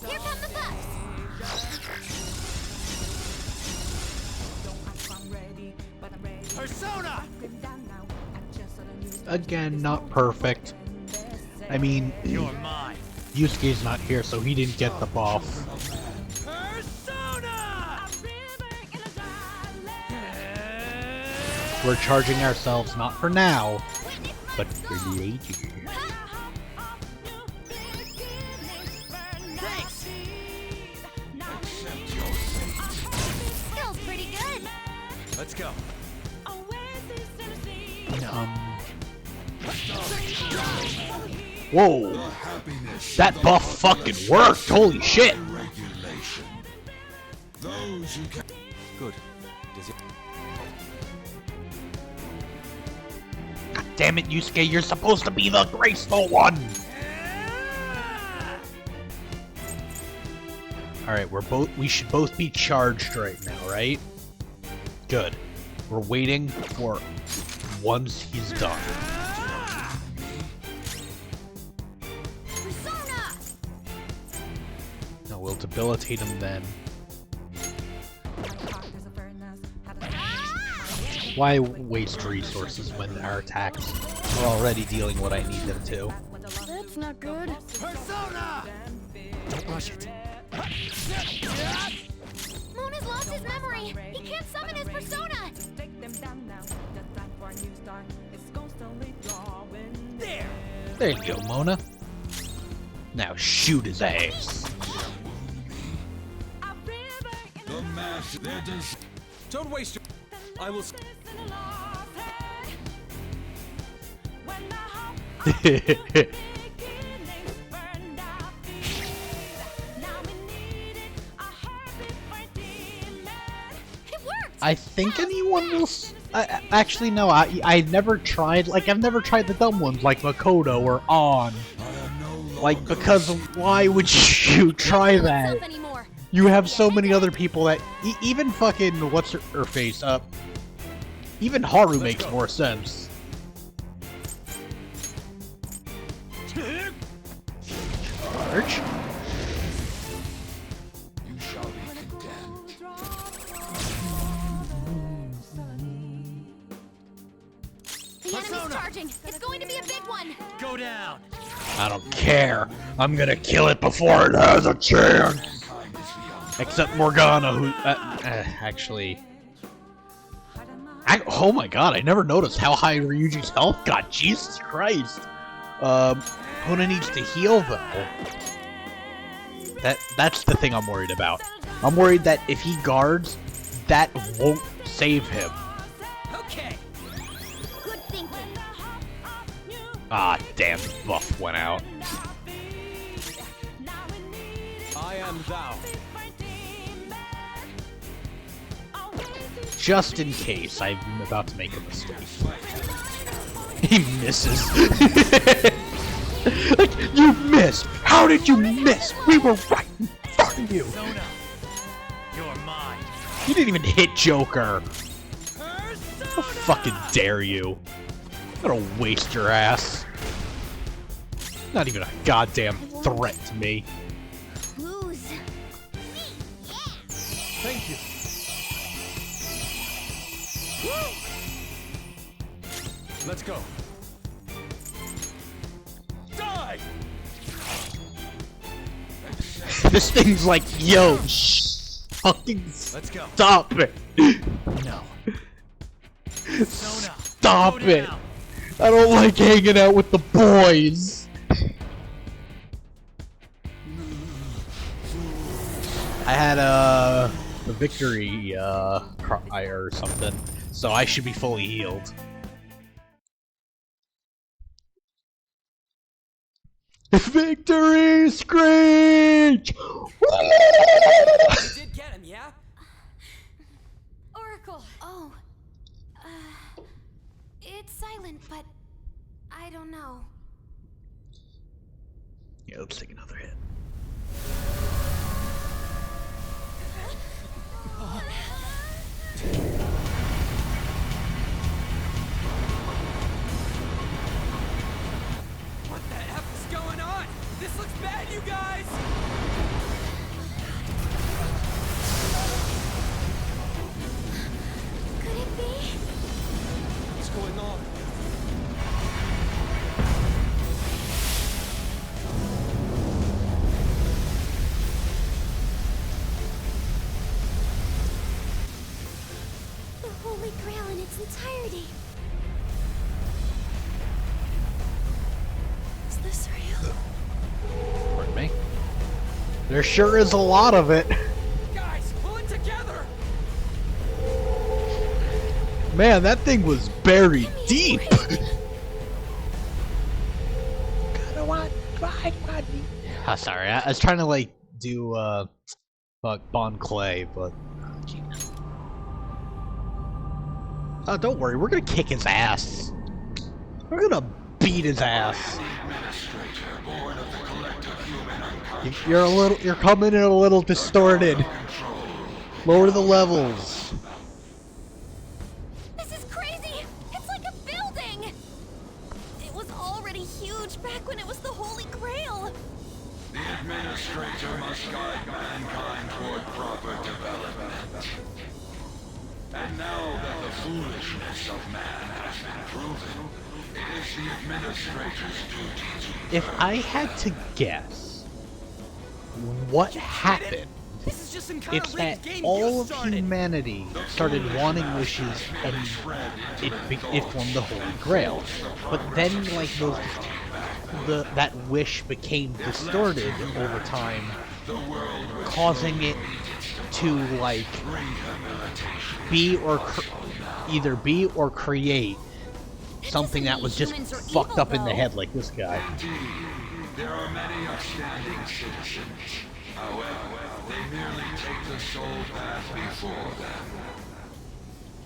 S2: Here come the bus!
S10: Persona!
S1: Again, not perfect. I mean,
S10: You're mine.
S1: Yusuke's not here, so he didn't get the buff.
S10: Persona!
S1: We're charging ourselves not for now, but for later.
S2: Skill's pretty good.
S10: Let's go.
S1: Whoa! That buff fucking worked! Holy shit!
S4: Good. Does it...
S1: God damn it, Yusuke, you're supposed to be the graceful one! Alright, we should both be charged right now, right? Good. We're waiting for once he's done. No, we'll debilitate him then. Why waste resources when our attacks are already dealing what I need them to?
S2: That's not good.
S10: Persona!
S4: Don't rush it.
S2: Moon has lost his memory. He can't summon his persona.
S1: There you go, Mona. Now shoot his ass.
S4: Don't waste your... I will...
S1: I think anyone will. Actually, no. I never tried. Like, I've never tried the dumb ones like Makoto or On. Like, because why would you try that? You have so many other people that even fucking what's her face up. Even Haru makes more sense. Charge.
S3: You shall be condemned.
S2: The enemy's charging. It's going to be a big one.
S10: Go down.
S1: I don't care. I'm gonna kill it before it has a chance. Except Morgana, who actually. Oh my god! I never noticed how high Ryuji's health got. Jesus Christ. Hona needs to heal though. That's the thing I'm worried about. I'm worried that if he guards, that won't save him.
S10: Okay.
S2: Good thinking.
S1: Ah, damn, the buff went out.
S4: I am thou.
S1: Just in case, I'm about to make a mistake. He misses. Like, you missed! How did you miss? We were right in front of you!
S10: Persona, you're mine.
S1: You didn't even hit Joker! How fucking dare you? I'm gonna waste your ass. Not even a goddamn threat to me.
S2: Lose.
S4: Thank you. Let's go.
S10: Die!
S1: This thing's like, yo, fucking
S10: Let's go.
S1: stop it!
S10: No. Persona,
S1: Stop
S10: go
S1: it!
S10: down.
S1: I don't like hanging out with the boys! I had a victory cry or something, so I should be fully healed. Victory screech!
S5: You did get him, yeah?
S2: Oracle! Oh. It's silent, but I don't know.
S1: Yeah, let's take another hit.
S5: What the F is going on? This looks bad, you guys!
S2: Could it be?
S5: What's going on?
S2: The Holy Grail in its entirety. Is this real?
S1: Pardon me. There sure is a lot of it.
S5: Guys, pull it together!
S1: Man, that thing was buried deep. Oh, sorry, I was trying to like do Bon Clay, but oh, don't worry, we're gonna kick his ass. We're gonna beat his ass. You're coming in a little distorted. Lower the levels.
S2: This is crazy! It's like a building! It was already huge back when it was the Holy Grail!
S3: The Administrator must guide mankind toward proper development. And now that the foolishness of man has been proven, it is the Administrator's duty to...
S1: If I had to guess what happened, it's that all of humanity started wanting wishes and it formed the Holy Grail. But then, like, that wish became distorted over time, causing it to, like, either be or create something that was just fucked up in the head, like this guy.
S3: There are many upstanding citizens. However, they merely take the soul path before them.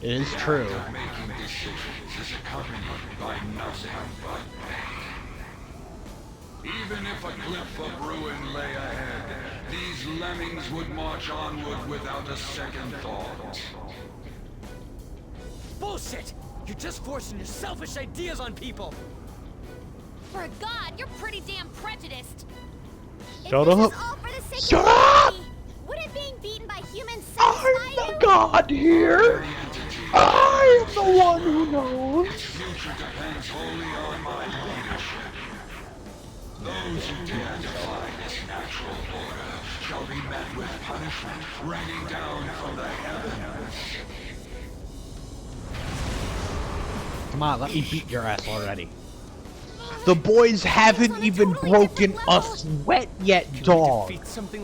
S1: It is true.
S3: The act of making decisions is accompanied by nothing but pain. Even if a cliff of ruin lay ahead, these lemmings would march onward without a second thought.
S5: Bullshit! You're just forcing your selfish ideas on people!
S2: For a god, you're pretty damn prejudiced!
S1: Shut up! Shut up!
S2: Wouldn't being beaten by humans
S1: I'm the god here! I am the one who knows!
S3: Its future depends wholly on my leadership. Those who dare defy this natural order shall be met with punishment raining down from the heavens.
S1: Come on, let me beat your ass already. The boys haven't even broken a sweat yet, dog.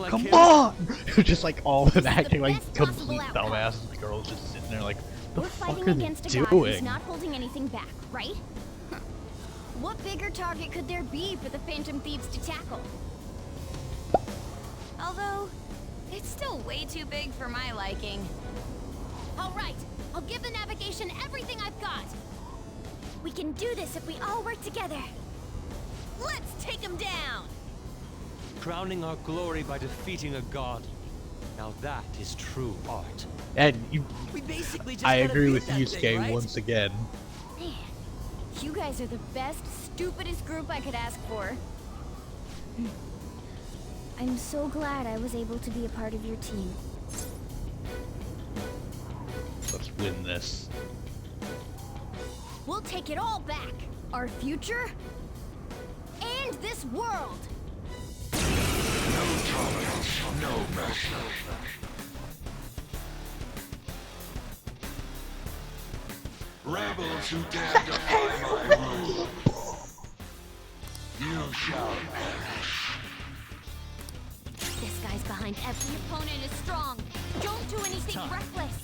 S1: Come on! Just like all of them acting like complete dumbasses. The girl's just sitting there like, the fuck are they doing?
S2: Not holding anything back, right? What bigger target could there be for the Phantom Thieves to tackle? Although, it's still way too big for my liking. Alright, I'll give the navigation everything I've got. We can do this if we all work together. Let's take him down!
S4: Crowning our glory by defeating a god. Now that is true art.
S1: And you, I agree with
S5: you,
S1: Yusuke right? Once again.
S2: Man, you guys are the best, stupidest group I could ask for. I'm so glad I was able to be a part of your team.
S1: Let's win this.
S2: We'll take it all back. Our future and this world.
S3: No tolerance, no mercy. Rebels who dare defy my rule, you shall perish.
S2: This guy's behind every opponent is strong. Don't do anything reckless.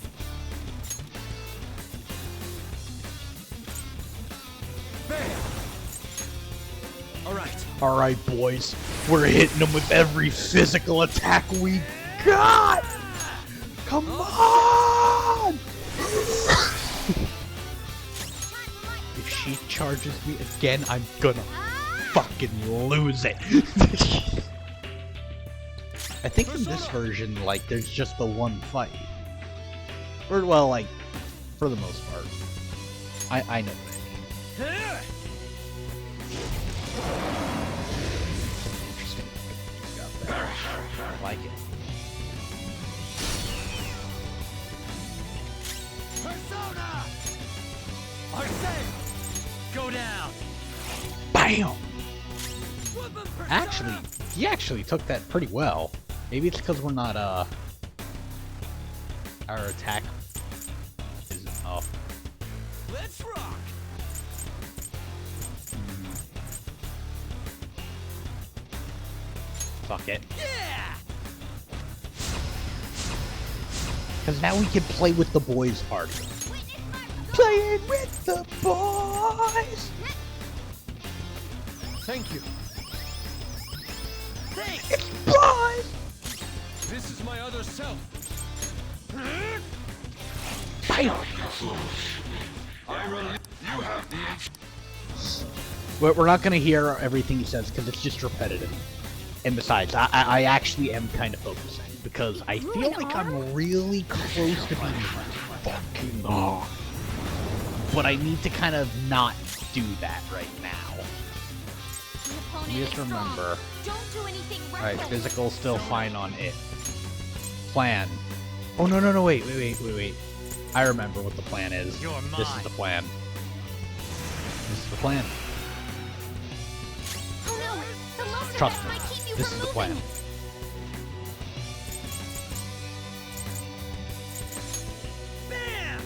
S5: Bam! All right,
S1: Alright, boys. We're hitting them with every physical attack we got! Come on! If she charges me again, I'm gonna fucking lose it. I think in this version, like, there's just the one fight. Or, well, like, for the most part. I know what I mean. Interesting. Got that. I like it.
S18: Persona! Arsene! Go down!
S1: BAM! Actually, he actually took that pretty well. Maybe it's because we're not, our attack isn't up.
S18: Let's rock!
S1: Fuck it.
S18: Yeah!
S1: Because now we can play with the boys harder. Playing with the boys!
S18: Thank you. Thanks!
S1: It's boys!
S18: This is my other self.
S1: We're not gonna hear everything he says because it's just repetitive. And besides, I actually am kind of focusing because I feel like I'm really close to being fucking off. But I need to kind of not do that right now. Let me just remember. Alright, physical still fine on it. Plan. Oh, no, wait. I remember what the plan is. This is the plan. This is the plan. Trust me, this is the plan.
S18: Bam!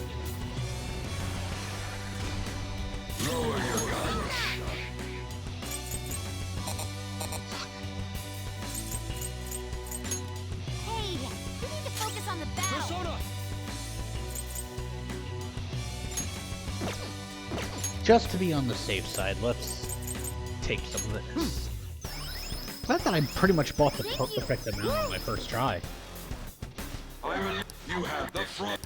S3: Lower your guns.
S6: Hey, we need to focus on the battle.
S18: Persona!
S1: Just to be on the safe side, let's take some of this. Glad that I pretty much bought the perfect amount on my first try.
S3: You have the front.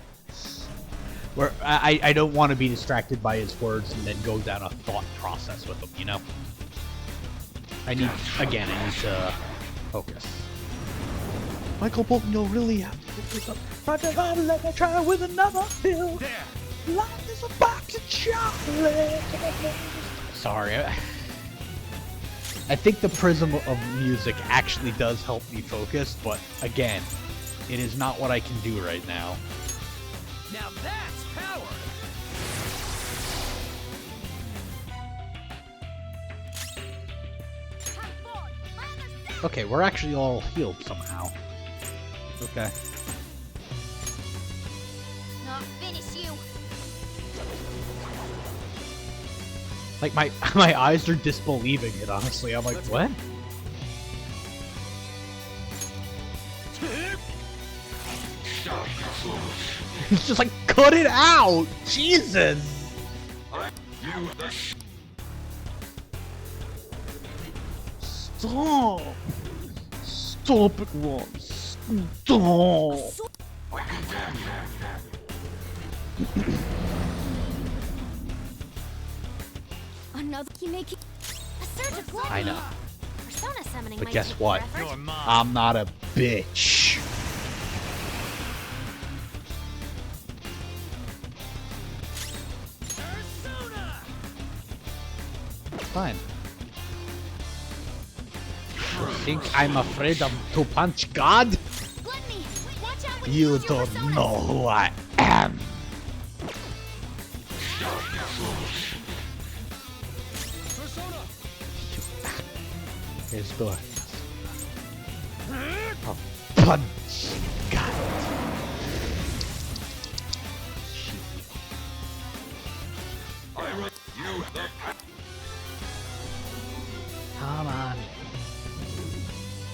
S1: Where I don't want to be distracted by his words and then go down a thought process with them, you know? I need to focus. Michael Bolton, you'll really have to focus up. Let me try with another pill. Life is a box of chocolate. Sorry. I think the prism of music actually does help me focus, but again, it is not what I can do right now.
S18: Now that's power!
S1: Okay, we're actually all healed somehow. Okay.
S6: Not finish you.
S1: Like, my eyes are disbelieving it, honestly. I'm like, what? He's just like, cut it out! Jesus! Stop! Stop it, Ron! Stop!
S6: Another key making a surge of
S1: I know.
S6: Persona summoning
S1: But
S6: might
S1: guess
S6: take
S1: what?
S6: more effort.
S1: I'm not a bitch. Fine. You think I'm afraid to punch God? You don't know who I am. Here's the door. I'll punch God. Come on.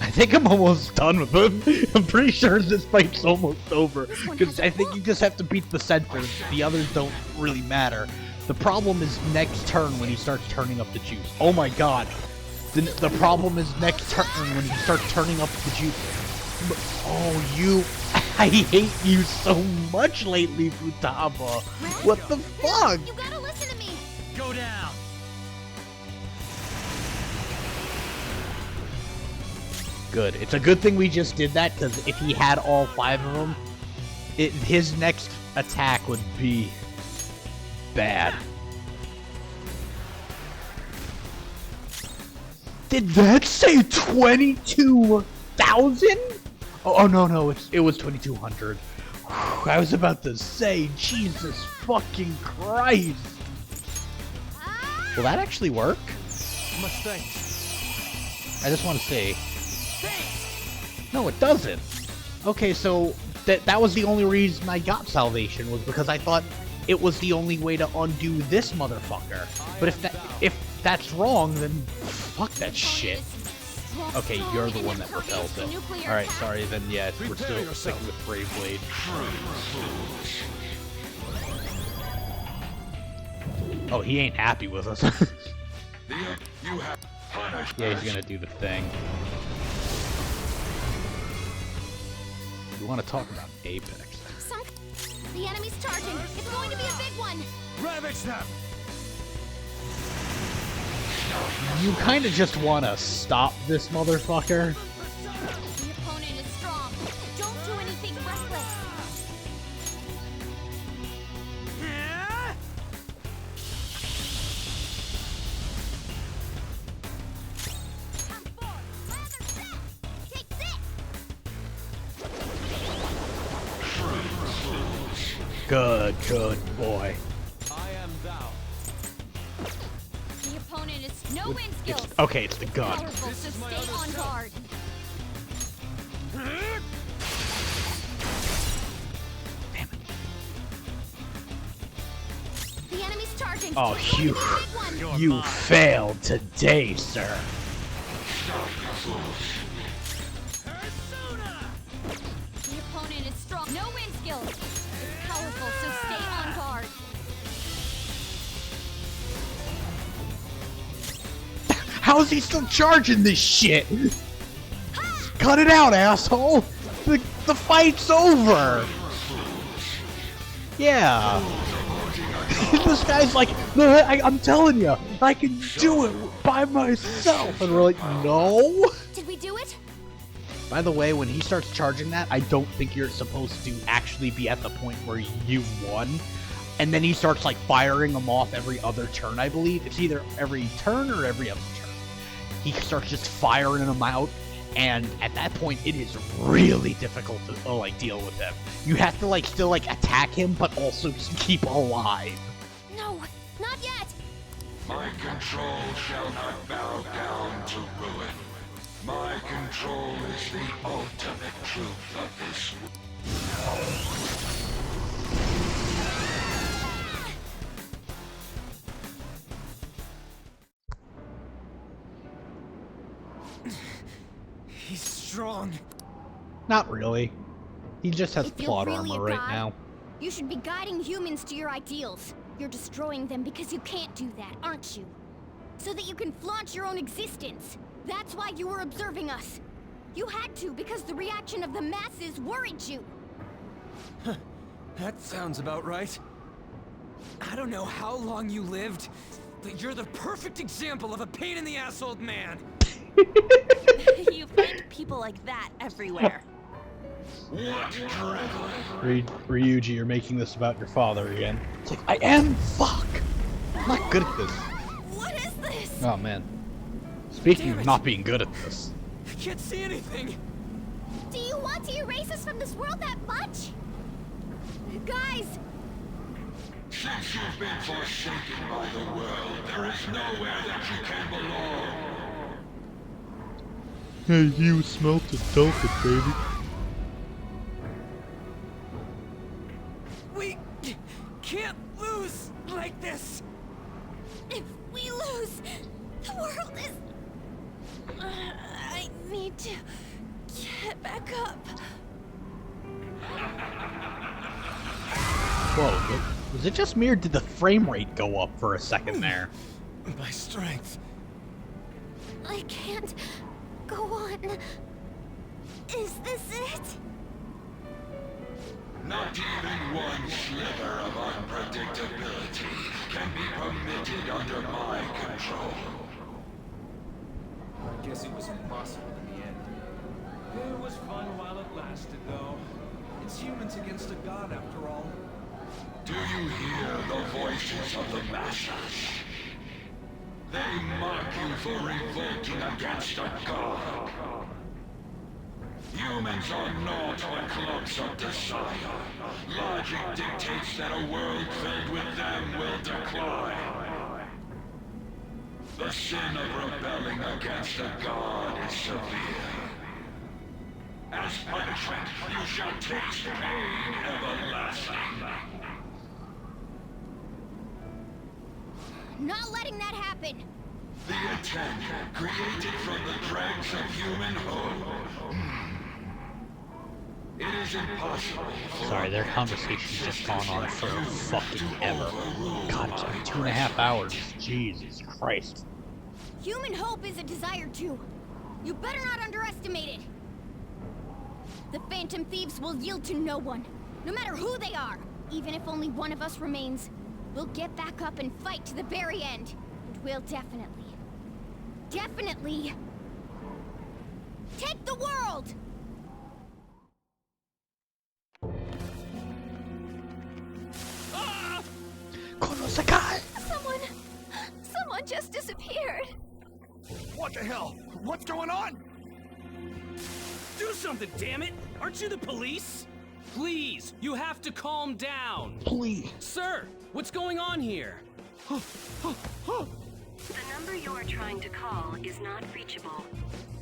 S1: I think I'm almost done with him. I'm pretty sure this fight's almost over. Because I think you just have to beat the center. The others don't really matter. The problem is next turn when he starts turning up the juice. Oh my god. The problem is next turn when you start turning up the juice. Oh, you... I hate you so much lately, Futaba. What the fuck?
S2: You gotta listen to me.
S18: Go down.
S1: Good. It's a good thing we just did that, because if he had all 5 of them, his next attack would be bad. Did that say 22,000? Oh no, it was 2,200. I was about to say, Jesus fucking Christ. Will that actually work?
S18: Much thanks.
S1: I just want to say. No, it doesn't. Okay, so that was the only reason I got salvation, was because I thought it was the only way to undo this motherfucker. But if that's wrong, then fuck that shit. Okay, you're the one that repels it. Alright, sorry, then yeah, we're still sticking with Brave Blade. Oh, he ain't happy with us. Yeah, he's gonna do the thing. We want to talk about Apex.
S2: The enemy's charging. It's going to be a big one.
S18: Ravage them.
S1: You kind of just want to stop this motherfucker.
S2: The opponent is strong. Don't do anything reckless.
S1: Good boy.
S18: I am thou.
S2: The opponent is no win skills.
S1: Okay, it's the gun.
S2: Powerful, so stay on guard.
S1: Damn it.
S2: The enemy's charging.
S1: Oh, you failed today, sir.
S2: The opponent is strong. No win skills. It's powerful, so stay on guard.
S1: How is he still charging this shit? Cut it out, asshole! The fight's over! Yeah. This guy's like, no, I'm telling you, I can do it by myself. And we're like, no?
S2: Did we do it?
S1: By the way, when he starts charging that, I don't think you're supposed to actually be at the point where you won. And then he starts like firing them off every other turn, I believe. It's either every turn or every other turn. He starts just firing them out, and at that point, it is really difficult to like deal with them. You have to like still like attack him, but also keep alive.
S2: No, not yet.
S3: My control shall not bow down to ruin. My control is the ultimate truth of this world.
S5: He's strong.
S1: Not really. He just has
S2: If you're
S1: plot
S2: really
S1: armor
S2: a
S1: right
S2: god,
S1: now.
S2: You should be guiding humans to your ideals. You're destroying them because you can't do that, aren't you? So that you can flaunt your own existence. That's why you were observing us. You had to because the reaction of the masses worried you.
S5: That sounds about right. I don't know how long you lived, but you're the perfect example of a pain-in-the-ass old man.
S11: You find people like that everywhere.
S1: Ryuji, you're making this about your father again. It's like, I am? Fuck! I'm not good at this.
S11: What is this?
S1: Oh, man. Speaking of not being good at this.
S5: I can't see anything.
S2: Do you want to erase us from this world that much? Guys!
S3: Since you've been forsaken by the world, there is nowhere that you can belong.
S1: Hey, you smelt it, toasted, baby.
S5: We can't lose like this.
S11: If we lose, the world is... I need to get back up.
S1: Whoa, was it just me or did the frame rate go up for a second there?
S5: My strength
S2: I can't go on. Is this it?
S3: Not even one sliver of unpredictability can be permitted under my control.
S18: I guess it was impossible in the end. It was fun while it lasted, though. It's humans against a god, after all.
S3: Do you hear the voices of the masses? They mock you for revolting against a god. Humans are naught but clumps of desire. Logic dictates that a world filled with them will decline. The sin of rebelling against a god is severe. As punishment, you shall taste pain everlasting.
S2: Not letting that happen!
S3: The intent, created from the dregs of human hope. It is impossible.
S1: Sorry, their conversation's just gone on for fucking ever. God, it's been 2.5 hours. Jesus Christ.
S2: Human hope is a desire too. You better not underestimate it. The Phantom Thieves will yield to no one, no matter who they are. Even if only one of us remains, we'll get back up and fight to the very end. And we'll definitely take the world!
S11: Someone just disappeared.
S9: What the hell? What's going on?
S19: Do something, damn it! Aren't you the police? Please, you have to calm down.
S1: Please.
S19: Sir, what's going on here?
S20: The number you are trying to call is not reachable.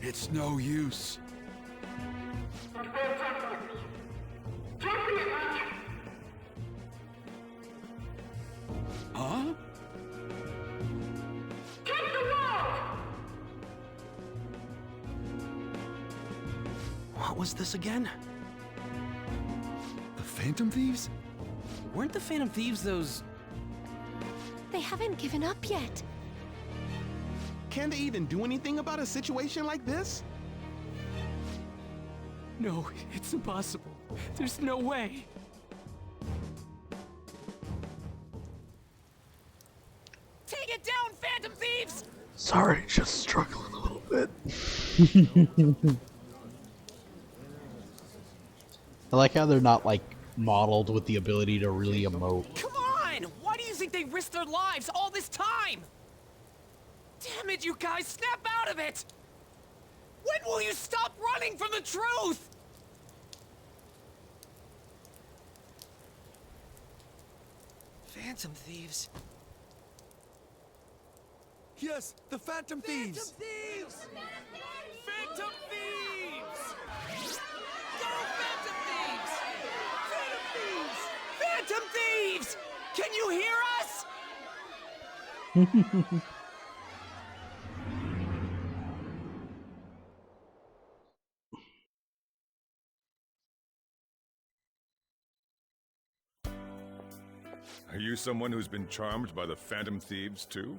S13: It's no use. Huh?
S5: What was this again?
S13: The Phantom Thieves?
S19: Weren't the Phantom Thieves those...
S12: They haven't given up yet.
S21: Can they even do anything about a situation like this?
S19: No, it's impossible. There's no way. Take it down, Phantom Thieves!
S1: Sorry, just struggling a little bit. I like how they're not, like, modeled with the ability to really emote.
S19: Come on! Why do you think they risked their lives all this time? Damn it, you guys, snap out of it! When will you stop running from the truth?
S5: Phantom Thieves.
S13: Yes, the Phantom Thieves!
S19: Thieves! Phantom Thieves! Go, Phantom Thieves! Phantom Thieves! Phantom Thieves! Can you hear us?
S22: Are you someone who's been charmed by the Phantom Thieves, too?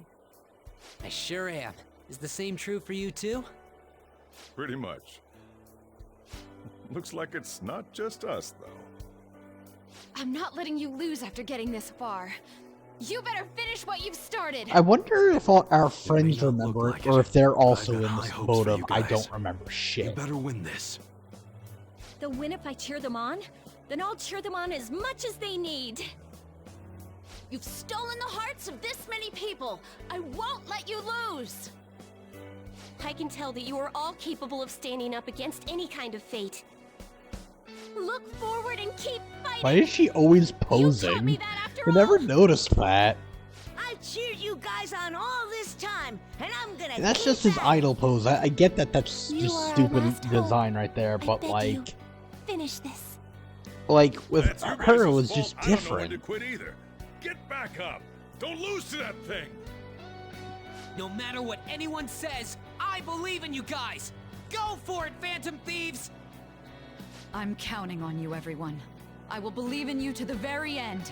S5: I sure am. Is the same true for you, too?
S22: Pretty much. Looks like it's not just us, though.
S11: I'm not letting you lose after getting this far. You better finish what you've started.
S1: I wonder if all our friends remember it, or if they're also in this boat of I don't remember shit.
S9: You better win this.
S11: They'll win if I cheer them on? Then I'll cheer them on as much as they need. You've stolen the hearts of this many people. I won't let you lose. I can tell that you are all capable of standing up against any kind of fate. Look forward and keep fighting.
S1: Why is she always posing? I never noticed that.
S8: I've cheered you guys on all this time, and I'm gonna.
S1: That's
S8: keep
S1: just his
S8: at it.
S1: idol pose. I get that that's
S12: You
S1: just
S12: are our
S1: stupid
S12: last
S1: design right there,
S12: I
S1: but
S12: beg
S1: like,
S12: you, finish this.
S1: like with
S22: That's you
S1: her, it
S22: guys'
S1: was
S22: fault.
S1: just
S22: I don't know when
S1: different.
S22: to quit either. Get back up! Don't lose to that thing!
S19: No matter what anyone says, I believe in you guys! Go for it, Phantom Thieves!
S23: I'm counting on you, everyone. I will believe in you to the very end.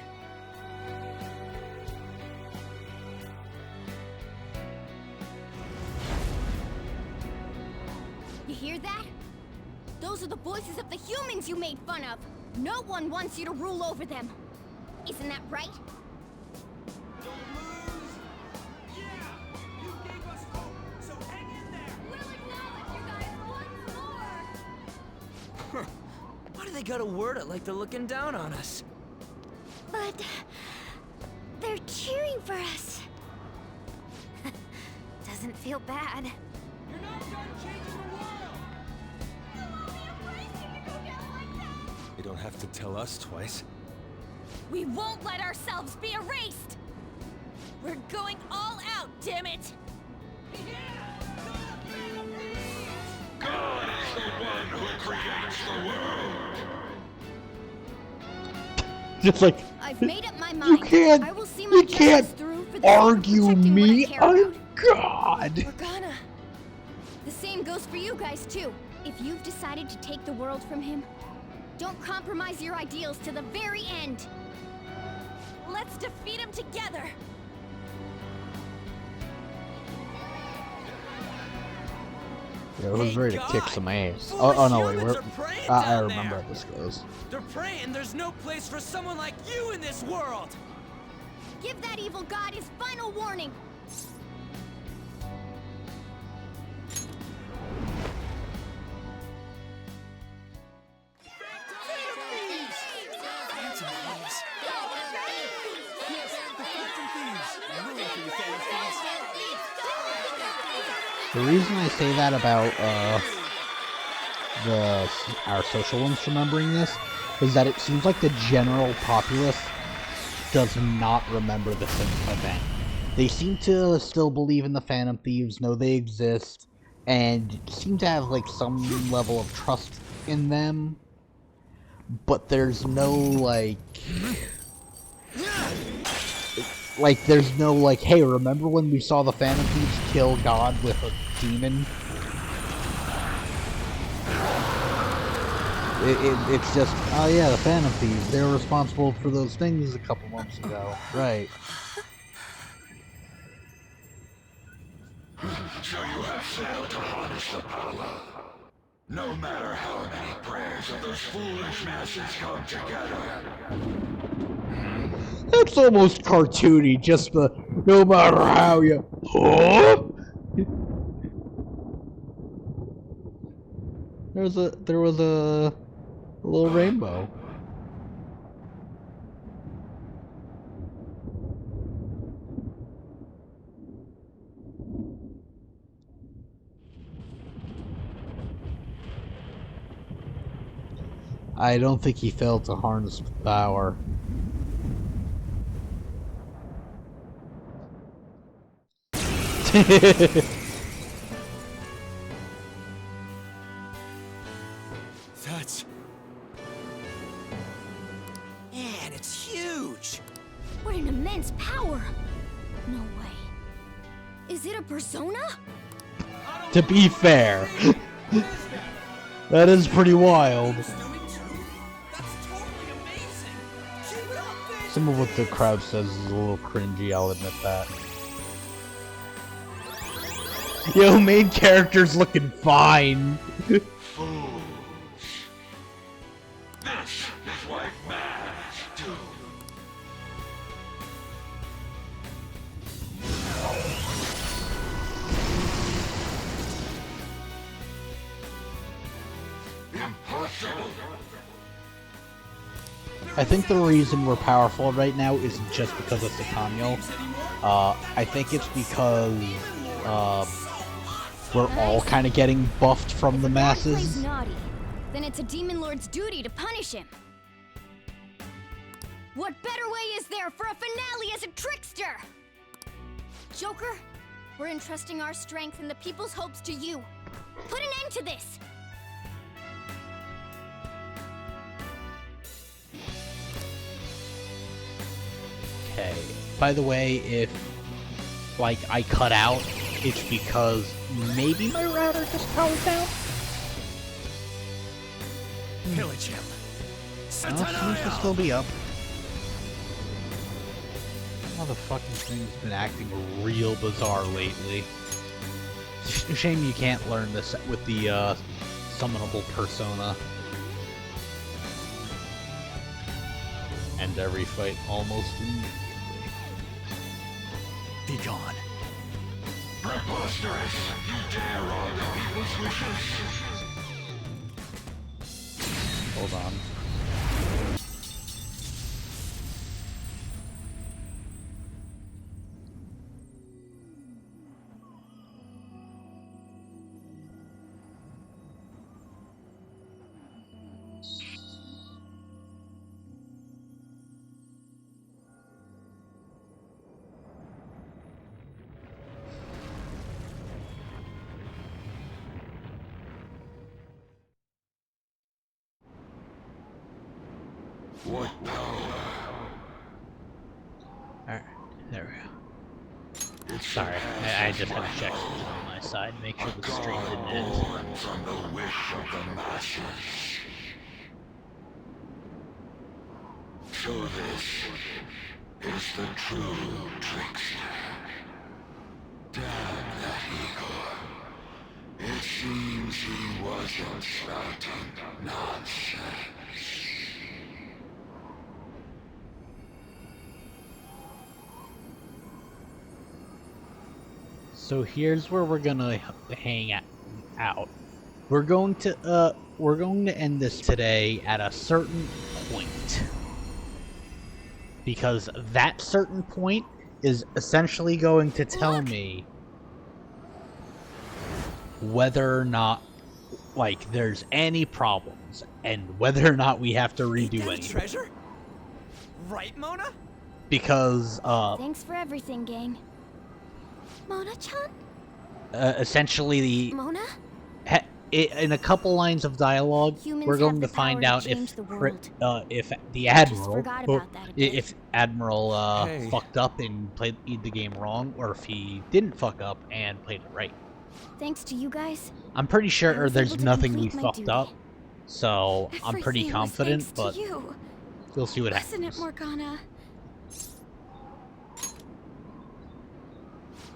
S2: hear that? Those are the voices of the humans you made fun of. No one wants you to rule over them. Isn't that right?
S5: Why do they gotta word it like they're looking down on us?
S2: But they're cheering for us. Doesn't feel bad.
S19: You're not done changing the world!
S4: You don't have to tell us twice.
S11: We won't let ourselves be erased! We're going all out, damn it!
S3: God is the one who creates the world.
S1: Just like
S2: I've made up my mind.
S1: you can't,
S2: I will see my
S1: you can't
S2: justice through for the
S1: argue
S2: sake of protecting
S1: me.
S2: what I care
S1: Oh
S2: about.
S1: God!
S2: We're gonna. The same goes for you guys too. If you've decided to take the world from him, don't compromise your ideals to the very end.
S11: Let's defeat him together!
S1: Yeah, I was
S5: Hey,
S1: ready to kick
S5: God!
S1: some ass.
S5: Foolish
S1: Oh no, wait,
S5: humans
S1: we're,
S5: are praying
S1: I
S5: down
S1: remember
S5: there.
S1: how this goes.
S5: They're praying there's no place for someone like you in this world!
S2: Give that evil god his final warning.
S1: The reason I say that about our social ones remembering this is that it seems like the general populace does not remember this event. They seem to still believe in the Phantom Thieves, know they exist, and seem to have like some level of trust in them, but there's no like there's no like, hey, remember when we saw the Phantom Thieves kill God with a demon? It's just, oh yeah, the Phantom Thieves, they were responsible for those things a couple months ago. Right.
S3: So you have failed to harness the power. No matter how many prayers of those foolish masses come together.
S1: That's almost cartoony, just the, no matter how you... Huh? There was a little rainbow. I don't think he failed to harness the power.
S5: That's... Man, it's huge!
S2: What an immense power! No way. Is it a persona?
S1: To be fair, that is pretty wild. Some of what the crowd says is a little cringy, I'll admit that. Yo, main character's looking fine.
S3: Fools. This is what mans do. Impossible.
S1: I think the reason we're powerful right now isn't just because of Satanyo. I think it's because we're all kind of getting buffed from the masses.
S2: Plays naughty. Then it's a demon lord's duty to punish him. What better way is there for a finale as a trickster? Joker, we're entrusting our strength and the people's hopes to you. Put an end to this.
S1: Okay. By the way, if like I cut out, it's because maybe my router just powered down.
S5: Pillage him.
S1: No, it seems to still be up. Motherfucking thing's been acting real bizarre lately. Shame you can't learn this with the summonable persona. End every fight almost immediately. Be gone.
S3: Preposterous! You dare honor people's wishes!
S1: Hold on.
S3: What power?
S1: Alright, there we go. Sorry, I just had to check something on my side, make sure the stream didn't end.
S3: Born from the wish of the masses. So this is the true trickster. Damn that eagle. It seems he wasn't spouting nonsense.
S1: So here's where we're gonna hang out. We're going to end this today at a certain point. Because that certain point is essentially going to tell me whether or not, like, there's any problems, and whether or not we have to redo anything.
S19: Treasure? Right, Mona?
S1: Because,
S2: Thanks for everything, gang. Mona-chan?
S1: essentially the...
S2: Mona?
S1: In a couple lines of dialogue, we're going to find out if the Admiral, if Admiral fucked up and played the game wrong, or if he didn't fuck up and played it right.
S2: Thanks to you guys.
S1: I'm pretty sure there's
S2: able to
S1: nothing we
S2: complete my
S1: fucked
S2: duty.
S1: up, so I'm pretty
S2: Everything was
S1: confident,
S2: thanks to
S1: but
S2: you.
S1: we'll see what
S2: Wasn't
S1: happens.
S2: it, Morgana?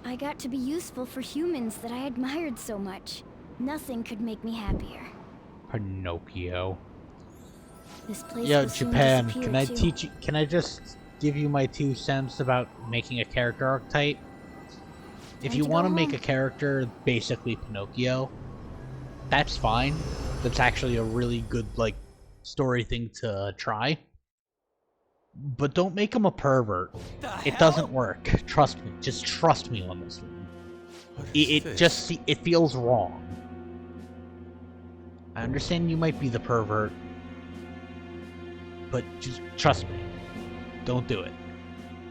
S2: I got to be useful for humans that I admired so much. Nothing could make me happier.
S1: Pinocchio.
S2: This place
S1: Yo,
S2: will soon
S1: Japan,
S2: disappear,
S1: can I
S2: too.
S1: teach you? Can I just give you my 2 cents about making a character archetype? If
S2: Time
S1: you
S2: to
S1: want to
S2: go
S1: make a
S2: home.
S1: character basically Pinocchio, that's fine. That's actually a really good, like, story thing to try. But don't make him a pervert. It doesn't work. Trust me. Just trust me on this one. It feels wrong. I understand you might be the pervert, but just trust me. Don't do it.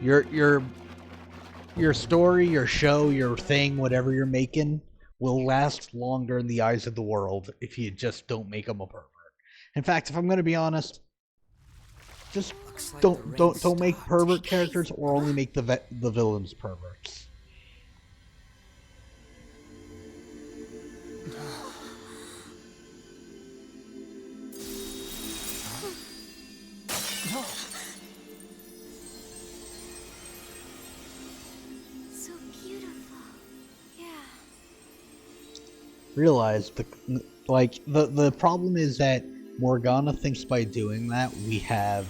S1: Your story, your show, your thing, whatever you're making, will last longer in the eyes of the world if you just don't make him a pervert. In fact, if I'm going to be honest, just don't make pervert characters, or only make the villains perverts.
S2: So beautiful. Yeah.
S1: Realize the problem is that Morgana thinks by doing that we have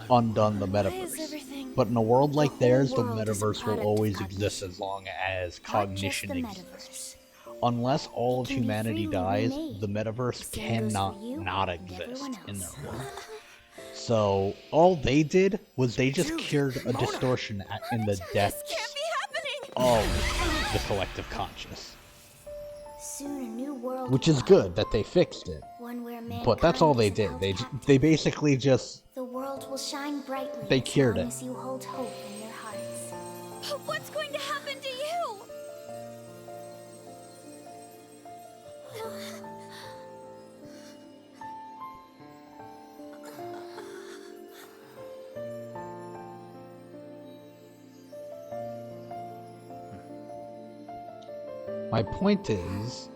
S1: undone the metaverse. But in a world like theirs, the metaverse will always exist as long as cognition exists. Unless all of humanity dies, the metaverse cannot not exist in their world. So all they did was they just cured a distortion in the depths of the collective conscious.
S2: Soon a new world
S1: Which is good that they fixed it.
S2: One where
S1: But that's all they
S2: mankind
S1: did.
S2: is held
S1: They basically just
S2: The world will shine brightly
S1: They
S2: as
S1: cured
S2: long
S1: it.
S2: as you hold hope in your hearts.
S11: What's going to happen to you?
S1: My point is,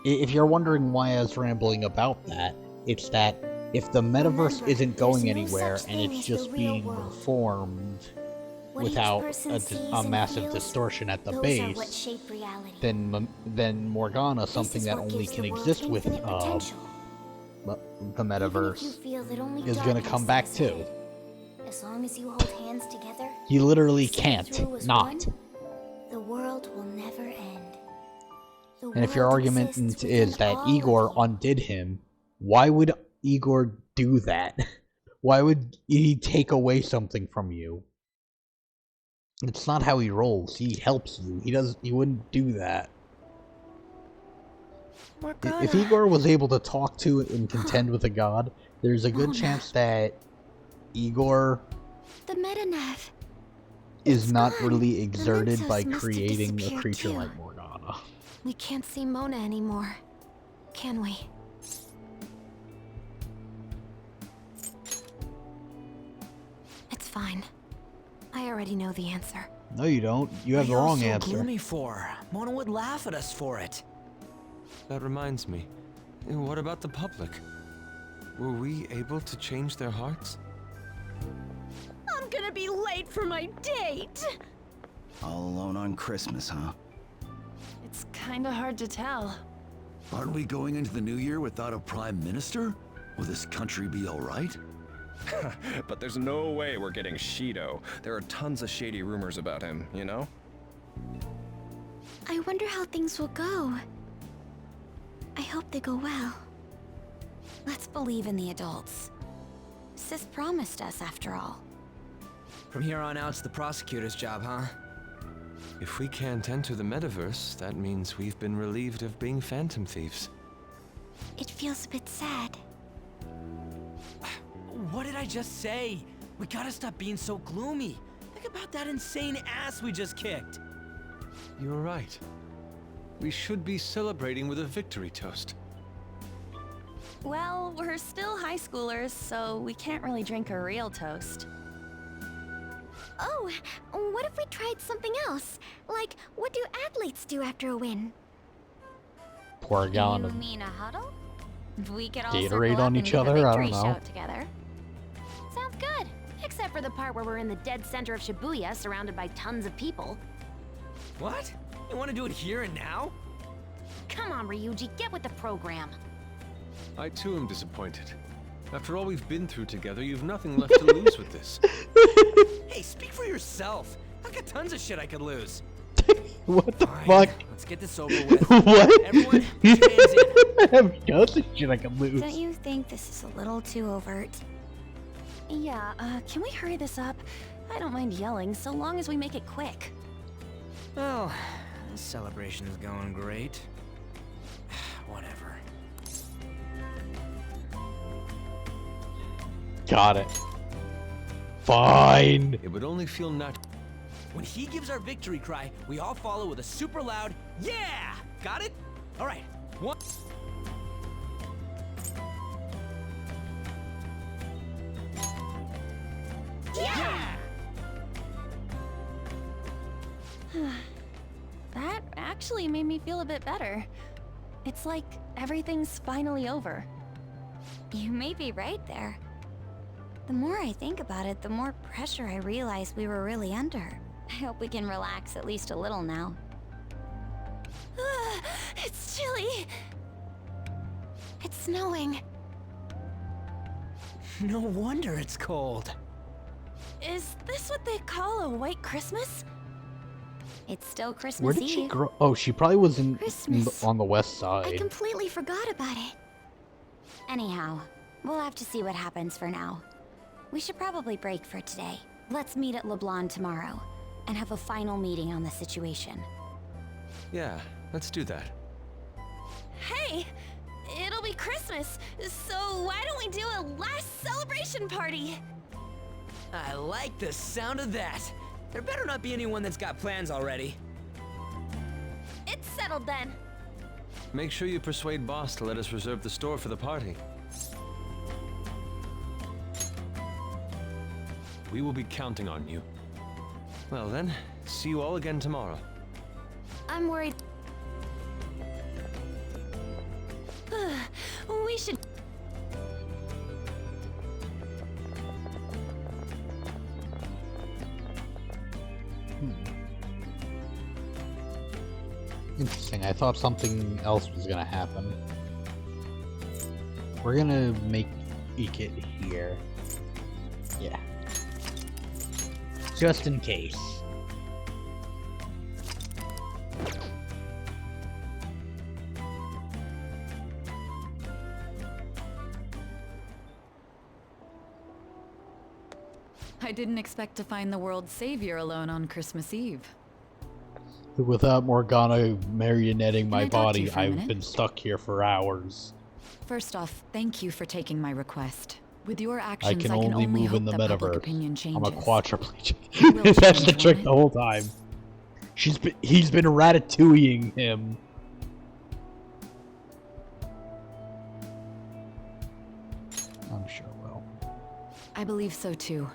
S1: if you're wondering why I was rambling about that, it's that if the metaverse isn't going anywhere and it's just being reformed
S2: What each
S1: without
S2: person sees
S1: a
S2: and
S1: massive
S2: feels,
S1: distortion at the
S2: those
S1: base,
S2: are what shape reality.
S1: then Morgana, something
S2: is
S1: that
S2: what
S1: only
S2: gives
S1: can
S2: the world
S1: exist with
S2: infinite potential.
S1: the
S2: Even if you
S1: metaverse,
S2: feel that only
S1: is gonna
S2: darkness
S1: come back
S2: lies
S1: too.
S2: ahead, as long as you hold hands together,
S1: He literally
S2: see
S1: can't
S2: through as
S1: not.
S2: one, the world will never end. The
S1: And if your
S2: world
S1: argument
S2: exists
S1: is
S2: within
S1: that
S2: all of
S1: Igor
S2: you.
S1: undid him, why would Igor do that? Why would he take away something from you? It's not how he rolls. He helps you. He wouldn't do that. If Igor was able to talk to and contend with a god, there's a good
S2: Mona.
S1: chance that Igor
S2: The Metanev.
S1: is not really exerted
S2: Mementos
S1: by
S2: must have
S1: creating a
S2: disappeared
S1: creature
S2: too.
S1: like Morgana.
S6: We can't see Mona anymore, can we? It's fine. I already know the answer.
S1: No, you don't. You have the
S5: What are y'all
S1: wrong
S5: so
S1: answer.
S5: gloomy for? Mona would laugh at us for it.
S4: That reminds me. What about the public? Were we able to change their hearts?
S11: I'm gonna be late for my date!
S7: All alone on Christmas, huh?
S11: It's kinda hard to tell.
S9: Aren't we going into the new year without a prime minister? Will this country be alright?
S10: But there's no way we're getting Shido. There are tons of shady rumors about him, you know?
S2: I wonder how things will go. I hope they go well.
S6: Let's believe in the adults. Sis promised us, after all.
S5: From here on out, it's the prosecutor's job, huh?
S4: If we can't enter the metaverse, that means we've been relieved of being phantom thieves.
S2: It feels a bit sad.
S5: What did I just say? We gotta stop being so gloomy. Think about that insane ass we just kicked.
S4: You're right. We should be celebrating with a victory toast.
S11: Well, we're still high schoolers, so we can't really drink a real toast.
S2: Oh, what if we tried something else? Like, what do athletes do after a win?
S1: Poor
S2: You
S1: Ghana.
S2: mean a huddle? We could all
S1: Gatorade
S2: circle up
S1: on
S2: and
S1: each
S2: give a
S1: other? I
S2: victory
S1: don't know.
S2: shout together.
S6: Sounds good. Except for the part where we're in the dead center of Shibuya, surrounded by tons of people.
S5: What? You want to do it here and now?
S6: Come on, Ryuji, get with the program.
S4: I too am disappointed. After all we've been through together, you've nothing left to lose with this.
S5: Hey, speak for yourself. I got tons of shit I could lose.
S1: What the
S5: Fine,
S1: fuck?
S5: Let's get this over with.
S1: What?
S5: Everyone, put your hands in.
S1: I have tons of shit I can lose.
S2: Don't you think this is a little too overt?
S11: Yeah, can we hurry this up? I don't mind yelling, so long as we make it quick.
S5: Well, this celebration is going great. Whatever.
S1: Got it. Fine.
S4: It would only feel natural.
S5: When he gives our victory cry, we all follow with a super loud, yeah! Got it? All right, one.
S11: Yeah! That actually made me feel a bit better. It's like everything's finally over.
S2: You may be right there. The more I think about it, the more pressure I realize we were really under. I hope we can relax at least a little now.
S11: It's chilly!
S2: It's snowing.
S5: No wonder it's cold.
S11: Is this what they call a white Christmas?
S2: It's still Christmas
S1: Where did
S2: Eve.
S1: she grow? Oh, she probably was
S2: Christmas.
S1: on the west
S2: I
S1: side.
S2: completely forgot about it. Anyhow, we'll have to see what happens for now. We should probably break for today. Let's meet at LeBlanc tomorrow and have a final meeting on the situation.
S4: Yeah, let's do that.
S11: Hey! It'll be Christmas, so why don't we do a last celebration party?
S5: I like the sound of that. There better not be anyone that's got plans already.
S11: It's settled then.
S4: Make sure you persuade Boss to let us reserve the store for the party. We will be counting on you. Well then, see you all again tomorrow.
S2: I'm worried.
S11: We should...
S1: Interesting. I thought something else was gonna happen. We're gonna make it here. Yeah. Just in case.
S23: I didn't expect to find the world's savior alone on Christmas Eve.
S1: Without Morgana marionetting my
S23: Can I talk to you
S1: body,
S23: for a
S1: I've
S23: minute?
S1: been stuck here for hours.
S23: First off, thank you for taking my request. With your
S1: I
S23: actions,
S1: can only move
S23: hope
S1: in the
S23: that public
S1: metaverse.
S23: opinion
S1: I'm
S23: changes.
S1: a quadriplegic.
S23: It will
S1: That's the
S23: change,
S1: trick
S23: won't
S1: the whole time. He's been ratatouilleing him. I'm sure will.
S23: I believe so too.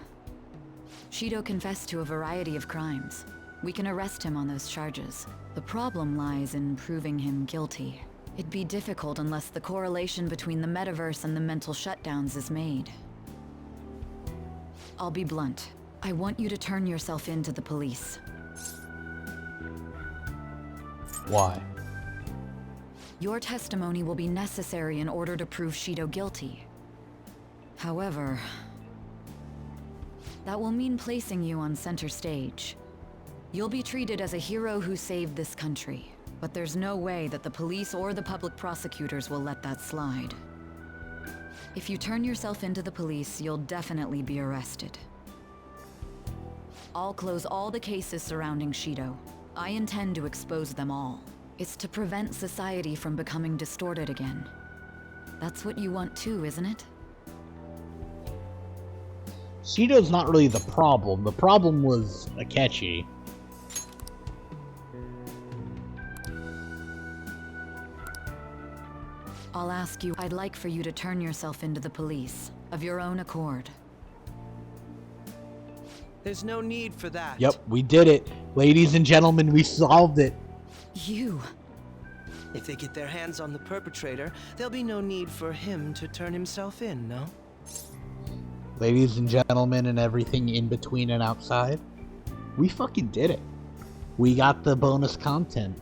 S23: Shido confessed to a variety of crimes. We can arrest him on those charges. The problem lies in proving him guilty. It'd be difficult unless the correlation between the metaverse and the mental shutdowns is made. I'll be blunt. I want you to turn yourself in to the police.
S1: Why?
S23: Your testimony will be necessary in order to prove Shido guilty. However, that will mean placing you on center stage. You'll be treated as a hero who saved this country, but there's no way that the police or the public prosecutors will let that slide. If you turn yourself into the police, you'll definitely be arrested. I'll close all the cases surrounding Shido. I intend to expose them all. It's to prevent society from becoming distorted again. That's what you want too, isn't it?
S1: Shido's not really the problem. The problem was Akechi.
S23: I'll ask you, I'd like for you to turn yourself into the police, of your own accord.
S14: There's no need for that.
S1: Yep, we did it. Ladies and gentlemen, we solved it.
S23: You.
S14: If they get their hands on the perpetrator, there'll be no need for him to turn himself in, no?
S1: Ladies and gentlemen and everything in between and outside, we fucking did it. We got the bonus content.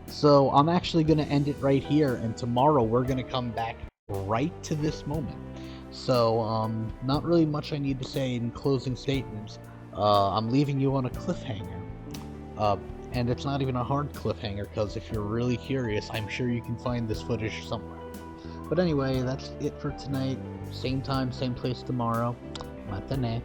S1: So I'm actually going to end it right here, and tomorrow we're going to come back right to this moment. So, not really much I need to say in closing statements. I'm leaving you on a cliffhanger. And it's not even a hard cliffhanger, because if you're really curious, I'm sure you can find this footage somewhere. But anyway, that's it for tonight. Same time, same place tomorrow. Matane.